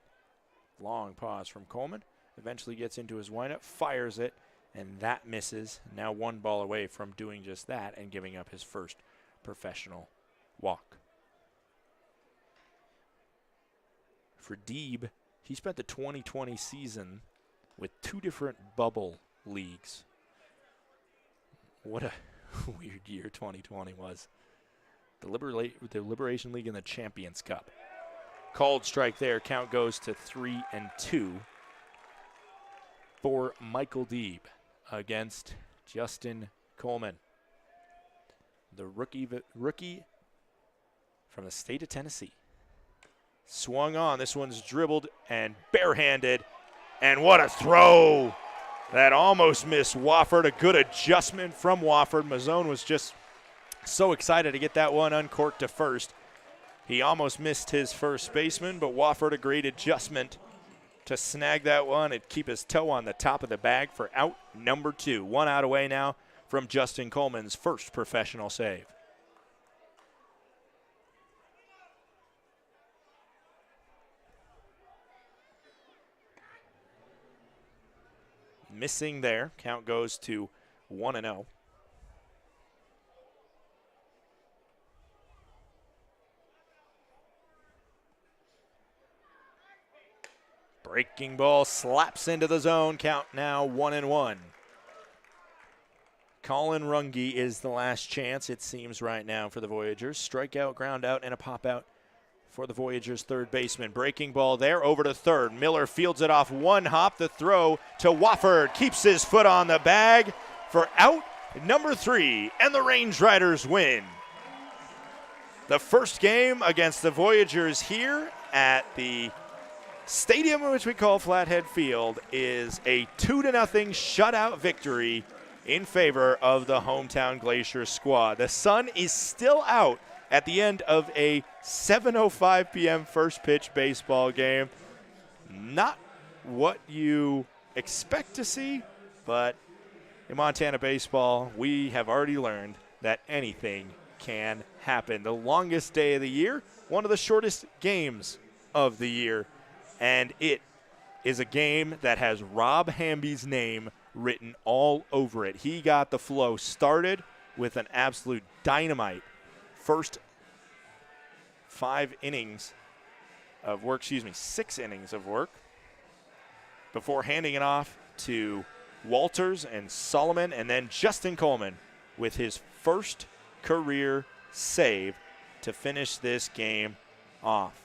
Long pause from Coleman. Eventually gets into his windup, fires it, and that misses. Now 1 ball away from doing just that and giving up his first professional walk. For Deeb, he spent the 2020 season with 2 different bubble leagues. What a weird year 2020 was. The Liberation League and the Champions Cup. Called strike there. Count goes to 3-2 for Michael Deeb against Justin Coleman. The rookie from the state of Tennessee. Swung on. This one's dribbled and barehanded. And what a throw. That almost missed Wofford. A good adjustment from Wofford. Mazzone was just so excited to get that one uncorked to first. He almost missed his first baseman, but Wofford a great adjustment to snag that one and keep his toe on the top of the bag for out number 2. 1 out away now from Justin Coleman's first professional save. Missing there. Count goes to 1-0. Breaking ball slaps into the zone. Count now 1-1. Colin Runge is the last chance, it seems, right now for the Voyagers. Strikeout, ground out, and a pop out for the Voyagers' third baseman. Breaking ball there, over to third. Miller fields it off 1 hop. The throw to Wofford. Keeps his foot on the bag for out number 3, and the Range Riders win. The first game against the Voyagers here at the stadium, which we call Flathead Field, is a 2-0 shutout victory in favor of the hometown Glacier squad. The sun is still out at the end of a 7:05 p.m. first pitch baseball game. Not what you expect to see, but in Montana baseball, we have already learned that anything can happen. The longest day of the year, one of the shortest games of the year, and it is a game that has Rob Hamby's name written all over it. He got the flow started with an absolute dynamite first 6 innings of work before handing it off to Walters and Solomon, and then Justin Coleman with his first career save to finish this game off.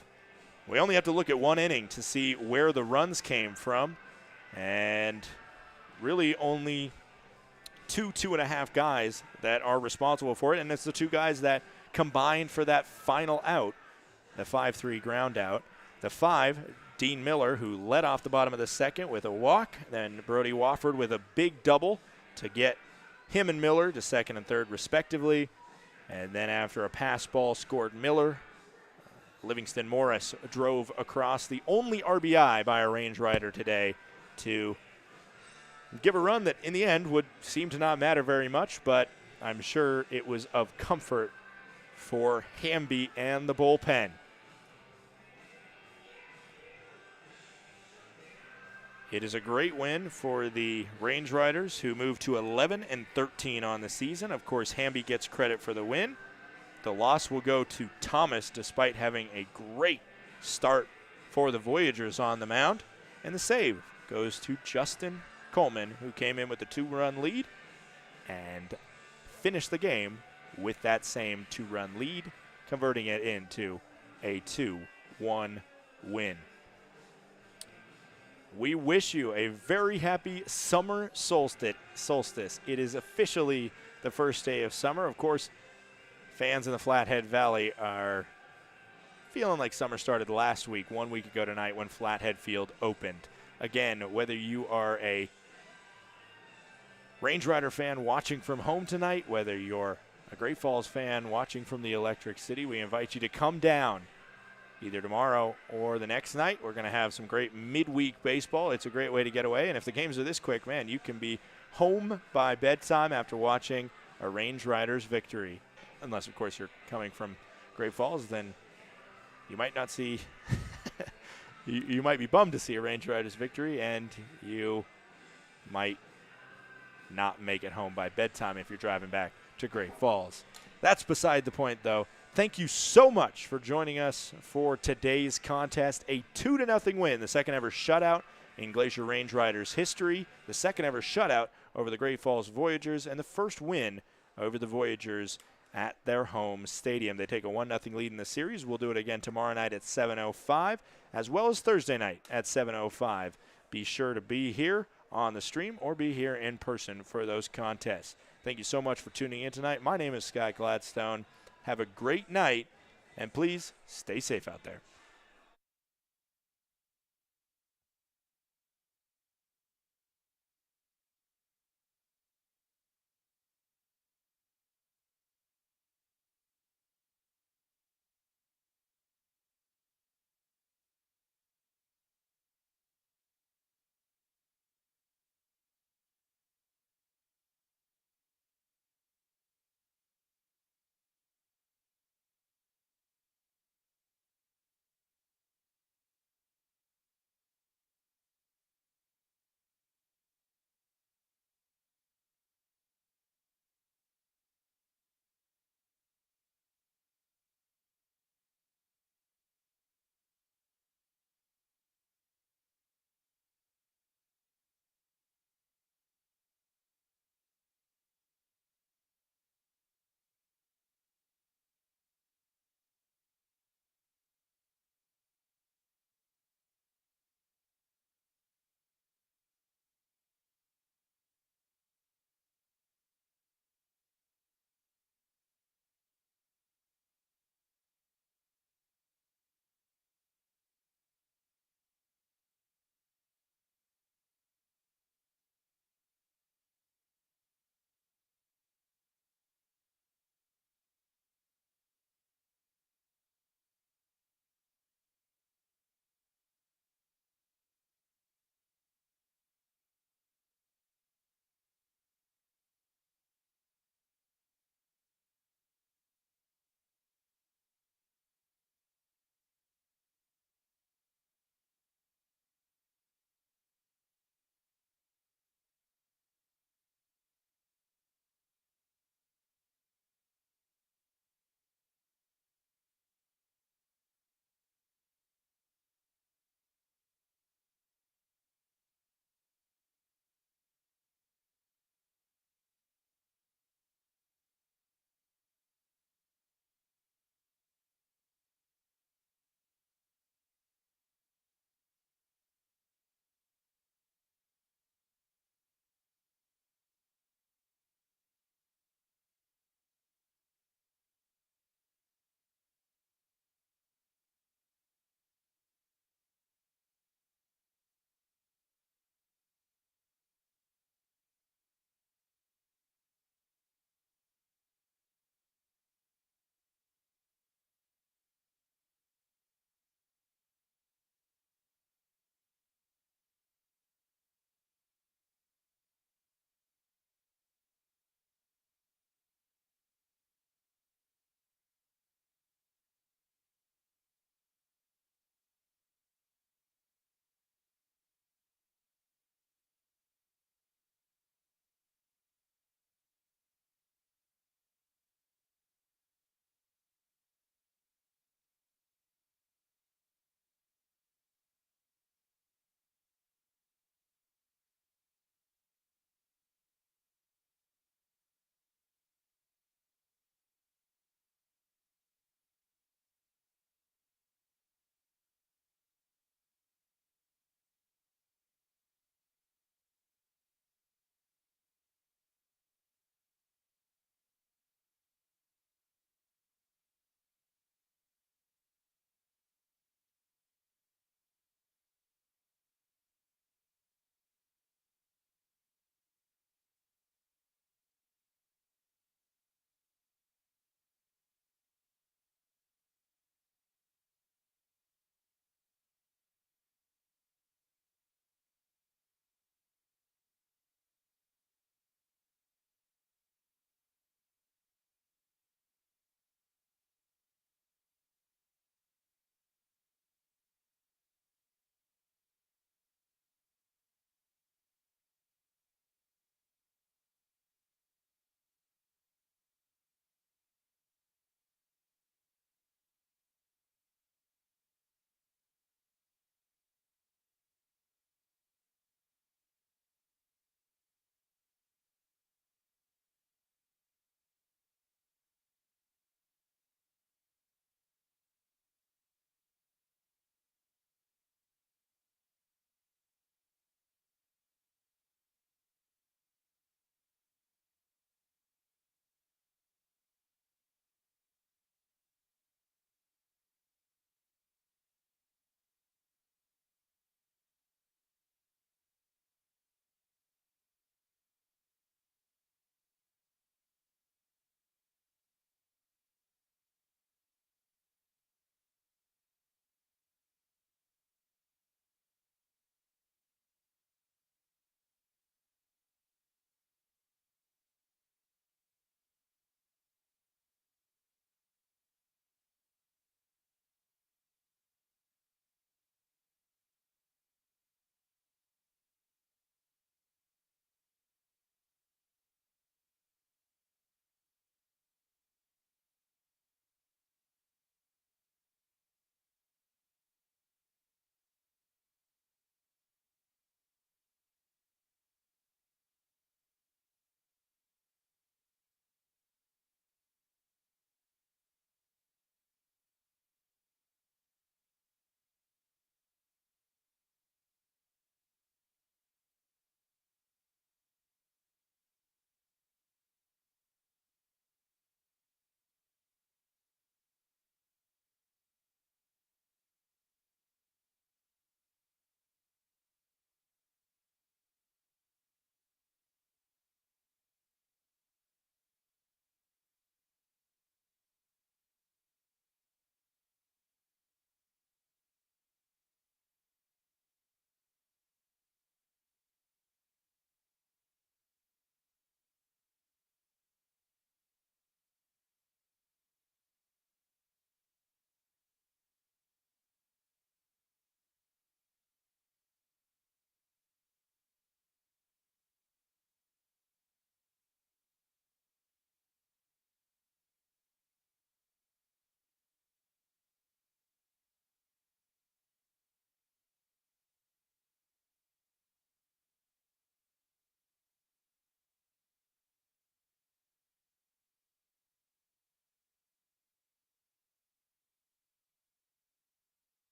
We only have to look at 1 inning to see where the runs came from, and really only 2.5 guys that are responsible for it, and it's the 2 guys that combined for that final out, the 5-3 ground out. The 5, Dean Miller, who led off the bottom of the second with a walk, then Brody Wofford with a big double to get him and Miller to second and third respectively, and then after a pass ball scored Miller, Livingston Morris drove across, the only RBI by a Range Rider today, to give a run that in the end would seem to not matter very much, but I'm sure it was of comfort for Hamby and the bullpen. It is a great win for the Range Riders, who moved to 11-13 on the season. Of course, Hamby gets credit for the win. The loss will go to Thomas, despite having a great start for the Voyagers on the mound. And the save goes to Justin Coleman, who came in with a 2-run lead and finished the game with that same 2-run lead, converting it into a 2-1 win. We wish you a very happy summer solstice. It is officially the first day of summer. Of course, fans in the Flathead Valley are feeling like summer started last week, 1 week ago tonight, when Flathead Field opened. Again, whether you are a Range Rider fan watching from home tonight, whether you're a Great Falls fan watching from the Electric City, we invite you to come down either tomorrow or the next night. We're going to have some great midweek baseball. It's a great way to get away. And if the games are this quick, man, you can be home by bedtime after watching a Range Riders victory. Unless, of course, you're coming from Great Falls, then you might not see you might be bummed to see a Range Riders victory, and you might not make it home by bedtime if you're driving back to Great Falls. That's beside the point, though. Thank you so much for joining us for today's contest. A 2-0 win, the second ever shutout in Glacier Range Riders history, the second ever shutout over the Great Falls Voyagers, and the first win over the Voyagers at their home stadium. They take a 1-0 lead in the series. We'll do it again tomorrow night at 7:05, as well as Thursday night at 7:05. Be sure to be here on the stream or be here in person for those contests. Thank you so much for tuning in tonight. My name is Scott Gladstone. Have a great night, and please stay safe out there.